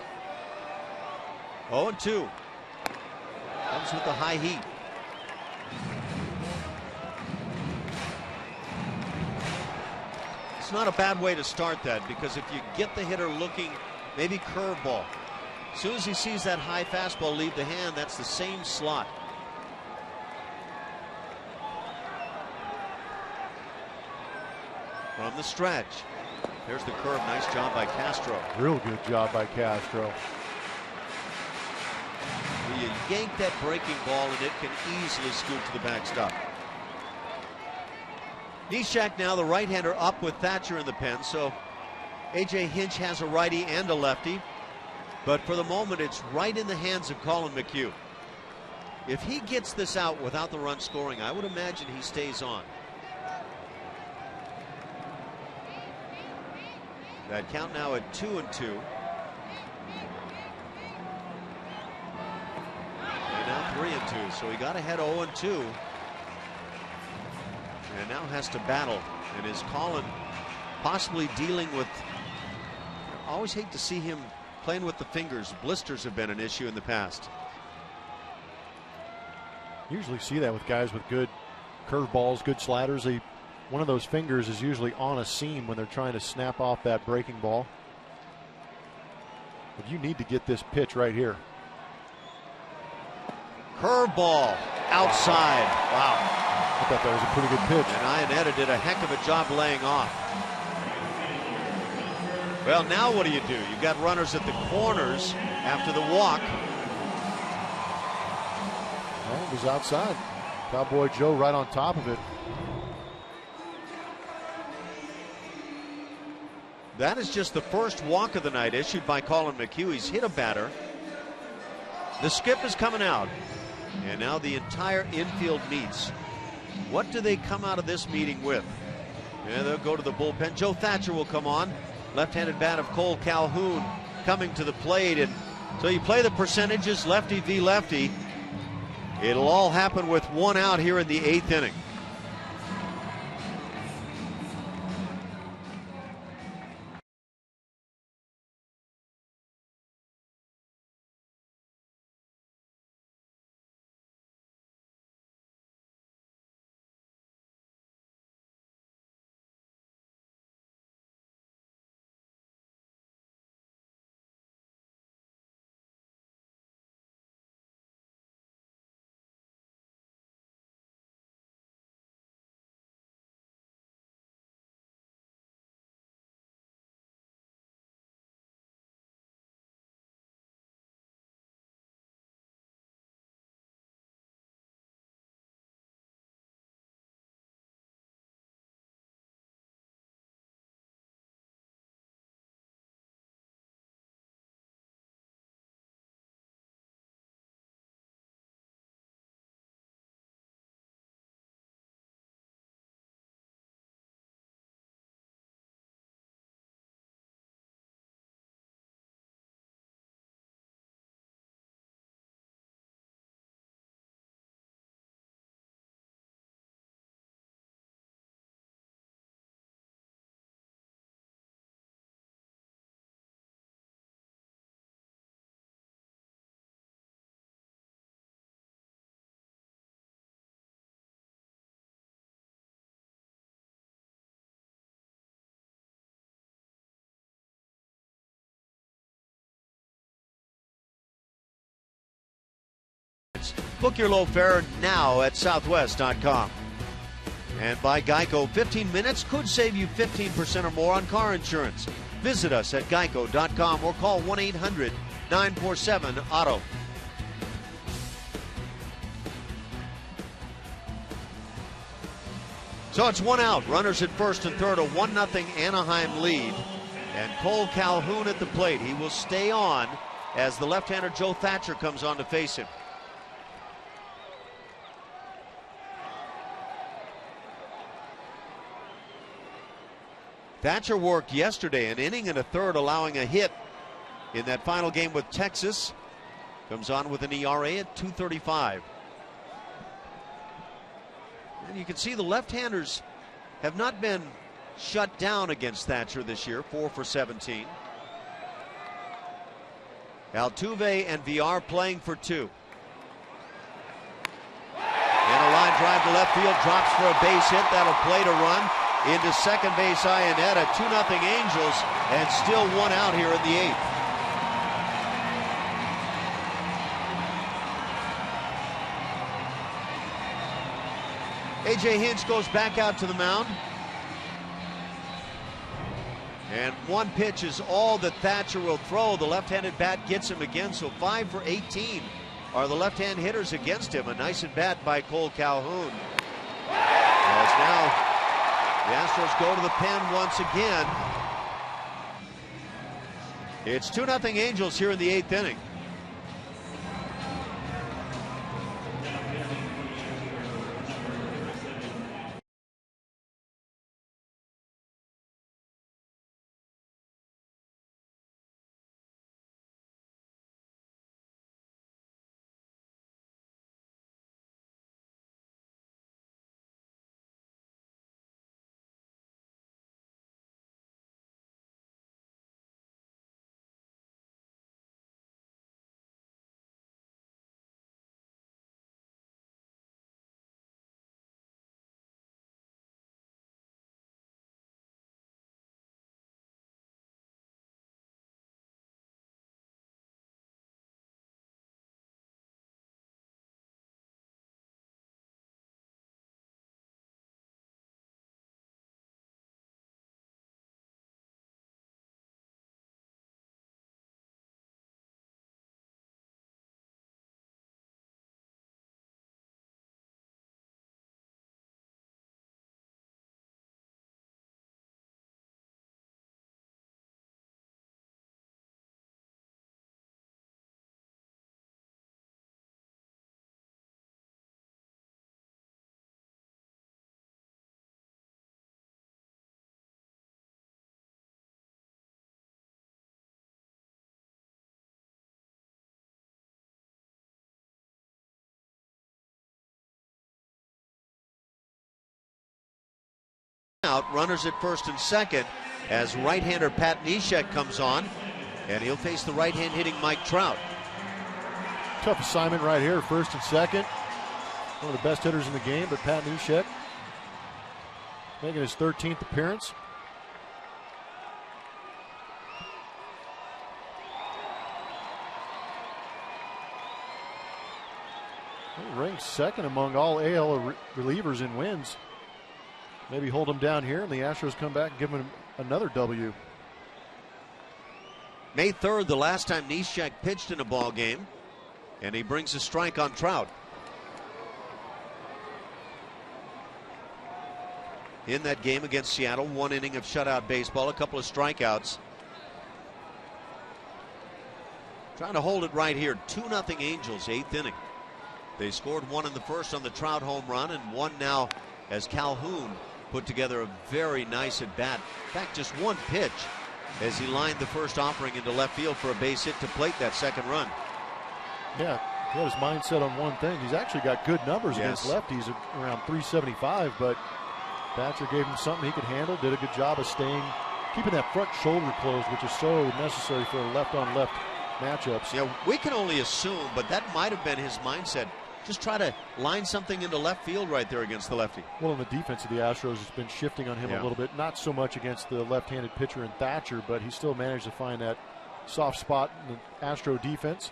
0-2. Comes with the high heat. It's not a bad way to start that, because if you get the hitter looking, maybe curveball. As soon as he sees that high fastball leave the hand, that's the same slot. From the stretch. There's the curve. Nice job by Castro. Real good job by Castro. You yank that breaking ball and it can easily scoot to the backstop. Neshek now the right-hander up with Thatcher in the pen, so A.J. Hinch has a righty and a lefty, but for the moment it's right in the hands of Colin McHugh. If he gets this out without the run scoring, I would imagine he stays on. That count now at 2-2. And now 3-2. So he got ahead 0-2. And now has to battle. And is Colin possibly dealing with... I always hate to see him playing with the fingers. Blisters have been an issue in the past. Usually see that with guys with good curveballs, good sliders. One of those fingers is usually on a seam when they're trying to snap off that breaking ball. But you need to get this pitch right here. Curveball outside. Wow. I thought that was a pretty good pitch. And Iannetta did a heck of a job laying off. Well, now what do? You've got runners at the corners after the walk. Well, it was outside. Cowboy Joe right on top of it. That is just the first walk of the night issued by Colin McHugh. He's hit a batter. The skip is coming out. And now the entire infield meets. What do they come out of this meeting with? Yeah, they'll go to the bullpen. Joe Thatcher will come on. Left-handed bat of Cole Calhoun coming to the plate. And so you play the percentages, lefty v lefty. It'll all happen with one out here in the 8th inning. Book your low fare now at southwest.com. And by Geico, 15 minutes could save you 15% or more on car insurance. Visit us at geico.com or call 1-800-947-AUTO. So it's one out. Runners at first and third, a 1-0 Anaheim lead. And Cole Calhoun at the plate. He will stay on as the left-hander Joe Thatcher comes on to face him. Thatcher worked yesterday, an inning and a third, allowing a hit in that final game with Texas. Comes on with an ERA at 2.35. And you can see the left-handers have not been shut down against Thatcher this year, 4 for 17. Altuve and VR playing for 2. And a line drive to left field, drops for a base hit. That'll play to run. Into second base, Iannetta, 2-0 Angels, and still one out here in the 8th. A.J. Hinch goes back out to the mound. And one pitch is all that Thatcher will throw. The left-handed bat gets him again, so 5 for 18 are the left-hand hitters against him. A nice at-bat by Cole Calhoun. As now the Astros go to the pen once again. It's 2-0 Angels here in the 8th inning. Out, runners at first and second as right-hander Pat Neshek comes on, and he'll face the right-hand hitting Mike Trout. Tough assignment right here, first and second. One of the best hitters in the game, but Pat Neshek making his 13th appearance. He ranks second among all AL relievers in wins. Maybe hold him down here, and the Astros come back and give him another W. May 3rd, the last time Neshek pitched in a ball game, and he brings a strike on Trout. In that game against Seattle, 1 inning of shutout baseball, a couple of strikeouts. Trying to hold it right here. 2-0 Angels, 8th inning. They scored 1 in the first on the Trout home run, and 1 now as Calhoun put together a very nice at bat. In fact, just 1 pitch as he lined the first offering into left field for a base hit to plate that second run. Yeah, he had his mindset on one thing. He's actually got good numbers against lefties, around 375, but Thatcher gave him something he could handle, did a good job of keeping that front shoulder closed, which is so necessary for left-on-left matchups. Yeah, we can only assume, but that might have been his mindset. Just try to line something into left field right there against the lefty. Well, in the defense of the Astros has been shifting on him a little bit. Not so much against the left-handed pitcher in Thatcher, but he still managed to find that soft spot in the Astro defense.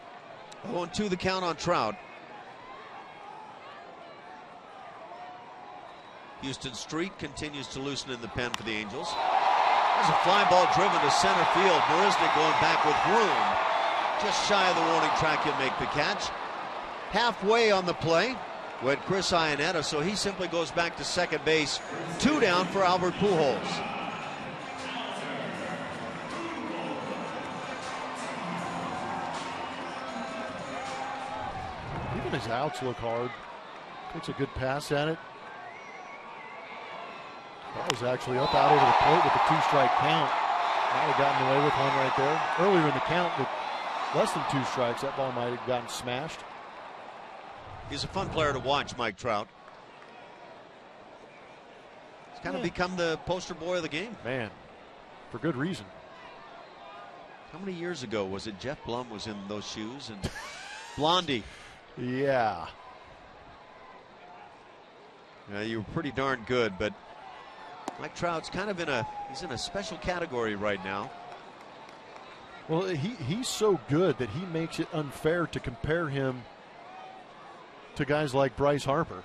0-2 the count on Trout. Houston Street continues to loosen in the pen for the Angels. There's a fly ball driven to center field. Marisnik going back with room. Just shy of the warning track, he'll make the catch. Halfway on the play with Chris Iannetta, so he simply goes back to second base. 2 down for Albert Pujols. Even his outs look hard. Takes a good pass at it. That was actually up out over the plate with a 2-strike count. Might have gotten away with one right there. Earlier in the count with less than 2 strikes, that ball might have gotten smashed. He's a fun player to watch, Mike Trout. He's kind of become the poster boy of the game. Man, for good reason. How many years ago was it Jeff Blum was in those shoes and Blondie? Yeah. You were pretty darn good, but Mike Trout's kind of he's in a special category right now. Well, he's so good that he makes it unfair to compare him to guys like Bryce Harper.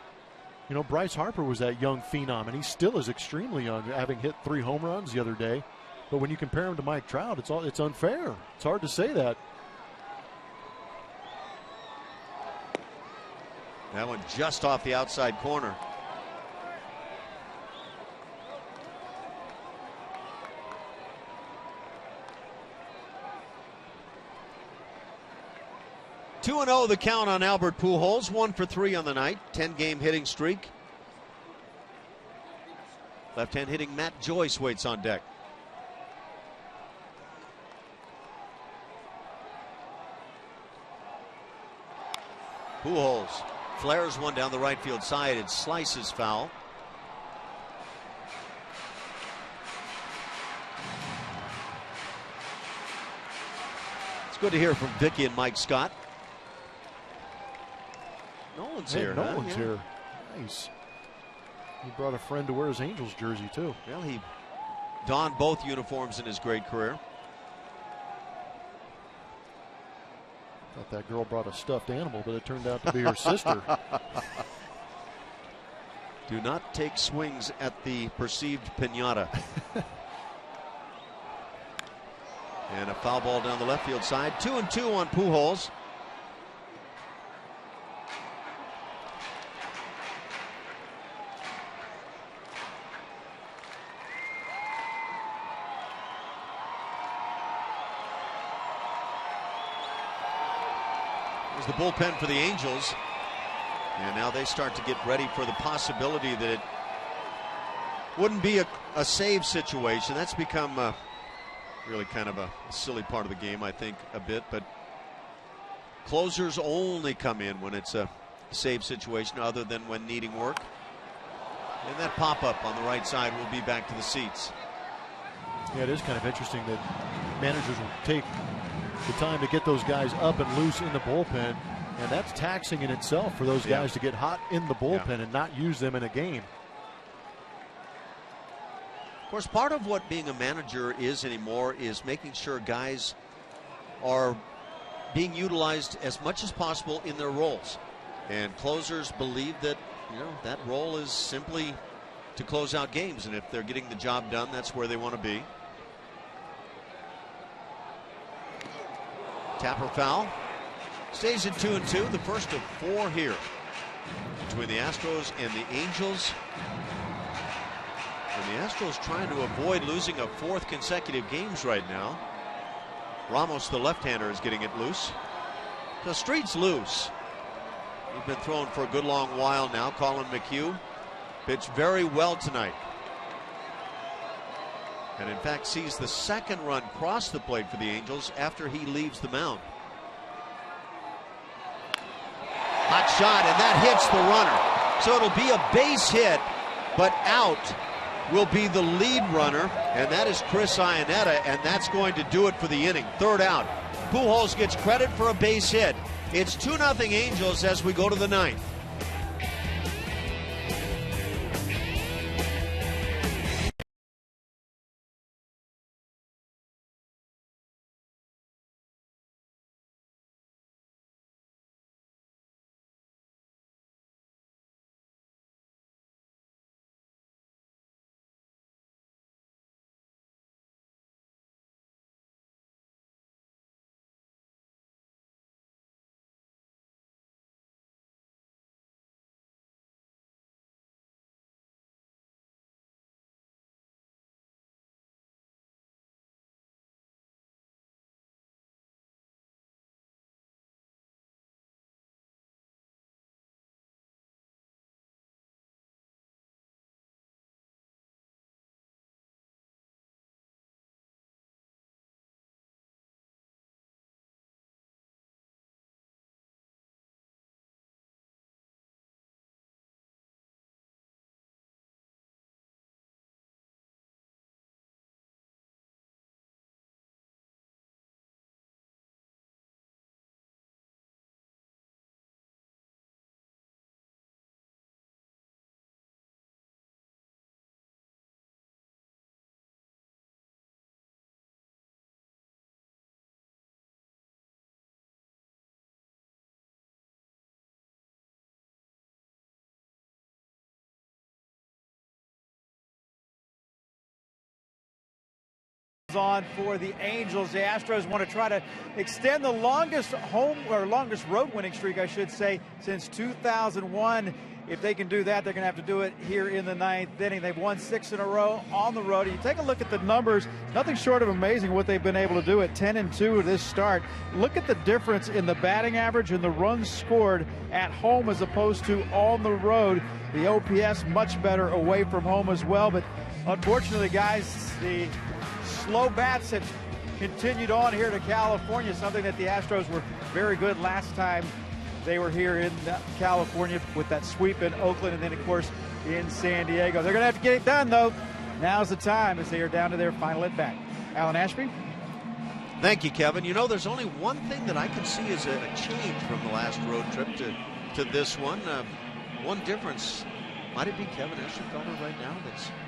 You know, Bryce Harper was that young phenom, and he still is extremely young, having hit 3 home runs the other day. But when you compare him to Mike Trout, it's unfair. It's hard to say that. That one just off the outside corner. (2-0) the count on Albert Pujols. 1 for 3 on the night. 10-game hitting streak. Left-hand hitting Matt Joyce waits on deck. Pujols flares one down the right field side. It slices foul. It's good to hear from Vicky and Mike Scott. Nolan's here. Nolan's here. Nice. He brought a friend to wear his Angels jersey, too. Well, he donned both uniforms in his great career. Thought that girl brought a stuffed animal, but it turned out to be her sister. Do not take swings at the perceived piñata. And a foul ball down the left field side. 2-2 on Pujols. There's the bullpen for the Angels. And now they start to get ready for the possibility that it wouldn't be a save situation. That's become really kind of a silly part of the game, I think, a bit. But closers only come in when it's a save situation, other than when needing work. And that pop-up on the right side will be back to the seats. Yeah, it is kind of interesting that managers will take the time to get those guys up and loose in the bullpen, and that's taxing in itself for those guys to get hot in the bullpen and not use them in a game. Of course, part of what being a manager is anymore is making sure guys are being utilized as much as possible in their roles. And closers believe that, that role is simply to close out games, and if they're getting the job done, that's where they want to be. Tapper foul. Stays at 2-2, the first of 4 here between the Astros and the Angels. And the Astros trying to avoid losing a 4th consecutive games right now. Ramos, the left-hander, is getting it loose. The Street's loose. He's been throwing for a good long while now. Colin McHugh pitched very well tonight. And in fact sees the second run cross the plate for the Angels after he leaves the mound. Hot shot, and that hits the runner. So it'll be a base hit, but out will be the lead runner, and that is Chris Iannetta, and that's going to do it for the inning. 3rd out. Pujols gets credit for a base hit. It's 2-0 Angels as we go to the 9th. On for the Angels. The Astros want to try to extend the longest road winning streak, I should say, since 2001. If they can do that, they're going to have to do it here in the 9th inning. They've won 6 in a row on the road. And you take a look at the numbers, nothing short of amazing what they've been able to do at 10-2 at this start. Look at the difference in the batting average and the runs scored at home as opposed to on the road. The OPS much better away from home as well. But unfortunately, guys, the slow bats have continued on here to California, something that the Astros were very good last time they were here in California with that sweep in Oakland and then, of course, in San Diego. They're going to have to get it done, though. Now's the time as they are down to their final at-bat. Alan Ashby? Thank you, Kevin. There's only one thing that I can see as a change from the last road trip to this one. One difference. Might it be Kevin Eschenfelder right now?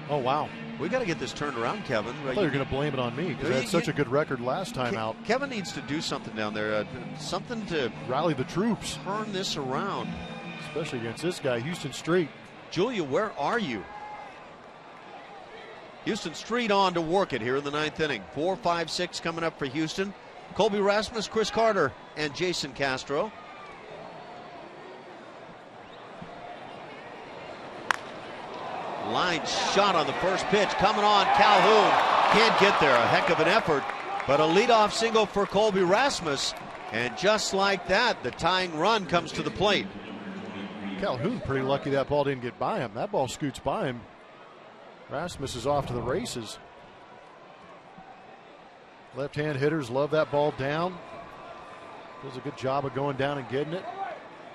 Oh, wow. We got to get this turned around, Kevin. I thought you were going to blame it on me because I had such a good record last time out. Kevin needs to do something down there, something to rally the troops, turn this around, especially against this guy, Houston Street. Julia, where are you? Houston Street on to work it here in the 9th inning. 4, 5, 6 coming up for Houston. Colby Rasmus, Chris Carter, and Jason Castro. Line shot on the first pitch coming on. Calhoun can't get there. A heck of an effort, but a leadoff single for Colby Rasmus, and just like that, the tying run comes to the plate. Calhoun pretty lucky that ball didn't get by him. That ball scoots by him. Rasmus is off to the races. Left-hand hitters love that ball down. Does a good job of going down and getting it.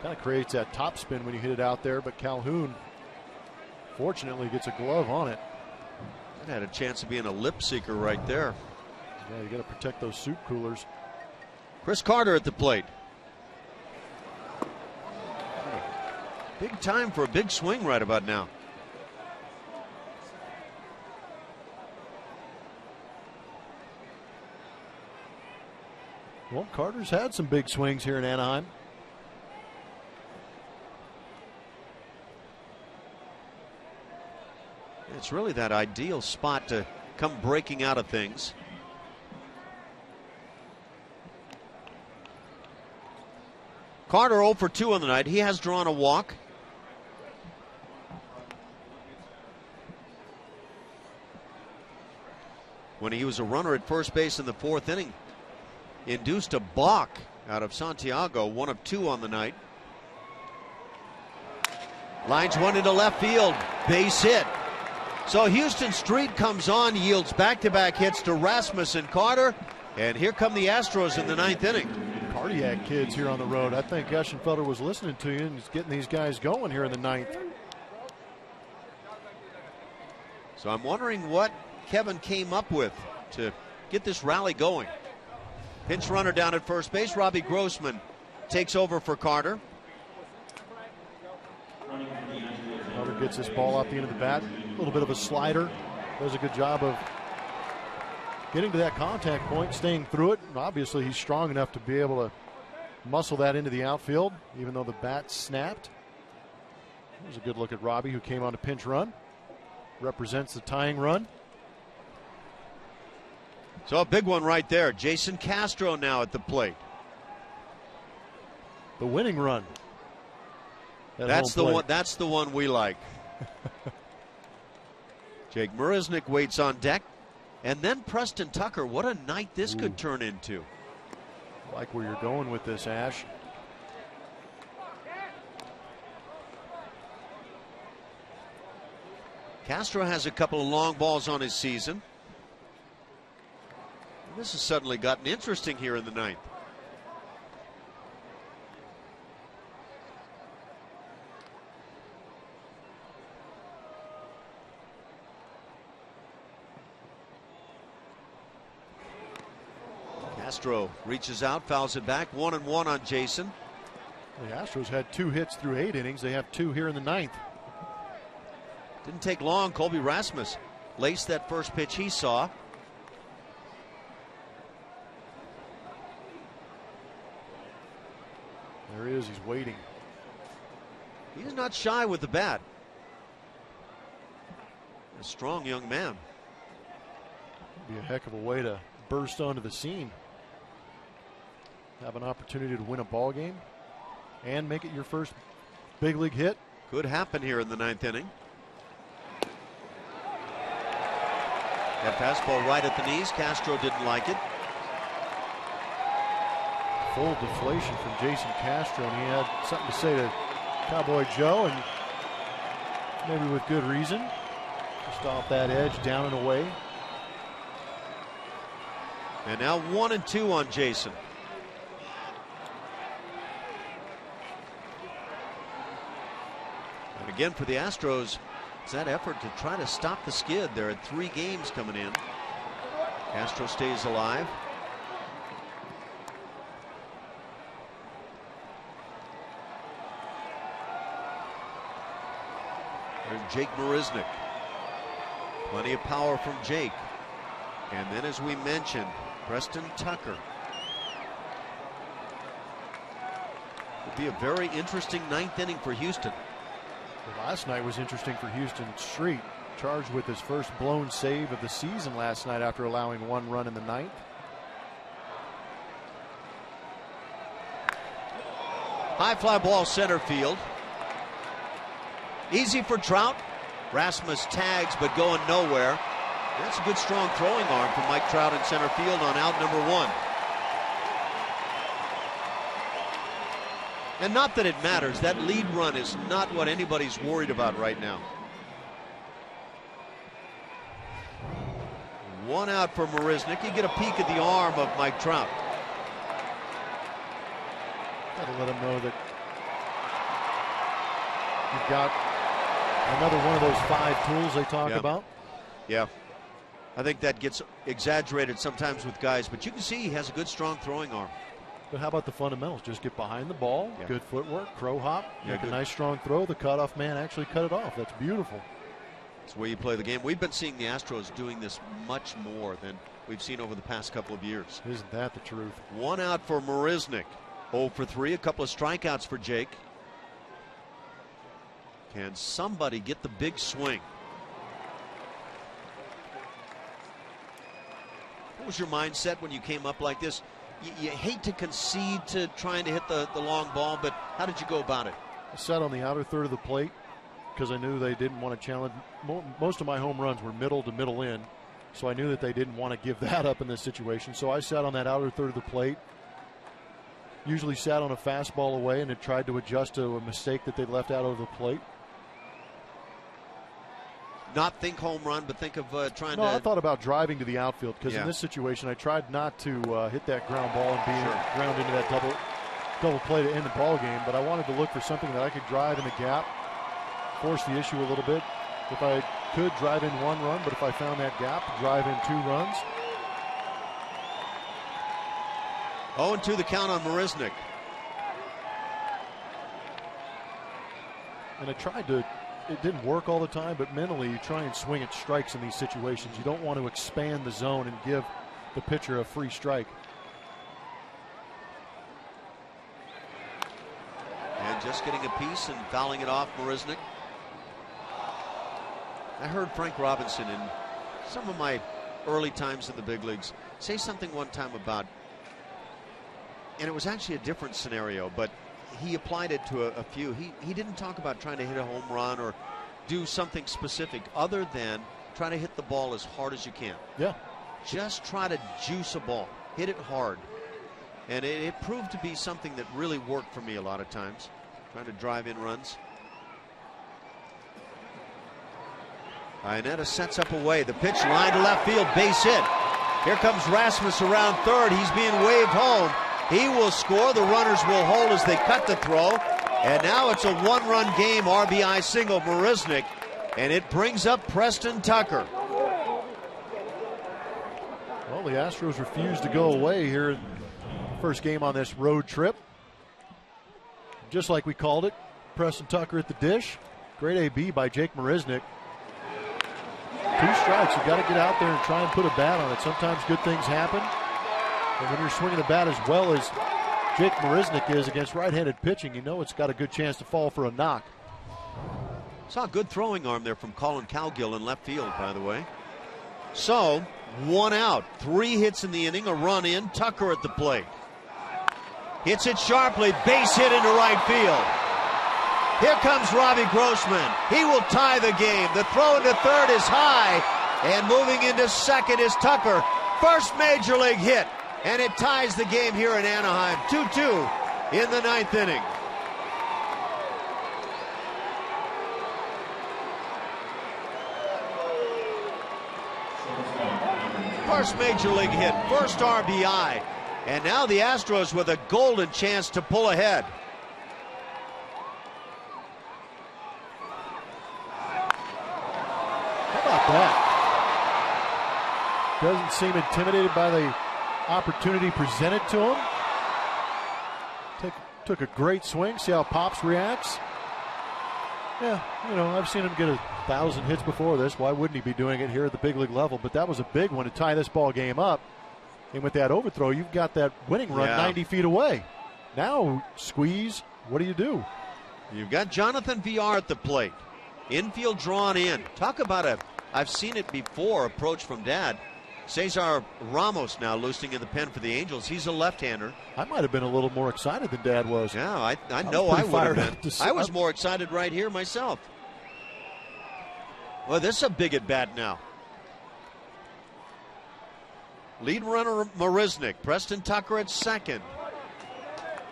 Kind of creates that top spin when you hit it out there, but Calhoun Fortunately, gets a glove on it. That had a chance of being a lip seeker right there. Yeah, you got to protect those soup coolers. Chris Carter at the plate. Big time for a big swing right about now. Well, Carter's had some big swings here in Anaheim. It's really that ideal spot to come breaking out of things. Carter 0 for 2 on the night. He has drawn a walk. When he was a runner at first base in the 4th inning, induced a balk out of Santiago, 1 of 2 on the night. Lines one into left field, base hit. So Houston Street comes on, yields back-to-back hits to Rasmus and Carter, and here come the Astros in the 9th inning. Cardiac kids here on the road. I think Eschenfelder was listening to you and he's getting these guys going here in the 9th. So I'm wondering what Kevin came up with to get this rally going. Pinch runner down at first base. Robbie Grossman takes over for Carter. Carter gets this ball off the end of the bat. A little bit of a slider. Does a good job of getting to that contact point, staying through it. And obviously, he's strong enough to be able to muscle that into the outfield, even though the bat snapped. There's a good look at Robbie, who came on a pinch run. Represents the tying run. So a big one right there. Jason Castro now at the plate. The winning run. That's the one. That's the one we like. Jake Marisnick waits on deck, and then Preston Tucker. What a night this could turn into. I like where you're going with this, Ash. Castro has a couple of long balls on his season. This has suddenly gotten interesting here in the 9th. Castro reaches out, fouls it back, 1-1 on Jason. The Astros had 2 hits through 8 innings. They have 2 here in the 9th. Didn't take long. Colby Rasmus laced that first pitch he saw. There he is. He's waiting. He's not shy with the bat. A strong young man. Be a heck of a way to burst onto the scene. Have an opportunity to win a ball game and make it your first big league hit. Could happen here in the 9th inning. That fastball right at the knees. Castro didn't like it. Full deflation from Jason Castro, and he had something to say to Cowboy Joe, and maybe with good reason. Just off that edge, down and away. And now 1-2 on Jason. And again for the Astros, it's that effort to try to stop the skid. There are 3 games coming in. Castro stays alive. There's Jake Marisnick. Plenty of power from Jake. And then, as we mentioned, Preston Tucker. It'll be a very interesting 9th inning for Houston. Well, last night was interesting for Houston Street. Charged with his first blown save of the season last night after allowing 1 run in the 9th. High fly ball center field. Easy for Trout. Rasmus tags but going nowhere. That's a good strong throwing arm from Mike Trout in center field on out number 1. And not that it matters. That lead run is not what anybody's worried about right now. 1 out for Marisnick. You get a peek at the arm of Mike Trout. Got to let him know that you've got Another one of those 5 tools they talk about. Yeah. I think that gets exaggerated sometimes with guys, but you can see he has a good, strong throwing arm. But how about the fundamentals? Just get behind the ball, good footwork, crow hop, make a nice, strong throw. The cutoff man actually cut it off. That's beautiful. It's the way you play the game. We've been seeing the Astros doing this much more than we've seen over the past couple of years. Isn't that the truth? 1 out for Marisnik. 0 for 3, a couple of strikeouts for Jake. Can somebody get the big swing? What was your mindset when you came up like this? You hate to concede to trying to hit the long ball, but how did you go about it? I sat on the outer third of the plate because I knew they didn't want to challenge. Most of my home runs were middle to middle in, so I knew that they didn't want to give that up in this situation. So I sat on that outer third of the plate, usually sat on a fastball away, and had tried to adjust to a mistake that they left out of the plate. Not think home run, but think of trying to. I thought about driving to the outfield because in this situation I tried not to hit that ground ball and be ground into that double play to end the ball game. But I wanted to look for something that I could drive in the gap, force the issue a little bit. If I could drive in 1 run, but if I found that gap, drive in 2 runs. 0-2 the count on Marisnik. And I tried to. It didn't work all the time, but mentally you try and swing at strikes in these situations. You don't want to expand the zone and give the pitcher a free strike. And just getting a piece and fouling it off, Marisnik. I heard Frank Robinson in some of my early times in the big leagues say something one time about, and it was actually a different scenario, but he applied it to a few. He didn't talk about trying to hit a home run or do something specific other than try to hit the ball as hard as you can. Yeah. Just try to juice a ball. Hit it hard. And it proved to be something that really worked for me a lot of times. Trying to drive in runs. Iannetta sets up away. The pitch line to left field. Base hit. Here comes Rasmus around third. He's being waved home. He will score. The runners will hold as they cut the throw. And now it's a 1-run game. RBI single, Marisnik. And it brings up Preston Tucker. Well, the Astros refuse to go away here in the first game on this road trip. Just like we called it, Preston Tucker at the dish. Great AB by Jake Marisnik. 2 strikes. You got to get out there and try and put a bat on it. Sometimes good things happen. And when you're swinging the bat as well as Jake Marisnik is against right-handed pitching, you know it's got a good chance to fall for a knock. Saw a good throwing arm there from Colin Cowgill in left field, by the way. So, 1 out, 3 hits in the inning, a run in. Tucker at the plate. Hits it sharply, base hit into right field. Here comes Robbie Grossman. He will tie the game. The throw into third is high, and moving into second is Tucker. First major league hit. And it ties the game here in Anaheim. 2-2 in the 9th inning. First major league hit, first RBI. And now the Astros with a golden chance to pull ahead. How about that? Doesn't seem intimidated by the opportunity presented to him. Took a great swing. See how Pops reacts. Yeah, you know, I've seen him get 1,000 hits before this. Why wouldn't he be doing it here at the big league level? But that was a big one to tie this ball game up. And with that overthrow, you've got that winning run 90 feet away. Now squeeze. What do you do? You've got Jonathan VR at the plate. Infield drawn in. Talk about I've seen it before, approach from Dad. Cesar Ramos now loosening in the pen for the Angels. He's a left-hander. I might have been a little more excited than Dad was. Yeah, I know I would have been. I was more excited right here myself. Well, this is a big at-bat now. Lead runner Marisnik. Preston Tucker at second.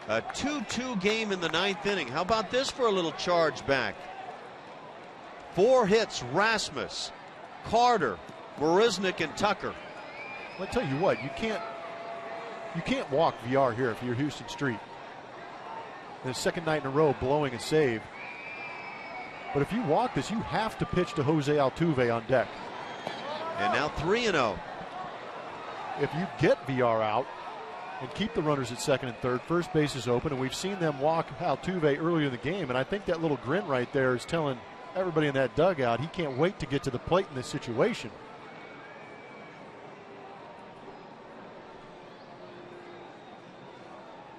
A 2-2 game in the 9th inning. How about this for a little charge back? 4 hits, Rasmus, Carter, Marisnik, and Tucker. I'll tell you what, you can't walk VR here if you're Houston Street. The second night in a row blowing a save. But if you walk this, you have to pitch to Jose Altuve on deck. And now 3-0. If you get VR out and keep the runners at second and third, first base is open, and we've seen them walk Altuve earlier in the game, and I think that little grin right there is telling everybody in that dugout he can't wait to get to the plate in this situation.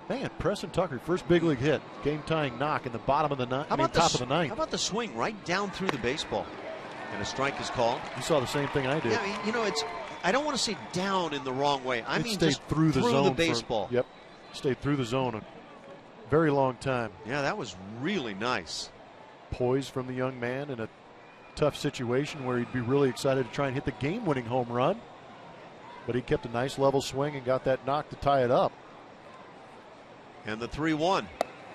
Man, Preston Tucker, first big league hit, game-tying knock in the bottom of the top of the ninth. How about the swing right down through the baseball? And a strike is called. You saw the same thing I did. Yeah, I mean, you know, I don't want to say down in the wrong way. I mean, stayed just through the zone. The baseball. Yep, stayed through the zone a very long time. Yeah, that was really nice. Poise from the young man in a tough situation where he'd be really excited to try and hit the game-winning home run. But he kept a nice level swing and got that knock to tie it up. And the 3-1.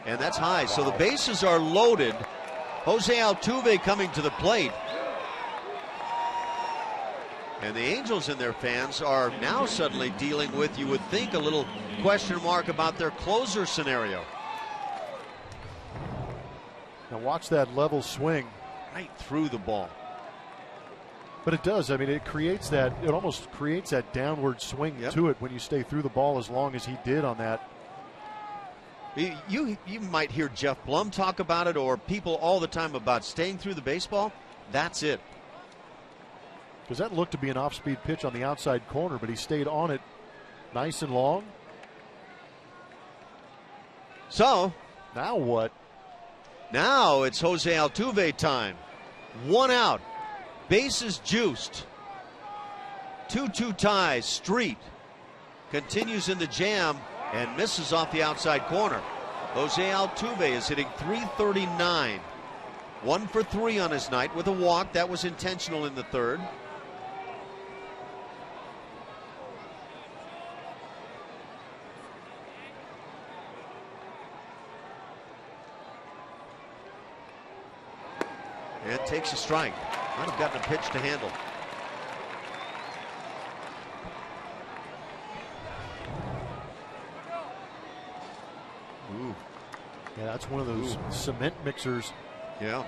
And that's high. So the bases are loaded. Jose Altuve coming to the plate. And the Angels and their fans are now suddenly dealing with, you would think, a little question mark about their closer scenario. Now watch that level swing. Right through the ball. But it does. I mean, it almost creates that downward swing to it when you stay through the ball as long as he did on that. You might hear Jeff Blum talk about it, or people all the time about staying through the baseball. That's it. Because that looked to be an off-speed pitch on the outside corner, but he stayed on it nice and long. So now what? Now it's Jose Altuve time. 1 out. Bases juiced. 2-2 ties. Street continues in the jam and misses off the outside corner. Jose Altuve is hitting .339. 1 for 3 on his night with a walk. That was intentional in the third. And takes a strike. Might have gotten a pitch to handle. Ooh. Yeah, that's one of those cement mixers. Yeah.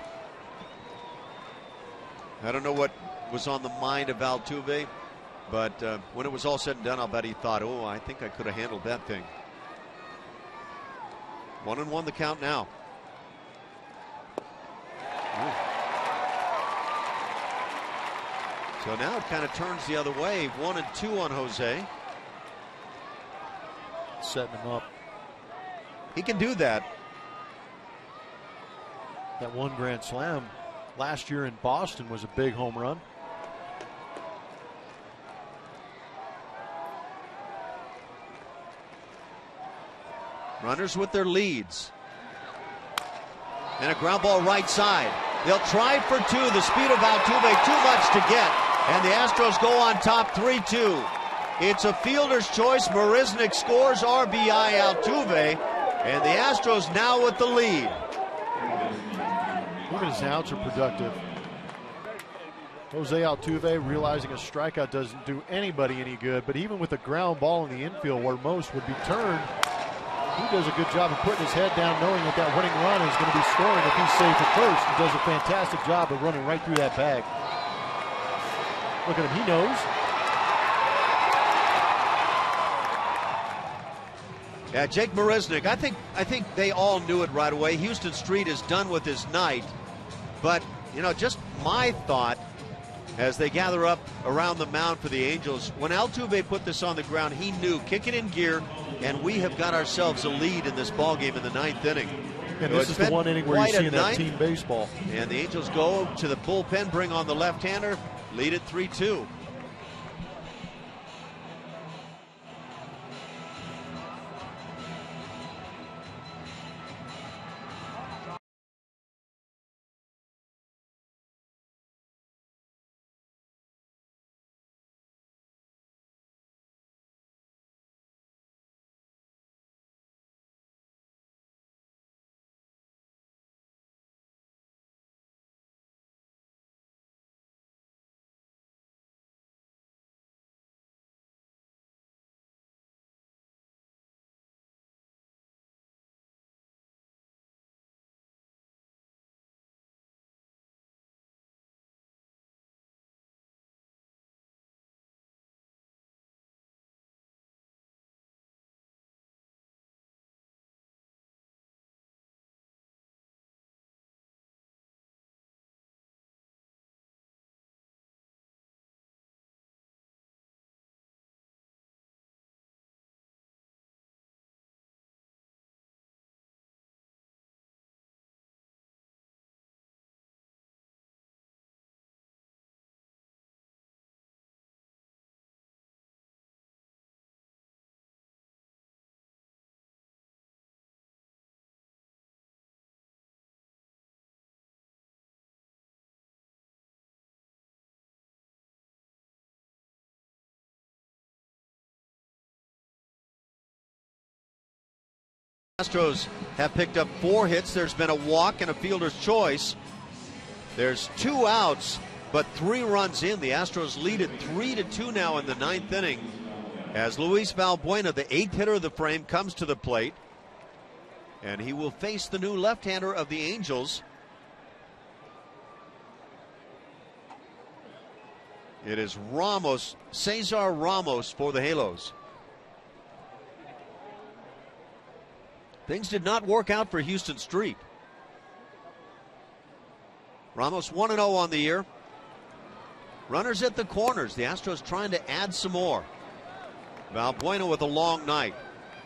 I don't know what was on the mind of Altuve, but when it was all said and done, I'll bet he thought, oh, I think I could have handled that thing. 1-1 the count now. Ooh. So now it kind of turns the other way. 1-2 on Jose. Setting him up. He can do that. That one grand slam last year in Boston was a big home run. Runners with their leads. And a ground ball right side. They'll try for 2. The speed of Altuve too much to get. And the Astros go on top 3-2. It's a fielder's choice. Marisnick scores RBI Altuve. And the Astros now with the lead. Even his outs are productive. Jose Altuve realizing a strikeout doesn't do anybody any good, but even with a ground ball in the infield where most would be turned, he does a good job of putting his head down knowing that that winning run is going to be scoring if he's safe at first. He does a fantastic job of running right through that bag. Look at him, he knows. Yeah, Jake Marisnick, I think they all knew it right away. Houston Street is done with his night. But, you know, just my thought as they gather up around the mound for the Angels, when Altuve put this on the ground, he knew, kick it in gear, and we have got ourselves a lead in this ballgame in the 9th inning. And this is the one inning where you're seeing that team baseball. And the Angels go to the bullpen, bring on the left-hander, lead it 3-2. Astros have picked up 4 hits. There's been a walk and a fielder's choice. There's 2 outs, but 3 runs in. The Astros lead it 3-2 now in the 9th inning, as Luis Valbuena, the 8th hitter of the frame, comes to the plate, and he will face the new left-hander of the Angels. It is Ramos, Cesar Ramos, for the Halos. Things did not work out for Houston Street. Ramos 1-0 on the year. Runners at the corners. The Astros trying to add some more. Valbuena with a long night.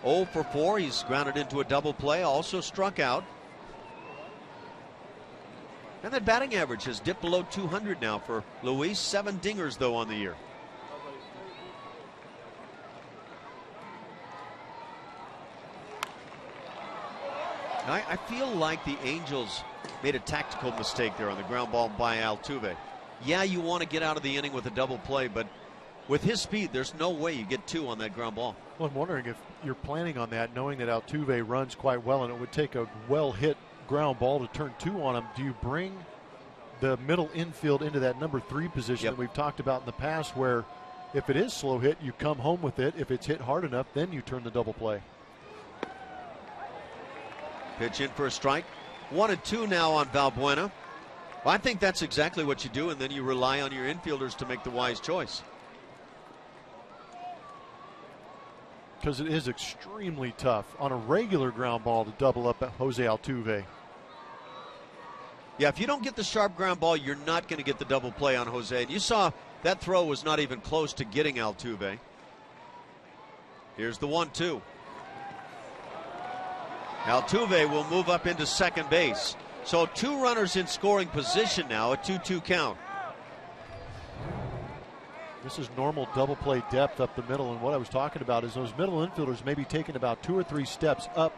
0 for 4. He's grounded into a double play. Also struck out. And that batting average has dipped below 200 now for Luis. 7 dingers, though, on the year. I feel like the Angels made a tactical mistake there on the ground ball by Altuve. Yeah, you want to get out of the inning with a double play, but with his speed, there's no way you get 2 on that ground ball. Well, I'm wondering if you're planning on that, knowing that Altuve runs quite well and it would take a well-hit ground ball to turn 2 on him. Do you bring the middle infield into that number 3 position that we've talked about in the past, where if it is slow hit, you come home with it. If it's hit hard enough, then you turn the double play. Pitch in for a strike. 1-2 now on Valbuena. Well, I think that's exactly what you do, and then you rely on your infielders to make the wise choice. Because it is extremely tough on a regular ground ball to double up at Jose Altuve. Yeah, if you don't get the sharp ground ball, you're not going to get the double play on Jose. And you saw that throw was not even close to getting Altuve. Here's the 1-2. Altuve will move up into second base. So 2 runners in scoring position now, a 2-2 count. This is normal double play depth up the middle, and what I was talking about is those middle infielders maybe taking about 2 or 3 steps up,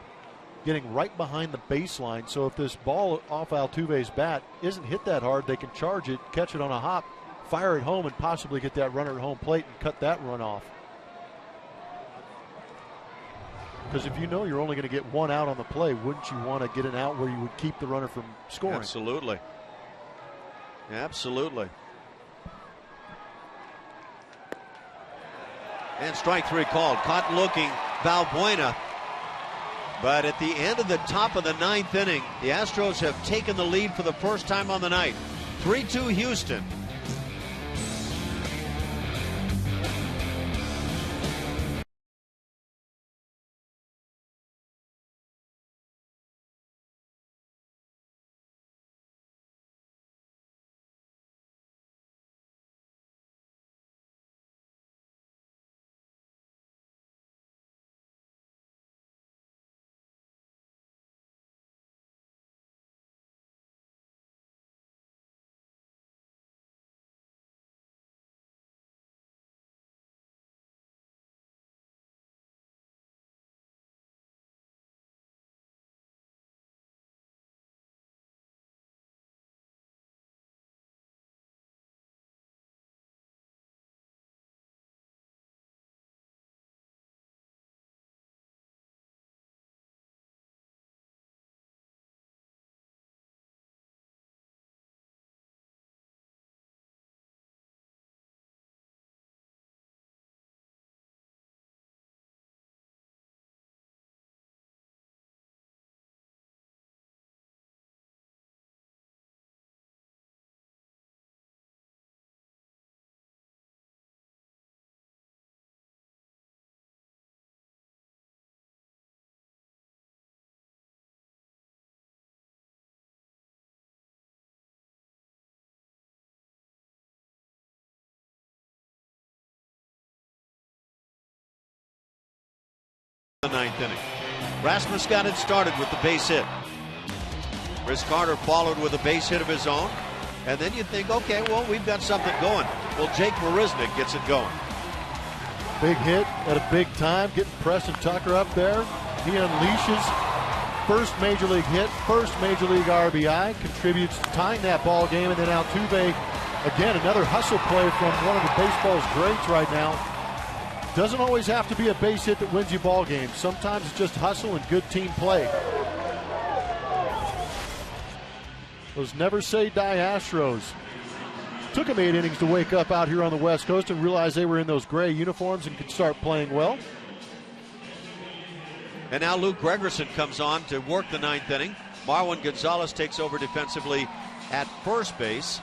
getting right behind the baseline. So if this ball off Altuve's bat isn't hit that hard, they can charge it, catch it on a hop, fire it home, and possibly get that runner at home plate and cut that run off. Because if you know you're only going to get 1 out on the play, wouldn't you want to get an out where you would keep the runner from scoring? Absolutely. Absolutely. And strike 3 called. Caught looking Valbuena. But at the end of the top of the 9th inning, the Astros have taken the lead for the first time on the night. 3-2 Houston. The 9th inning. Rasmus got it started with the base hit. Chris Carter followed with a base hit of his own. And then you think, okay, well, we've got something going. Well, Jake Marisnick gets it going. Big hit at a big time, getting Preston Tucker up there. He unleashes first major league hit, first major league RBI, contributes to tying that ball game, and then Altuve, again, another hustle play from one of the baseball's greats right now. Doesn't always have to be a base hit that wins you ball games. Sometimes it's just hustle and good team play. Those never say die Astros. Took them 8 innings to wake up out here on the West Coast and realize they were in those gray uniforms and could start playing well. And now Luke Gregerson comes on to work the 9th inning. Marwin Gonzalez takes over defensively at first base.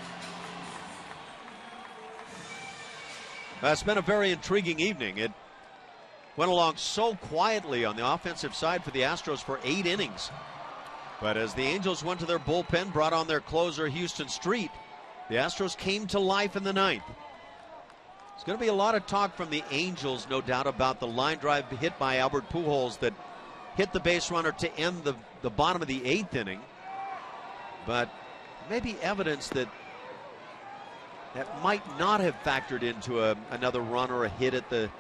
It's been a very intriguing evening. It went along so quietly on the offensive side for the Astros for 8 innings. But as the Angels went to their bullpen, brought on their closer, Houston Street, the Astros came to life in the 9th. There's going to be a lot of talk from the Angels, no doubt, about the line drive hit by Albert Pujols that hit the base runner to end the bottom of the 8th inning. But maybe evidence that might not have factored into another run or a hit at the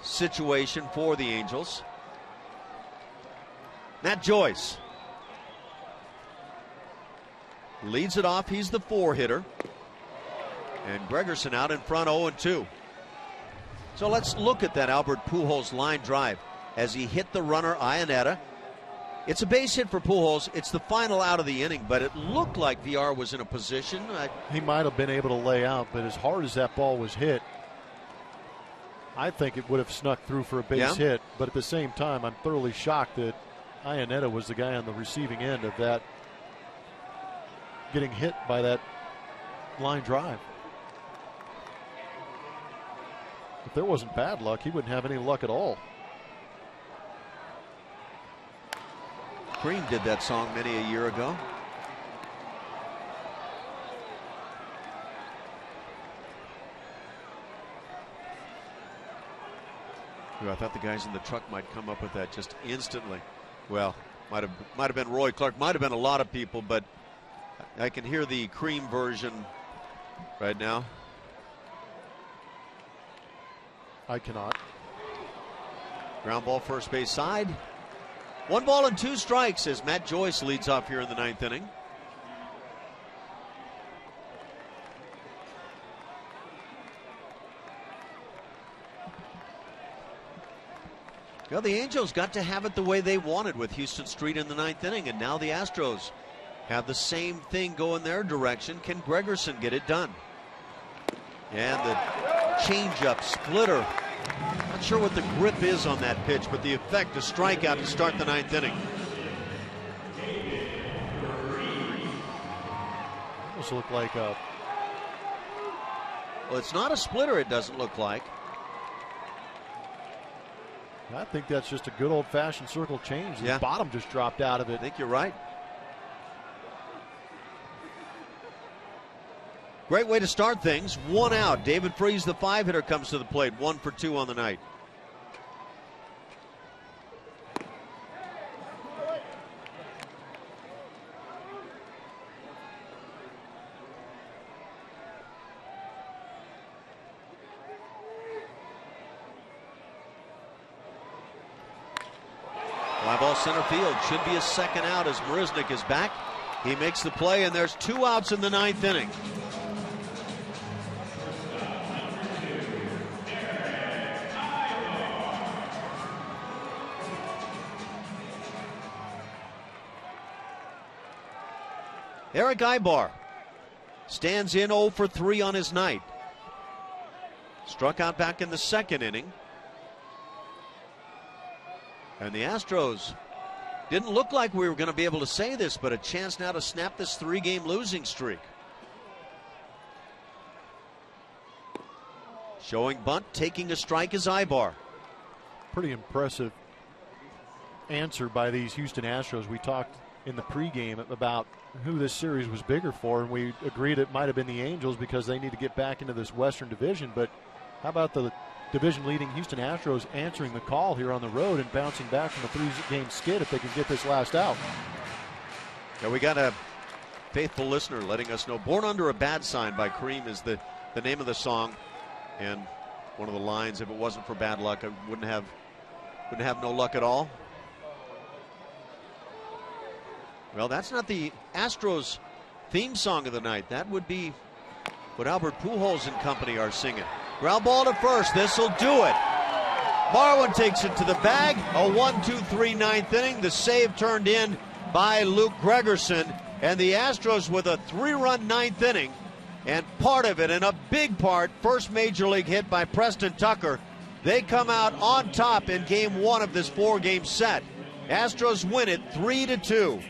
situation for the Angels. Matt Joyce leads it off. He's the 4-hitter. And Gregerson out in front, 0-2. So let's look at that Albert Pujols line drive as he hit the runner Iannetta. It's a base hit for Pujols. It's the final out of the inning, but it looked like VR was in a position. He might have been able to lay out, but as hard as that ball was hit, I think it would have snuck through for a base hit. But at the same time, I'm thoroughly shocked that Iannetta was the guy on the receiving end of that, getting hit by that line drive. If there wasn't bad luck, he wouldn't have any luck at all. Cream did that song many a year ago. Ooh, I thought the guys in the truck might come up with that just instantly. Well, might have been Roy Clark, might have been a lot of people, but I can hear the Cream version right now. I cannot. Ground ball first base side. 1 ball and 2 strikes as Matt Joyce leads off here in the 9th inning. Well, the Angels got to have it the way they wanted with Houston Street in the 9th inning, and now the Astros have the same thing go in their direction. Can Gregerson get it done? And the changeup splitter. Not sure what the grip is on that pitch, but the effect, a strikeout to start the 9th inning. This look like a... Well, it's not a splitter, it doesn't look like. I think that's just a good old-fashioned circle change. The bottom just dropped out of it. I think you're right. Great way to start things. 1 out. David Freese, the 5-hitter, comes to the plate. 1 for 2 on the night. Fly ball center field. Should be a 2nd out as Marisnick is back. He makes the play, and there's 2 outs in the 9th inning. Eric Ibar stands in 0 for 3 on his night. Struck out back in the 2nd inning. And the Astros didn't look like we were going to be able to say this, but a chance now to snap this 3-game losing streak. Showing bunt, taking a strike is Ibar. Pretty impressive answer by these Houston Astros. We talked in the pregame about who this series was bigger for, and we agreed it might have been the Angels because they need to get back into this Western Division. But how about the division-leading Houston Astros answering the call here on the road and bouncing back from a 3-game skid if they can get this last out? Yeah, we got a faithful listener letting us know Born Under a Bad Sign by Cream is the name of the song, and one of the lines, if it wasn't for bad luck, I wouldn't have no luck at all. Well, that's not the Astros theme song of the night. That would be what Albert Pujols and company are singing. Ground ball to first. This will do it. Barwin takes it to the bag. A 1-2-3 ninth inning. The save turned in by Luke Gregerson. And the Astros with a 3-run ninth inning. And part of it, and a big part, first major league hit by Preston Tucker. They come out on top in game 1 of this 4-game set. Astros win it 3-2.